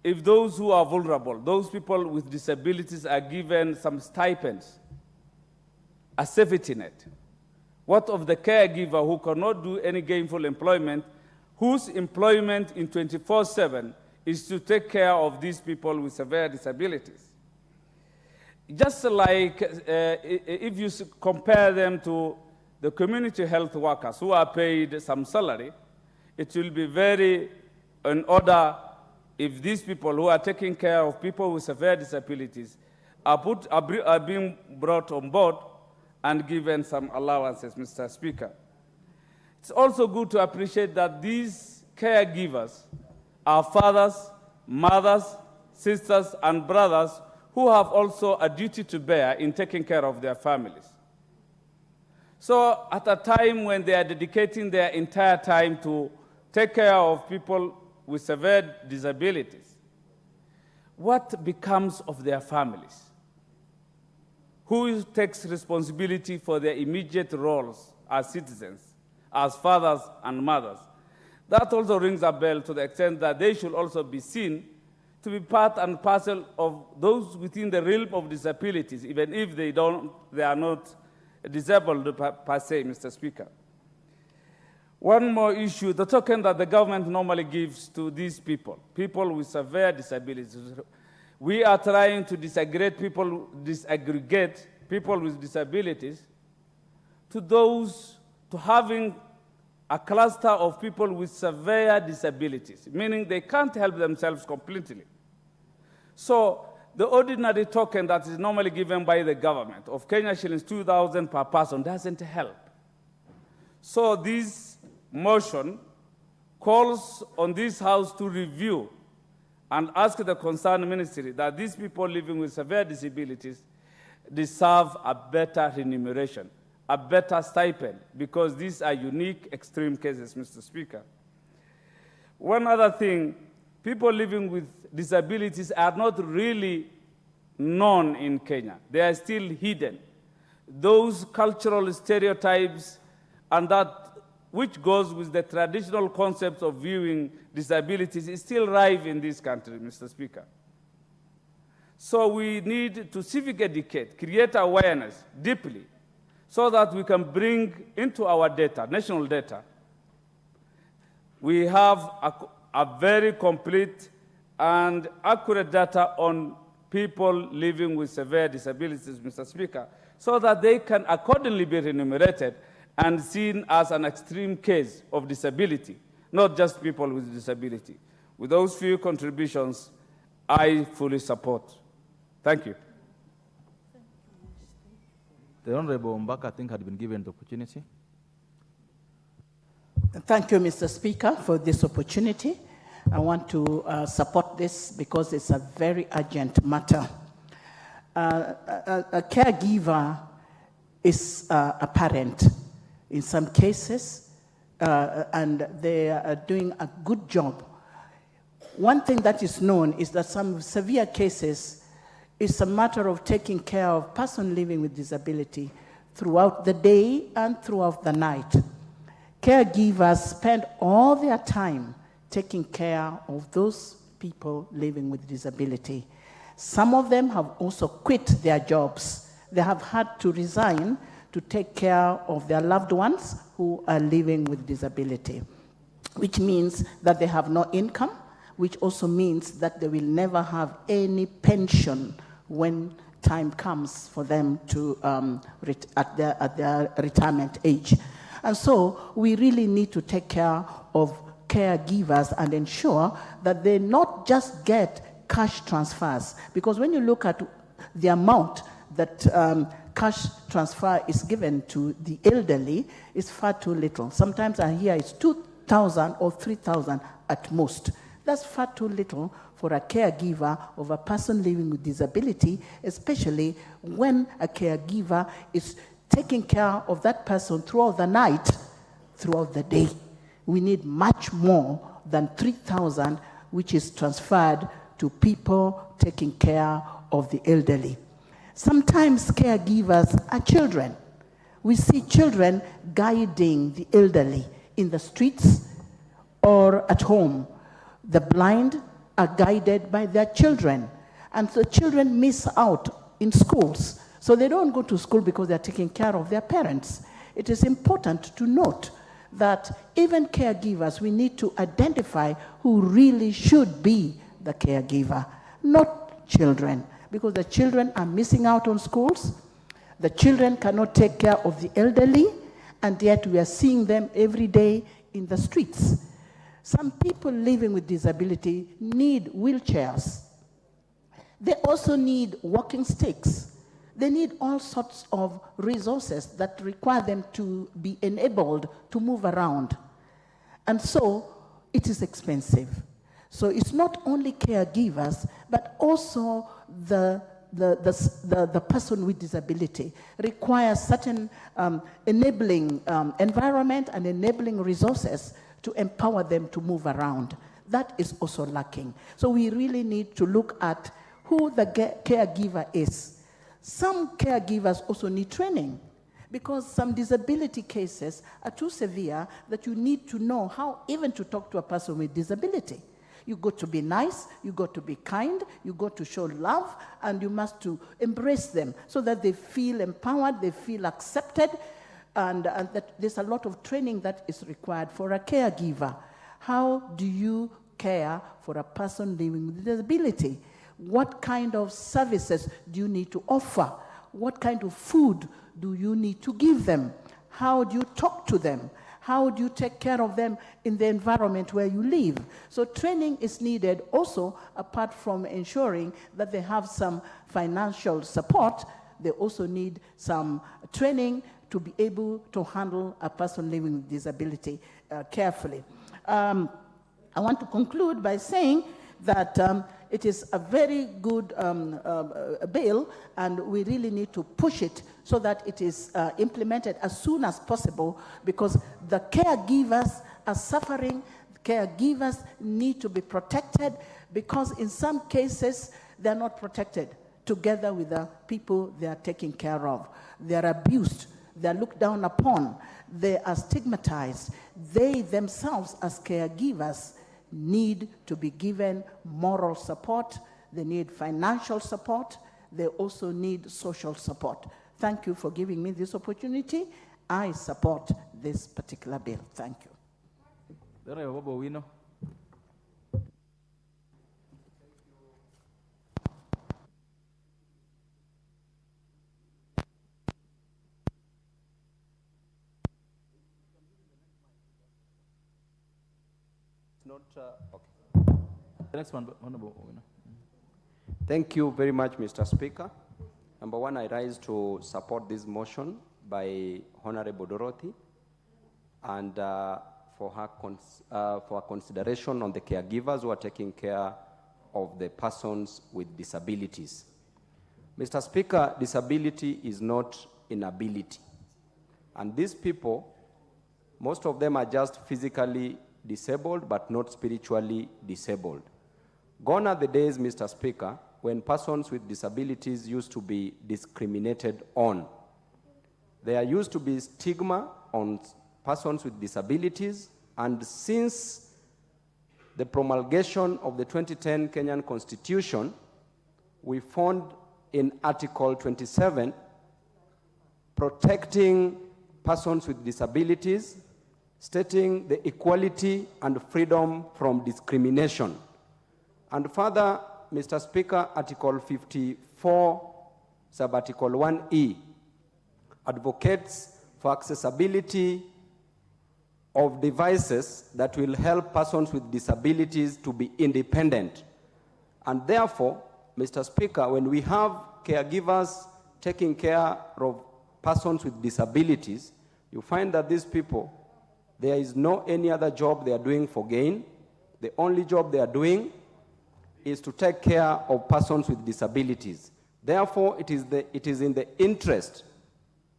If those who are vulnerable, those people with disabilities are given some stipends, a safety net, what of the caregiver who cannot do any gainful employment, whose employment in 24/7 is to take care of these people with severe disabilities? Just like if you compare them to the community health workers who are paid some salary, it will be very in order if these people who are taking care of people with severe disabilities are being brought on board and given some allowances, Mr. Speaker. It's also good to appreciate that these caregivers are fathers, mothers, sisters, and brothers who have also a duty to bear in taking care of their families. So at a time when they are dedicating their entire time to take care of people with severe disabilities, what becomes of their families? Who takes responsibility for their immediate roles as citizens, as fathers and mothers? That also rings a bell to the extent that they should also be seen to be part and parcel of those within the realm of disabilities, even if they are not disabled per se, Mr. Speaker. One more issue, the token that the government normally gives to these people with severe disabilities. We are trying to disaggregate people with disabilities to having a cluster of people with severe disabilities, meaning they can't help themselves completely. So the ordinary token that is normally given by the government of Kenya shillings 2,000 per person doesn't help. So this motion calls on this House to review and ask the concerned ministry that these people living with severe disabilities deserve a better remuneration, a better stipend, because these are unique, extreme cases, Mr. Speaker. One other thing, people living with disabilities are not really known in Kenya. They are still hidden. Those cultural stereotypes and that which goes with the traditional concepts of viewing disabilities is still rife in this country, Mr. Speaker. So we need to civic educate, create awareness deeply, so that we can bring into our data, national data, we have a very complete and accurate data on people living with severe disabilities, Mr. Speaker, so that they can accordingly be remunerated and seen as an extreme case of disability, not just people with disability. With those few contributions, I fully support. Thank you. The Honorable Mbaka, I think, had been given the opportunity. Thank you, Mr. Speaker, for this opportunity. I want to support this because it's a very urgent matter. A caregiver is a parent in some cases, and they are doing a good job. One thing that is known is that some severe cases is a matter of taking care of person living with disability throughout the day and throughout the night. Caregivers spend all their time taking care of those people living with disability. Some of them have also quit their jobs. They have had to resign to take care of their loved ones who are living with disability, which means that they have no income, which also means that they will never have any pension when time comes for them to at their retirement age. And so we really need to take care of caregivers and ensure that they not just get cash transfers, because when you look at the amount that cash transfer is given to the elderly, is far too little. Sometimes I hear it's 2,000 or 3,000 at most. That's far too little for a caregiver of a person living with disability, especially when a caregiver is taking care of that person throughout the night, throughout the day. We need much more than 3,000, which is transferred to people taking care of the elderly. Sometimes caregivers are children. We see children guiding the elderly in the streets or at home. The blind are guided by their children. And so children miss out in schools. So they don't go to school because they're taking care of their parents. It is important to note that even caregivers, we need to identify who really should be the caregiver, not children, because the children are missing out on schools. The children cannot take care of the elderly, and yet we are seeing them every day in the streets. Some people living with disability need wheelchairs. They also need walking sticks. They need all sorts of resources that require them to be enabled to move around. And so it is expensive. So it's not only caregivers, but also the person with disability requires certain enabling environment and enabling resources to empower them to move around. That is also lacking. So we really need to look at who the caregiver is. Some caregivers also need training because some disability cases are too severe that you need to know how even to talk to a person with disability. You got to be nice, you got to be kind, you got to show love, and you must to embrace them so that they feel empowered, they feel accepted, and that there's a lot of training that is required for a caregiver. How do you care for a person living with disability? What kind of services do you need to offer? What kind of food do you need to give them? How do you talk to them? How do you take care of them in the environment where you live? So training is needed also, apart from ensuring that they have some financial support. They also need some training to be able to handle a person living with disability carefully. I want to conclude by saying that it is a very good bill, and we really need to push it so that it is implemented as soon as possible, because the caregivers are suffering. Caregivers need to be protected, because in some cases they're not protected together with the people they are taking care of. They're abused, they're looked down upon, they are stigmatized. They themselves as caregivers need to be given moral support, they need financial support, they also need social support. Thank you for giving me this opportunity. I support this particular bill. Thank you. Not, okay. The next one, Honorable Owino. Thank you very much, Mr. Speaker. Number one, I rise to support this motion by Honorable Dorothy and for her consideration on the caregivers who are taking care of the persons with disabilities. Mr. Speaker, disability is not inability. And these people, most of them are just physically disabled, but not spiritually disabled. Gone are the days, Mr. Speaker, when persons with disabilities used to be discriminated on. There used to be stigma on persons with disabilities, and since the promulgation of the 2010 Kenyan Constitution, we found in Article 27 protecting persons with disabilities, stating the equality and freedom from discrimination. And further, Mr. Speaker, Article 54, Sub-Article 1E, advocates for accessibility of devices that will help persons with disabilities to be independent. And therefore, Mr. Speaker, when we have caregivers taking care of persons with disabilities, you find that these people, there is no any other job they are doing for gain. The only job they are doing is to take care of persons with disabilities. Therefore, it is in the interest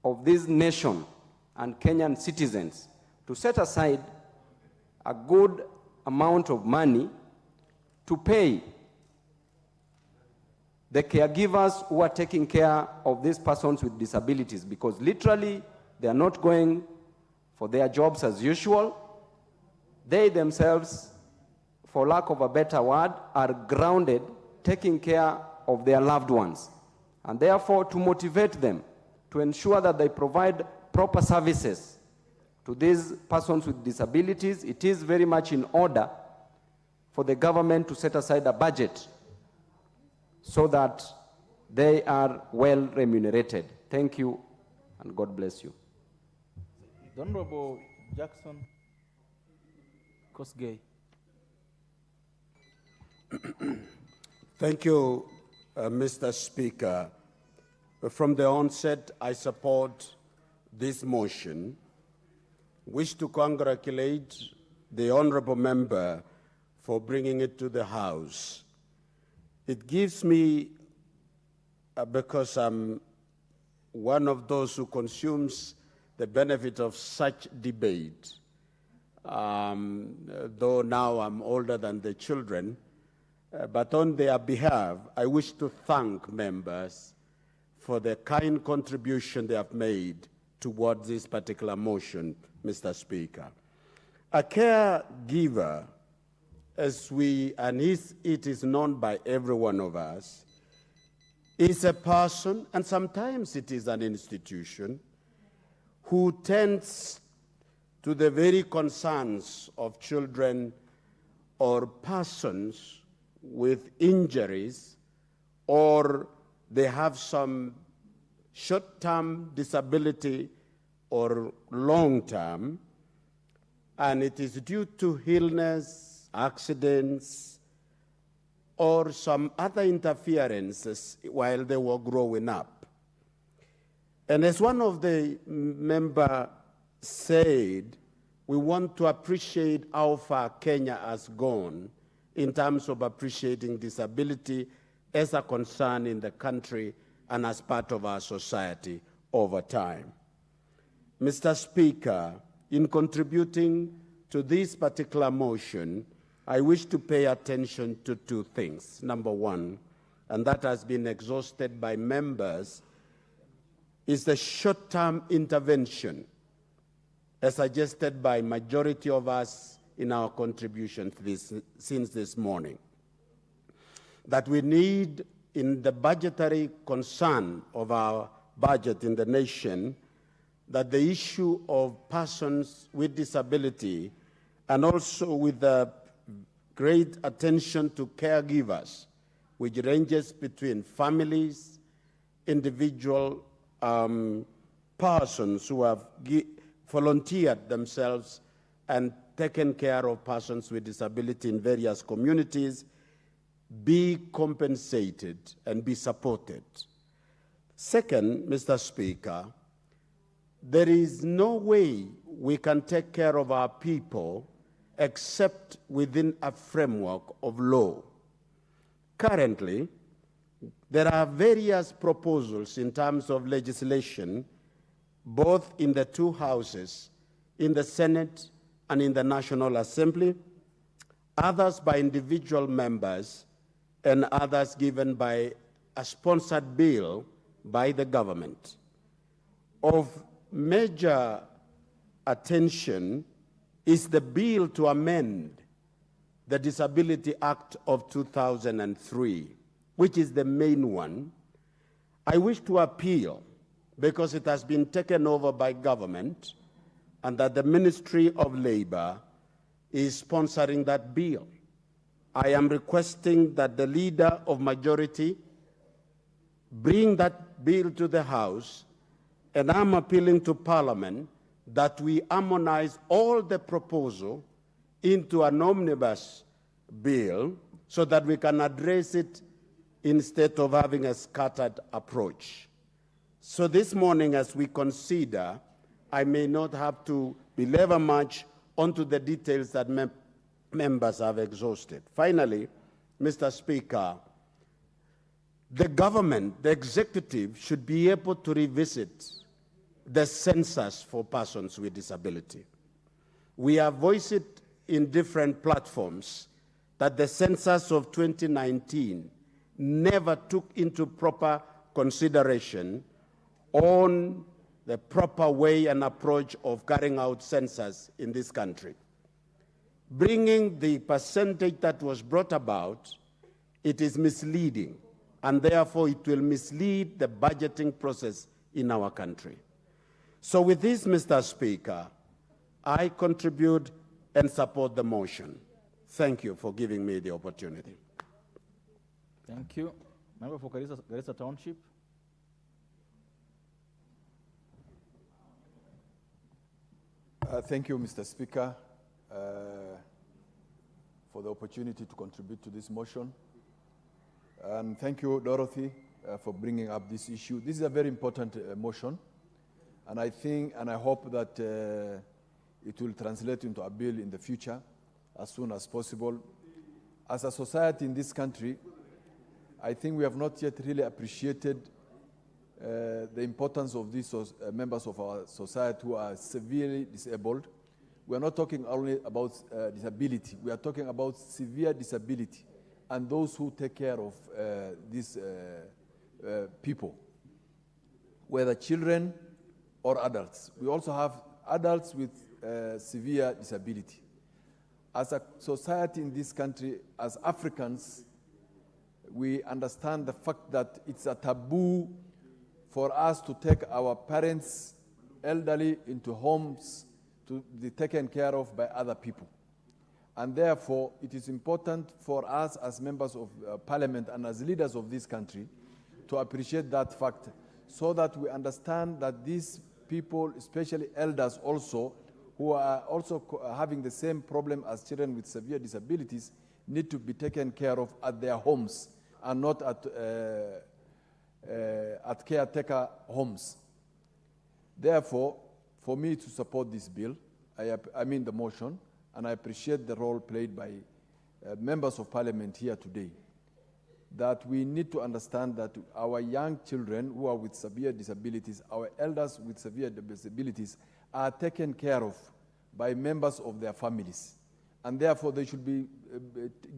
of this nation and Kenyan citizens to set aside a good amount of money to pay the caregivers who are taking care of these persons with disabilities, because literally they are not going for their jobs as usual. They themselves, for lack of a better word, are grounded, taking care of their loved ones. And therefore, to motivate them, to ensure that they provide proper services to these persons with disabilities, it is very much in order for the government to set aside a budget so that they are well remunerated. Thank you, and God bless you. The Honorable Jackson Kosgei. Thank you, Mr. Speaker. From the onset, I support this motion. Wish to congratulate the honorable member for bringing it to the House. It gives me, because I'm one of those who consumes the benefit of such debate, though now I'm older than the children, but on their behalf, I wish to thank members for the kind contribution they have made towards this particular motion, Mr. Speaker. A caregiver, it is known by every one of us, is a person, and sometimes it is an institution, who tends to the very concerns of children or persons with injuries, or they have some short-term disability or long-term, and it is due to illness, accidents, or some other interferences while they were growing up. And as one of the members said, we want to appreciate how far Kenya has gone in terms of appreciating disability as a concern in the country and as part of our society over time. Mr. Speaker, in contributing to this particular motion, I wish to pay attention to two things. Number one, and that has been exhausted by members, is the short-term intervention, as suggested by majority of us in our contribution since this morning. That we need, in the budgetary concern of our budget in the nation, that the issue of persons with disability, and also with the great attention to caregivers, which ranges between families, individual persons who have volunteered themselves and taken care of persons with disability in various communities, be compensated and be supported. Second, Mr. Speaker, there is no way we can take care of our people except within a framework of law. Currently, there are various proposals in terms of legislation, both in the two houses, in the Senate and in the National Assembly, others by individual members, and others given by a sponsored bill by the government. Of major attention is the bill to amend the Disability Act of 2003, which is the main one. I wish to appeal, because it has been taken over by government, and that the Ministry of Labor is sponsoring that bill. I am requesting that the leader of majority bring that bill to the House, and I'm appealing to Parliament that we harmonize all the proposal into an omnibus bill so that we can address it instead of having a scattered approach. So this morning, as we consider, I may not have to belabor much onto the details that members have exhausted. Finally, Mr. Speaker, the government, the executive, should be able to revisit the census for persons with disability. We have voiced it in different platforms that the census of 2019 never took into proper consideration on the proper way and approach of carrying out census in this country. Bringing the percentage that was brought about, it is misleading, and therefore it will mislead the budgeting process in our country. So with this, Mr. Speaker, I contribute and support the motion. Thank you for giving me the opportunity. Thank you. Member for Garissa Township. Thank you, Mr. Speaker, for the opportunity to contribute to this motion. And thank you, Dorothy, for bringing up this issue. This is a very important motion, and I think and I hope that it will translate into a bill in the future as soon as possible. As a society in this country, I think we have not yet really appreciated the importance of these members of our society who are severely disabled. We are not talking only about disability. We are talking about severe disability and those who take care of these people, whether children or adults. We also have adults with severe disability. As a society in this country, as Africans, we understand the fact that it's a taboo for us to take our parents, elderly, into homes to be taken care of by other people. And therefore, it is important for us as members of parliament and as leaders of this country to appreciate that fact so that we understand that these people, especially elders also, who are also having the same problem as children with severe disabilities, need to be taken care of at their homes and not at caretaker homes. Therefore, for me to support this bill, I mean the motion, and I appreciate the role played by members of parliament here today, that we need to understand that our young children who are with severe disabilities, our elders with severe disabilities, are taken care of by members of their families. And therefore, they should be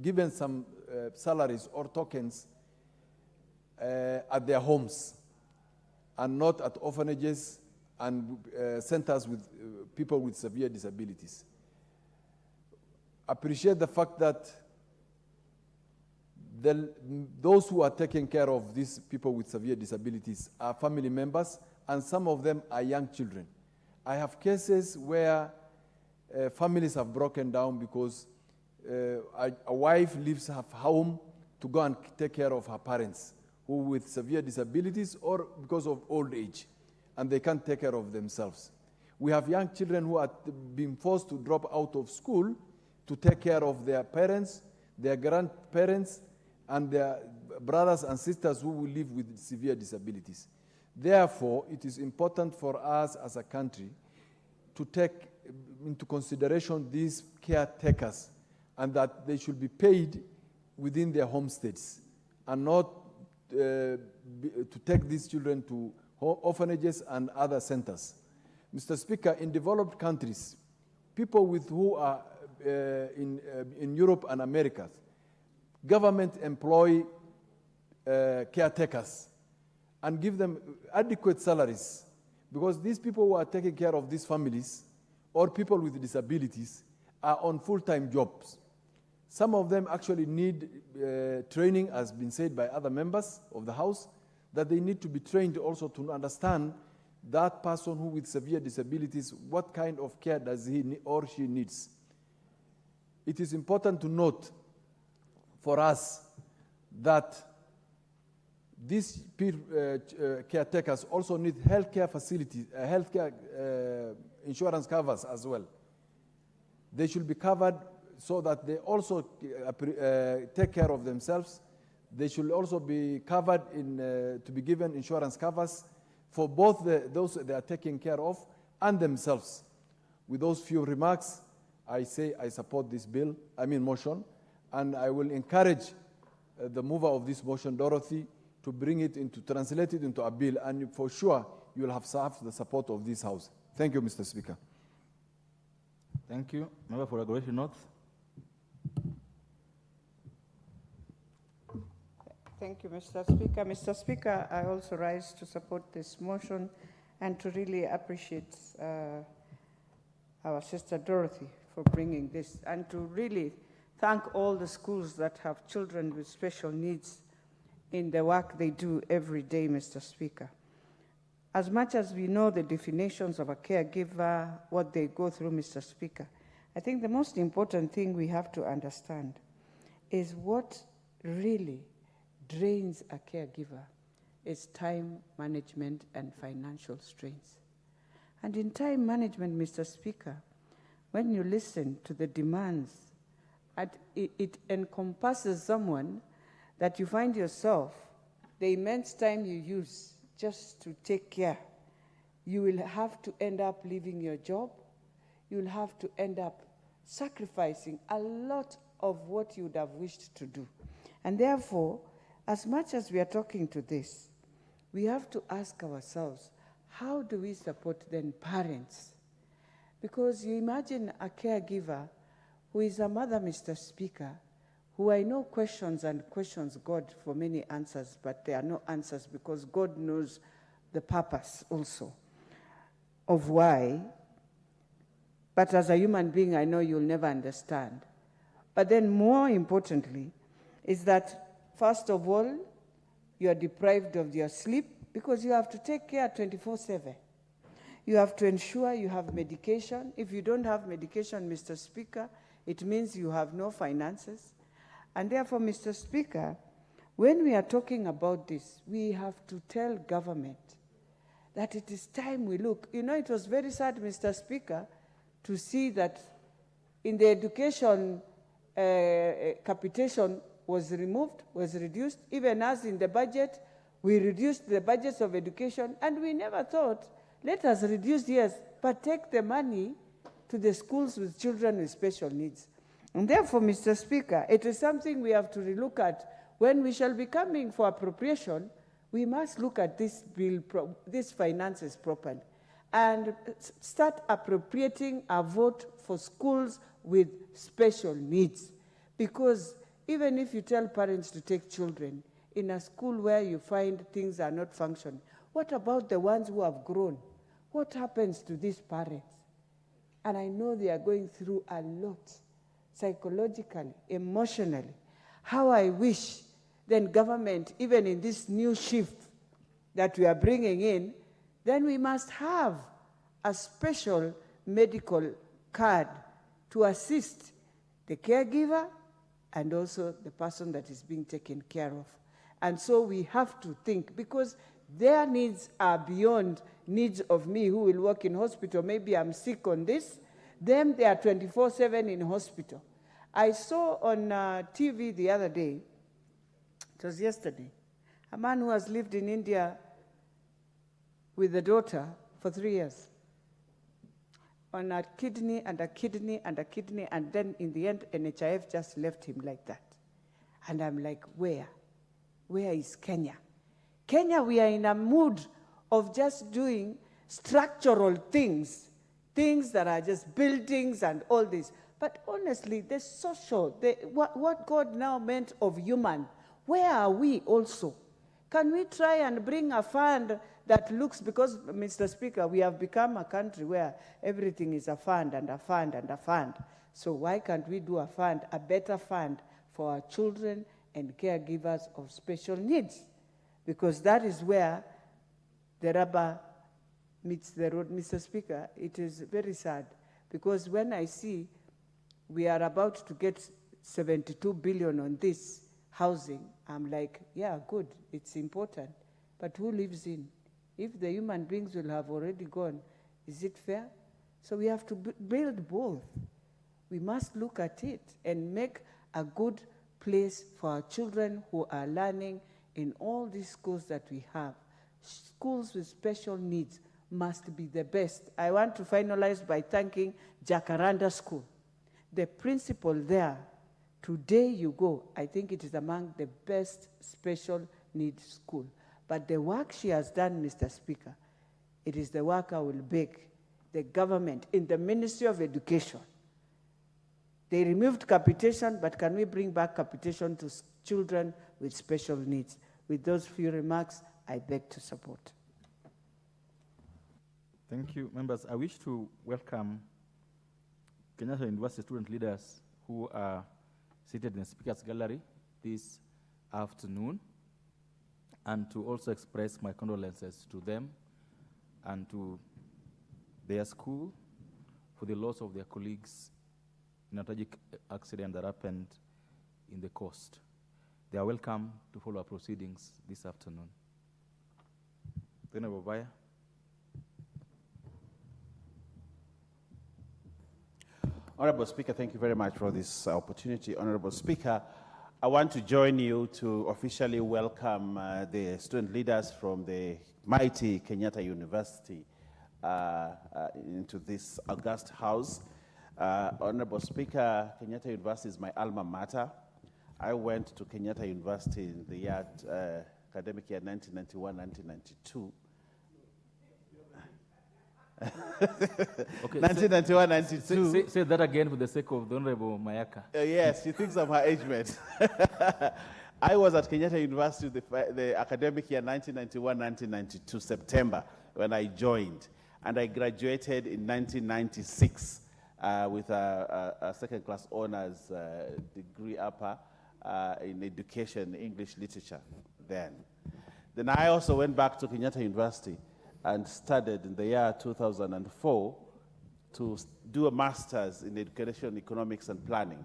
given some salaries or tokens at their homes and not at orphanages and centers with people with severe disabilities. Appreciate the fact that those who are taking care of these people with severe disabilities are family members, and some of them are young children. I have cases where families have broken down because a wife leaves her home to go and take care of her parents who with severe disabilities or because of old age, and they can't take care of themselves. We have young children who are being forced to drop out of school to take care of their parents, their grandparents, and their brothers and sisters who will live with severe disabilities. Therefore, it is important for us as a country to take into consideration these caretakers and that they should be paid within their homesteads and not to take these children to orphanages and other centers. Mr. Speaker, in developed countries, people with who are in Europe and America, government employ caretakers and give them adequate salaries because these people who are taking care of these families or people with disabilities are on full-time jobs. Some of them actually need training, as been said by other members of the House, that they need to be trained also to understand that person who with severe disabilities, what kind of care does he or she needs. It is important to note for us that these caretakers also need healthcare facilities, healthcare insurance covers as well. They should be covered so that they also take care of themselves. They should also be covered to be given insurance covers for both those they are taking care of and themselves. With those few remarks, I say I support this motion, and I will encourage the mover of this motion, Dorothy, to bring it translate it into a bill, and for sure you will have the support of this House. Thank you, Mr. Speaker. Thank you. Member for Regulation North. Thank you, Mr. Speaker. Mr. Speaker, I also rise to support this motion and to really appreciate our sister Dorothy for bringing this, and to really thank all the schools that have children with special needs in the work they do every day, Mr. Speaker. As much as we know the definitions of a caregiver, what they go through, Mr. Speaker, I think the most important thing we have to understand is what really drains a caregiver is time management and financial strains. And in time management, Mr. Speaker, when you listen to the demands, it encompasses someone that you find yourself, the immense time you use just to take care, you will have to end up leaving your job. You'll have to end up sacrificing a lot of what you would have wished to do. And therefore, as much as we are talking to this, we have to ask ourselves, how do we support then parents? Because you imagine a caregiver who is a mother, Mr. Speaker, who I know questions and questions God for many answers, but there are no answers because God knows the purpose also of why. But as a human being, I know you'll never understand. But then more importantly is that, first of all, you are deprived of your sleep because you have to take care 24/7. You have to ensure you have medication. If you don't have medication, Mr. Speaker, it means you have no finances. And therefore, Mr. Speaker, when we are talking about this, we have to tell government that it is time we look. You know, it was very sad, Mr. Speaker, to see that in the education capitation was removed, was reduced. Even as in the budget, we reduced the budgets of education, and we never thought, let us reduce, yes, but take the money to the schools with children with special needs. And therefore, Mr. Speaker, it is something we have to relook at. When we shall be coming for appropriation, we must look at this bill, these finances properly, and start appropriating a vote for schools with special needs. Because even if you tell parents to take children in a school where you find things are not functioning, what about the ones who have grown? What happens to these parents? And I know they are going through a lot, psychologically, emotionally. How I wish then government, even in this new shift that we are bringing in, then we must have a special medical card to assist the caregiver and also the person that is being taken care of. And so we have to think, because their needs are beyond needs of me who will work in hospital. Maybe I'm sick on this. Them, they are 24/7 in hospital. I saw on TV the other day, it was yesterday, a man who has lived in India with a daughter for 3 years on a kidney and a kidney and a kidney, and then in the end, NHIF just left him like that. And I'm like, where? Where is Kenya? Kenya, we are in a mood of just doing structural things, things that are just buildings and all this. But honestly, the social, what God now meant of human, where are we also? Can we try and bring a fund that looks, because, Mr. Speaker, we have become a country where everything is a fund and a fund and a fund. So why can't we do a fund, a better fund for our children and caregivers of special needs? Because that is where the rubber meets the road, Mr. Speaker. It is very sad, because when I see we are about to get 72 billion on this housing, I'm like, yeah, good, it's important. But who lives in? If the human beings will have already gone, is it fair? So we have to build both. We must look at it and make a good place for our children who are learning in all these schools that we have. Schools with special needs must be the best. I want to finalize by thanking Jacaranda School. The principal there, today you go, I think it is among the best special needs school. But the work she has done, Mr. Speaker, it is the work I will beg the government in the Ministry of Education. They removed capitation, but can we bring back capitation to children with special needs. With those few remarks, I beg to support. Thank you, members. I wish to welcome Kenyatta University student leaders who are seated in the Speaker's Gallery this afternoon, and to also express my condolences to them and to their school for the loss of their colleagues in a tragic accident that happened in the coast. They are welcome to follow our proceedings this afternoon. Honorable Baya. Honorable Speaker, thank you very much for this opportunity. Honorable Speaker, I want to join you to officially welcome the student leaders from the mighty Kenyatta University into this august house. Honorable Speaker, Kenyatta University is my alma mater. I went to Kenyatta University in the year, academic year 1991-1992. Okay, 1991-92. Say that again for the sake of the Honorable Mayaka. Yes, she thinks I'm her age mate. I was at Kenyatta University the academic year 1991-1992, September, when I joined. And I graduated in 1996 with a second-class honors degree upper in education, English literature then. Then I also went back to Kenyatta University and studied in the year 2004 to do a master's in education, economics, and planning.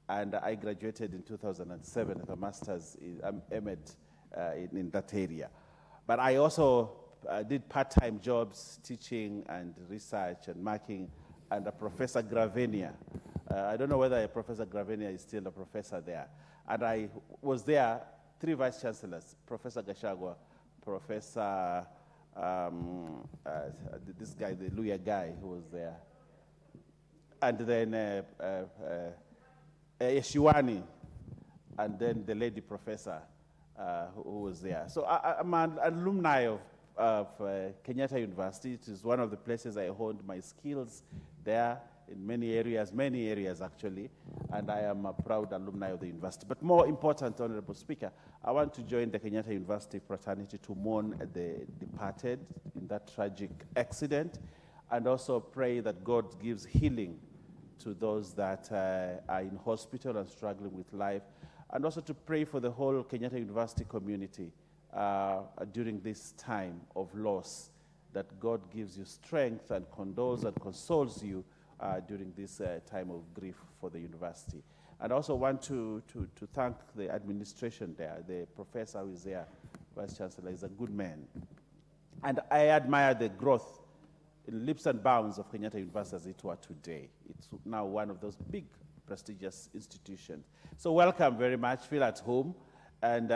And I graduated in 2007 with a master's in in that area. But I also did part-time jobs, teaching and research and marking under Professor Gravenia. I don't know whether Professor Gravenia is still a professor there. And I was there, 3 vice chancellors, Professor Gashagwa, Professor this guy, the Luya guy who was there, and then Yeshiwani, and then the lady professor who was there. So I'm an alumni of Kenyatta University. It is one of the places I honed my skills there in many areas actually, and I am a proud alumni of the university. But more important, Honorable Speaker, I want to join the Kenyatta University fraternity to mourn the departed in that tragic accident, and also pray that God gives healing to those that are in hospital and struggling with life, and also to pray for the whole Kenyatta University community during this time of loss, that God gives you strength and condoles and consoles you during this time of grief for the university. And I also want to thank the administration there. The professor who is there, Vice Chancellor, is a good man. And I admire the growth in leaps and bounds of Kenyatta University as it were today. It's now one of those big, prestigious institutions. So welcome very much, feel at home. And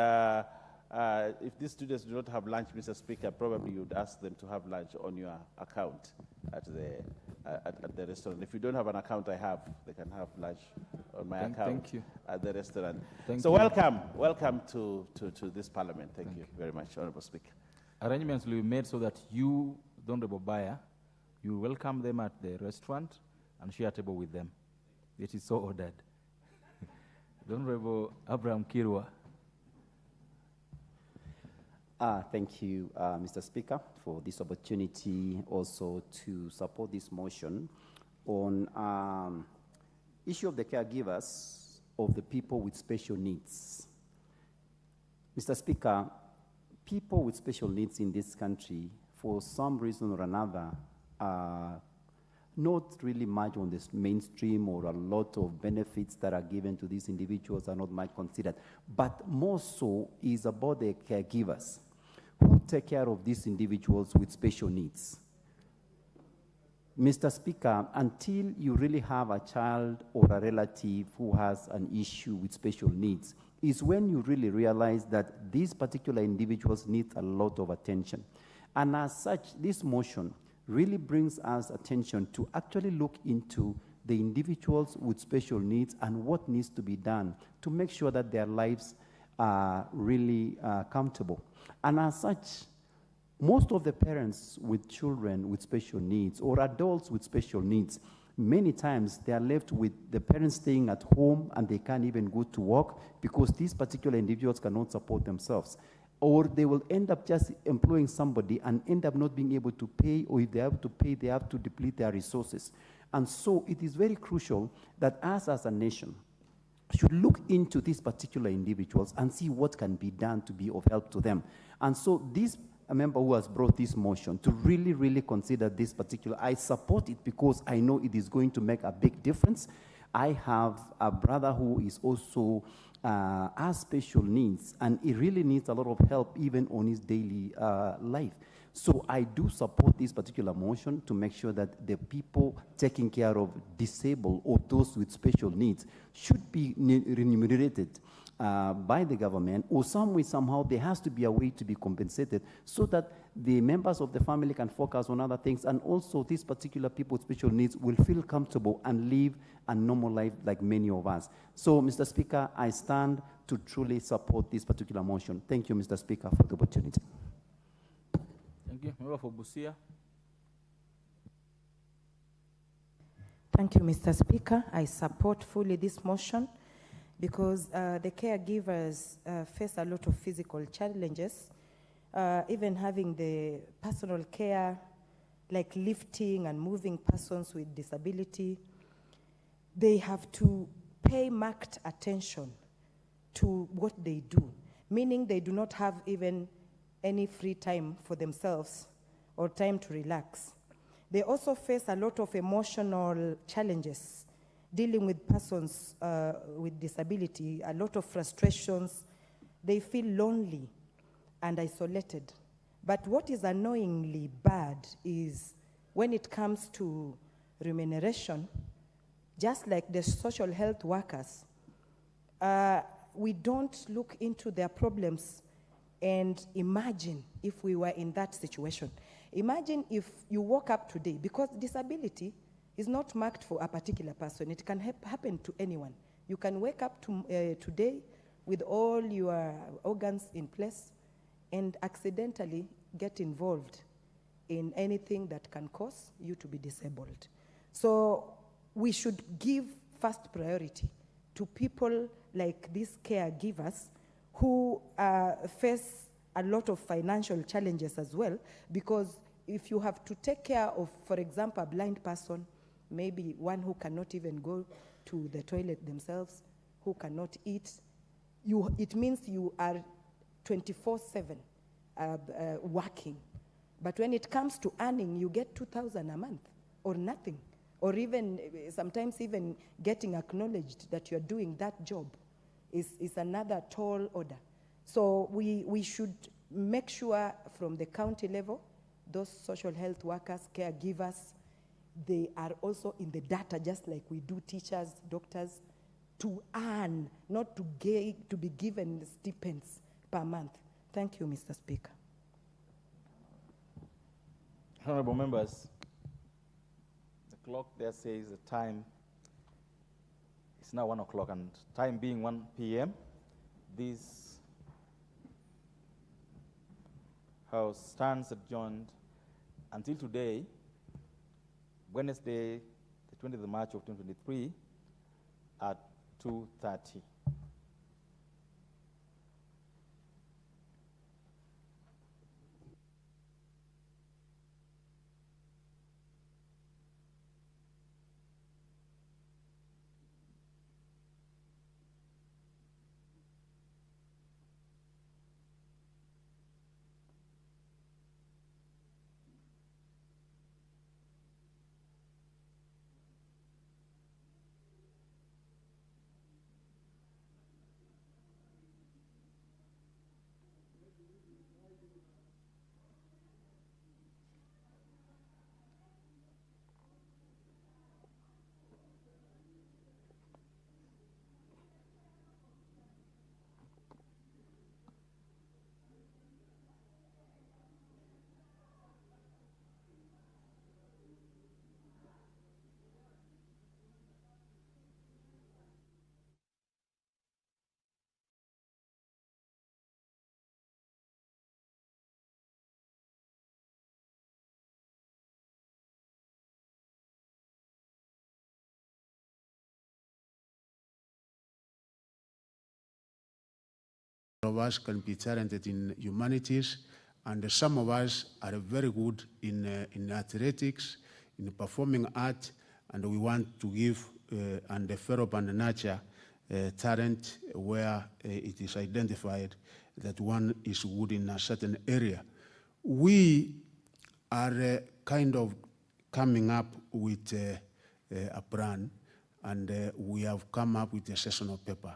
if these students do not have lunch, Mr. Speaker, probably you'd ask them to have lunch on your account at the restaurant. If you don't have an account, they can have lunch on my account at the restaurant. So welcome to this parliament. Thank you very much, Honorable Speaker. Arrangements will be made so that you, the Honorable Baya, you welcome them at the restaurant and share a table with them. It is so ordered. The Honorable Abraham Kirwa. Thank you, Mr. Speaker, for this opportunity also to support this motion on issue of the caregivers of the people with special needs. Mr. Speaker, people with special needs in this country, for some reason or another, are not really much on the mainstream, or a lot of benefits that are given to these individuals are not much considered. But more so is about the caregivers who take care of these individuals with special needs. Mr. Speaker, until you really have a child or a relative who has an issue with special needs, is when you really realize that these particular individuals need a lot of attention. And as such, this motion really brings us attention to actually look into the individuals with special needs and what needs to be done to make sure that their lives are really comfortable. And as such, most of the parents with children with special needs or adults with special needs many times they are left with the parents staying at home and they can't even go to work because these particular individuals cannot support themselves. Or they will end up just employing somebody and end up not being able to pay, or if they have to pay, they have to deplete their resources. And so it is very crucial that us as a nation should look into these particular individuals and see what can be done to be of help to them. And so this member who has brought this motion to really, really consider this particular, I support it because I know it is going to make a big difference. I have a brother who is also has special needs, and he really needs a lot of help even on his daily life. So I do support this particular motion to make sure that the people taking care of disabled or those with special needs should be remunerated by the government, or some way, somehow, there has to be a way to be compensated so that the members of the family can focus on other things, and also these particular people with special needs will feel comfortable and live a normal life like many of us. So, Mr. Speaker, I stand to truly support this particular motion. Thank you, Mr. Speaker, for the opportunity. Thank you. Member for Busia. Thank you, Mr. Speaker. I support fully this motion because the caregivers face a lot of physical challenges, even having the personal care, like lifting and moving persons with disability. They have to pay marked attention to what they do, meaning they do not have even any free time for themselves or time to relax. They also face a lot of emotional challenges dealing with persons with disability, a lot of frustrations. They feel lonely and isolated. But what is annoyingly bad is when it comes to remuneration, just like the social health workers, we don't look into their problems and imagine if we were in that situation. Imagine if you woke up today, because disability is not marked for a particular person. It can happen to anyone. You can wake up today with all your organs in place and accidentally get involved in anything that can cause you to be disabled. So we should give first priority to people like these caregivers who face a lot of financial challenges as well, because if you have to take care of, for example, a blind person, maybe one who cannot even go to the toilet themselves, who cannot eat, it means you are 24/7 working. But when it comes to earning, you get 2,000 a month or nothing, or even sometimes even getting acknowledged that you're doing that job is another tall order. So we should make sure from the county level, those social health workers, caregivers, they are also in the data, just like we do teachers, doctors, to earn, not to be given stipends per month. Thank you, Mr. Speaker. Honorable members, the clock there says the time is now 1 o'clock, and time being 1 p.m., this House stands adjourned until today, Wednesday, the 20th of March of 2023, at 2:30. of us can be talented in humanities, and some of us are very good in athletics, in performing art, and we want to give and develop and nurture talent where it is identified that one is good in a certain area. We are kind of coming up with a plan, and we have come up with a sessional paper.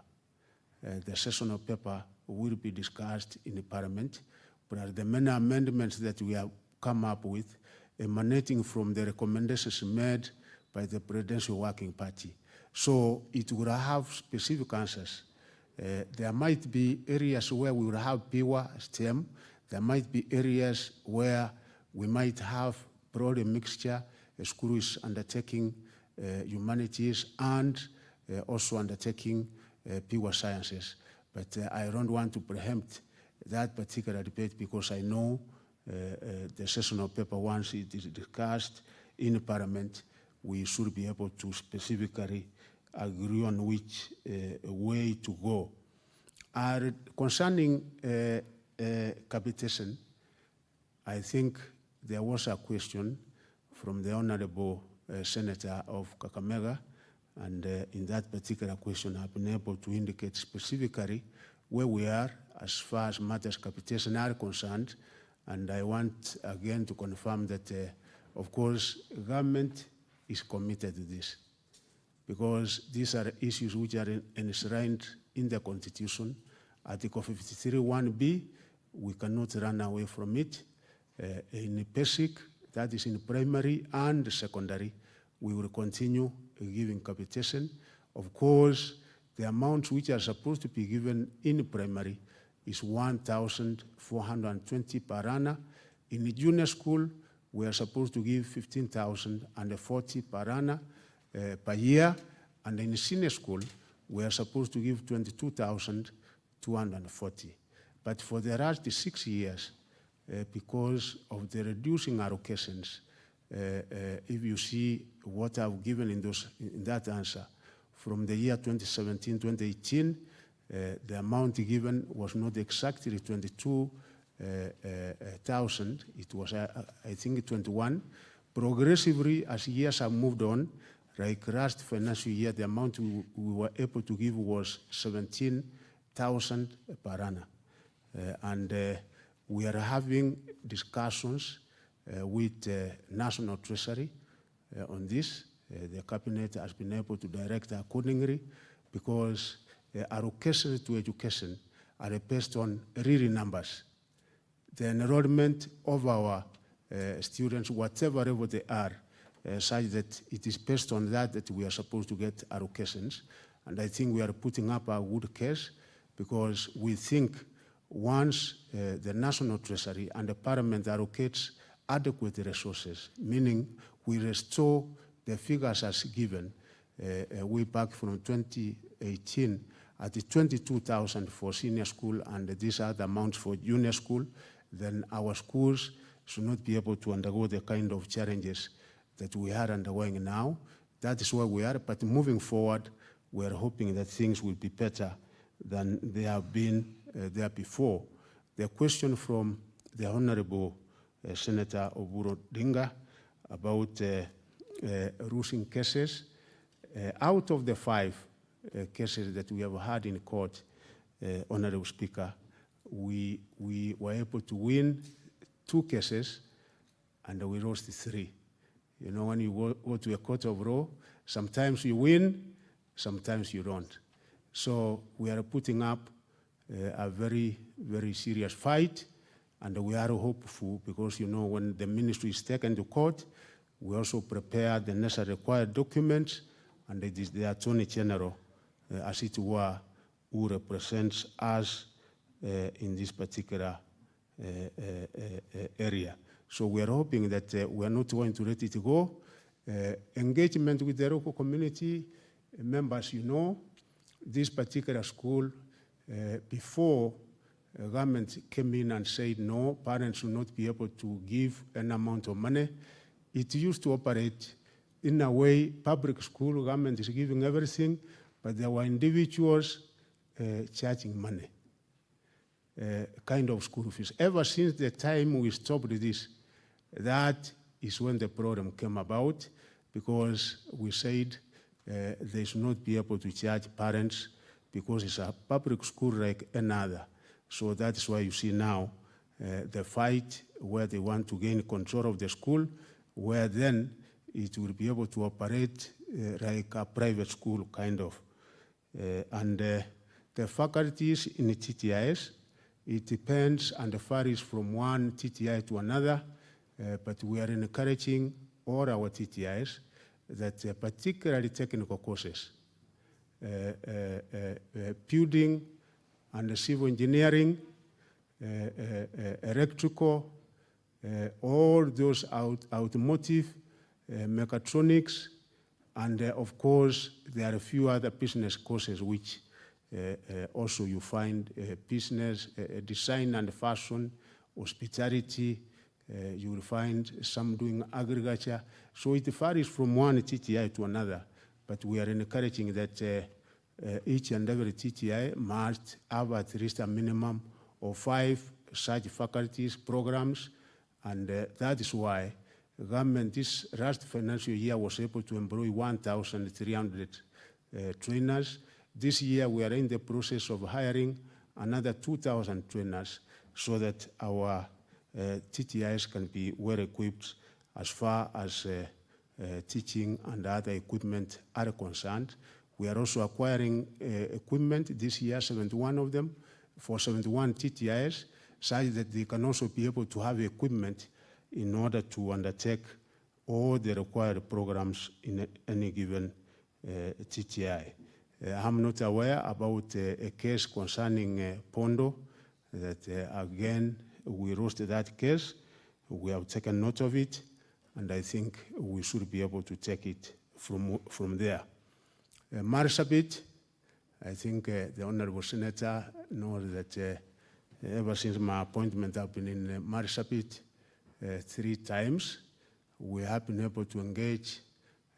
The sessional paper will be discussed in the Parliament, but the many amendments that we have come up with emanating from the recommendations made by the Presidential Working Party. So it will have specific answers. There might be areas where we will have pure STEM. There might be areas where we might have broad mixture. A school is undertaking humanities and also undertaking pure sciences. But I don't want to preempt that particular debate because I know the sessional paper, once it is discussed in Parliament, we should be able to specifically agree on which way to go. Concerning capitation, I think there was a question from the Honorable Senator of Kakamega, and in that particular question I've been able to indicate specifically where we are as far as matters capitation are concerned, and I want again to confirm that of course government is committed to this, because these are issues which are enshrined in the Constitution. Article 53(1)(b), we cannot run away from it. In basic, that is in primary and secondary, we will continue giving capitation. Of course, the amounts which are supposed to be given in primary is 1,420 per annum. In the junior school, we are supposed to give 15,040 per annum per year, and in senior school, we are supposed to give 22,240. But for the last 6 years, because of the reducing allocations, if you see what I've given in that answer, from the year 2017-2018, the amount given was not exactly 22,000. It was, I think, 21. Progressively, as years have moved on, like last financial year, the amount we were able to give was 17,000 per annum. And we are having discussions with National Treasury on this. The Cabinet has been able to direct accordingly, because allocations to education are based on real numbers. The enrollment of our students, whatever level they are, such that it is based on that we are supposed to get allocations. And I think we are putting up a good case, because we think once the National Treasury and the Parliament allocates adequate resources, meaning we restore the figures as given way back from 2018 at the 22,000 for senior school and these other amounts for junior school, then our schools should not be able to undergo the kind of challenges that we are undergoing now. That is where we are, but moving forward, we are hoping that things will be better than they have been there before. The question from the Honorable Senator Oburu Dinga about ruling cases, out of the 5 cases that we have had in court, Honorable Speaker, we were able to win 2 cases and we lost 3. You know, when you go to a court of law, sometimes you win, sometimes you don't. So we are putting up a very, very serious fight, and we are hopeful because, you know, when the ministry is taken to court, we also prepare the necessary required documents, and it is the Attorney General, as it were, who represents us in this particular area. So we are hoping that we are not going to let it go. Engagement with the local community members, you know, this particular school, before government came in and said no, parents should not be able to give an amount of money, it used to operate in a way, public school, government is giving everything, but there were individuals charging money. kind of school fees. Ever since the time we stopped this, that is when the problem came about, because we said they should not be able to charge parents because it's a public school like another. So that's why you see now the fight where they want to gain control of the school, where then it will be able to operate like a private school kind of. The faculties in the TTIs, it depends and varies from one TTI to another, but we are encouraging all our TTIs that particularly technical courses, building and civil engineering, electrical, all those automotive, mechatronics, and of course, there are a few other business courses which also you find business, design and fashion, hospitality, you will find some doing agriculture. So it varies from one TTI to another, but we are encouraging that each and every TTI must have at least a minimum of 5 such faculties programs, and that is why the government this last financial year was able to employ 1,300 trainers. This year we are in the process of hiring another 2,000 trainers so that our TTIs can be well equipped as far as teaching and other equipment are concerned. We are also acquiring equipment this year, 71 of them, for 71 TTIs, such that they can also be able to have equipment in order to undertake all the required programs in any given TTI. I'm not aware about a case concerning Pondo, that again, we roasted that case. We have taken note of it, and I think we should be able to take it from there. Marsabit, I think the Honorable Senator knows that ever since my appointment, I've been in Marsabit 3 times. We have been able to engage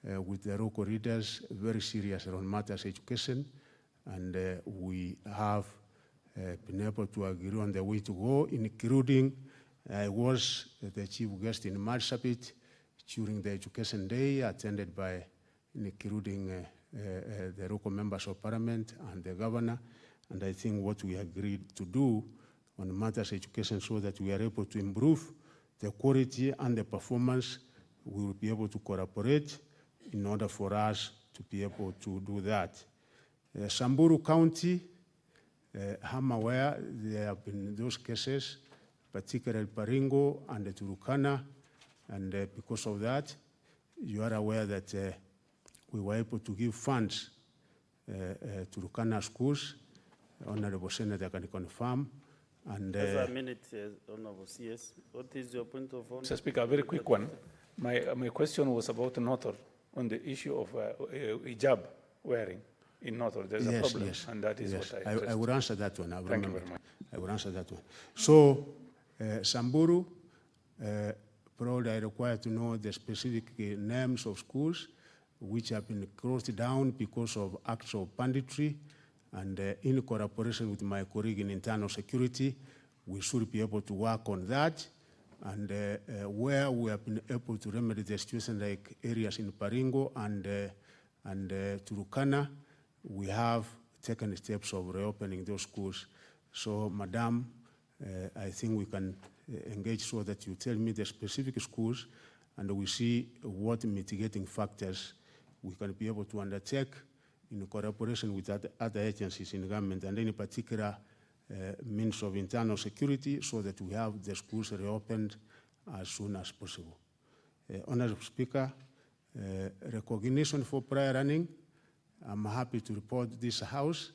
with the local leaders very serious around matters education, and we have been able to agree on the way to go, including I was the chief guest in Marsabit during the Education Day, attended by including the local members of parliament and the governor, and I think what we agreed to do on matters education so that we are able to improve the quality and the performance, we will be able to cooperate in order for us to be able to do that. Samburu County, I'm aware there have been those cases, particularly Baringo and Turukana, and because of that, you are aware that we were able to give funds to Turukana schools. Honorable Senator can confirm. And Just a minute, Honorable CS. What is your point of order? Mr. Speaker, a very quick one. My question was about Notor on the issue of hijab wearing in Notor. There's a problem, and that is what I would answer that one. Thank you very much. I would answer that one. So, Samburu, probably I require to know the specific names of schools which have been closed down because of acts of banditry, and in cooperation with my colleague in internal security, we should be able to work on that. And where we have been able to remedy the situation, like areas in Baringo and Turukana, we have taken steps of reopening those schools. So, Madam, I think we can engage so that you tell me the specific schools, and we see what mitigating factors we can be able to undertake in cooperation with other agencies in government, and any particular means of internal security, so that we have the schools reopened as soon as possible. Honorable Speaker, recognition for prior running, I'm happy to report this House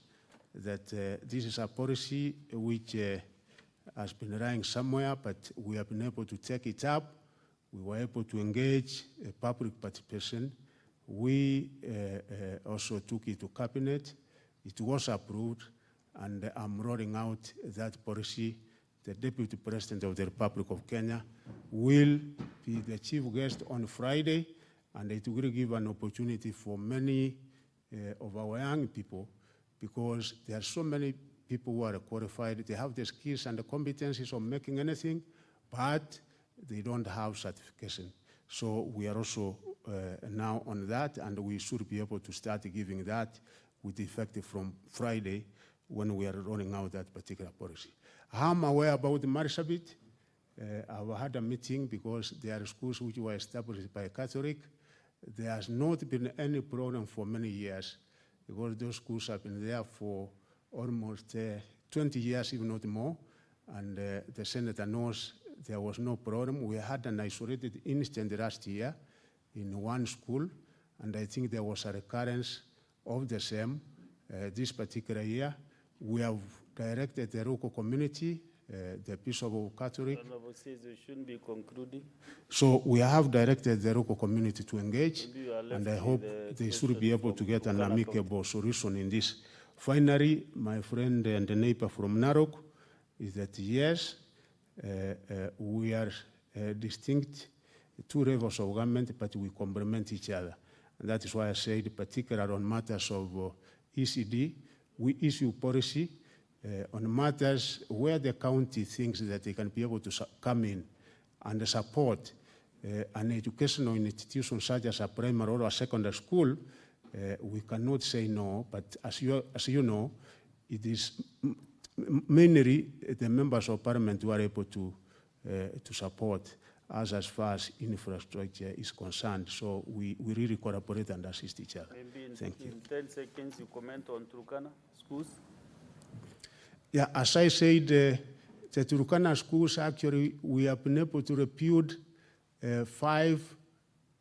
that this is a policy which has been running somewhere, but we have been able to take it up. We were able to engage public participation. We also took it to Cabinet. It was approved, and I'm rolling out that policy. The Deputy President of the Republic of Kenya will be the chief guest on Friday, and it will give an opportunity for many of our young people, because there are so many people who are qualified. They have the skills and the competencies of making anything, but they don't have certification. So we are also now on that, and we should be able to start giving that with effect from Friday when we are rolling out that particular policy. I'm aware about the Marsabit. I've had a meeting because there are schools which were established by Catholic. There has not been any problem for many years because those schools have been there for almost 20 years, if not more. And the senator knows there was no problem. We had an isolated incident last year in one school, and I think there was a recurrence of the same this particular year. We have directed the local community, the Bishop of Catholic. Honorable says we shouldn't be concluding. So we have directed the local community to engage, and I hope they should be able to get an amicable solution in this. Finally, my friend and the neighbor from Narok is that yes, we are distinct two levels of government, but we complement each other. And that is why I said, particularly on matters of ECD, we issue policy on matters where the county thinks that they can be able to come in and support an educational institution such as a primary or a secondary school. We cannot say no, but as you know, it is mainly the members of parliament who are able to support us as far as infrastructure is concerned. So we really collaborate and assist each other. Maybe Thank you. in 10 seconds, you comment on Turkana schools. Yeah, as I said, the Turkana schools, actually, we have been able to repute 5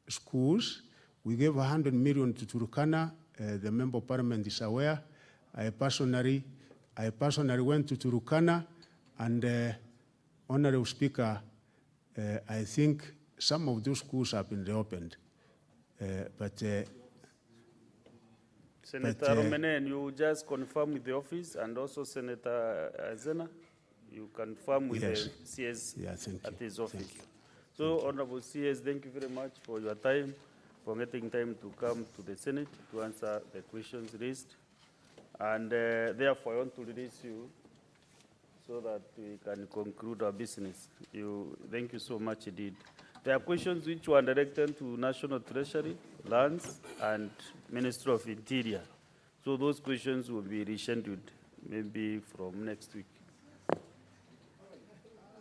schools. We gave 100 million to Turkana. The member of parliament is aware. I personally went to Turkana, and Honorable Speaker, I think some of those schools have been reopened. Senator Romenen, you just confirm with the office, and also Senator Azena, you confirm with the CS at his office. So, Honorable CS, thank you very much for your time, for getting time to come to the Senate to answer the questions raised. And therefore, I want to release you so that we can conclude our business. Thank you so much indeed. There are questions which were directed to National Treasury, Lands, and Ministry of Interior. So those questions will be rescheduled maybe from next week.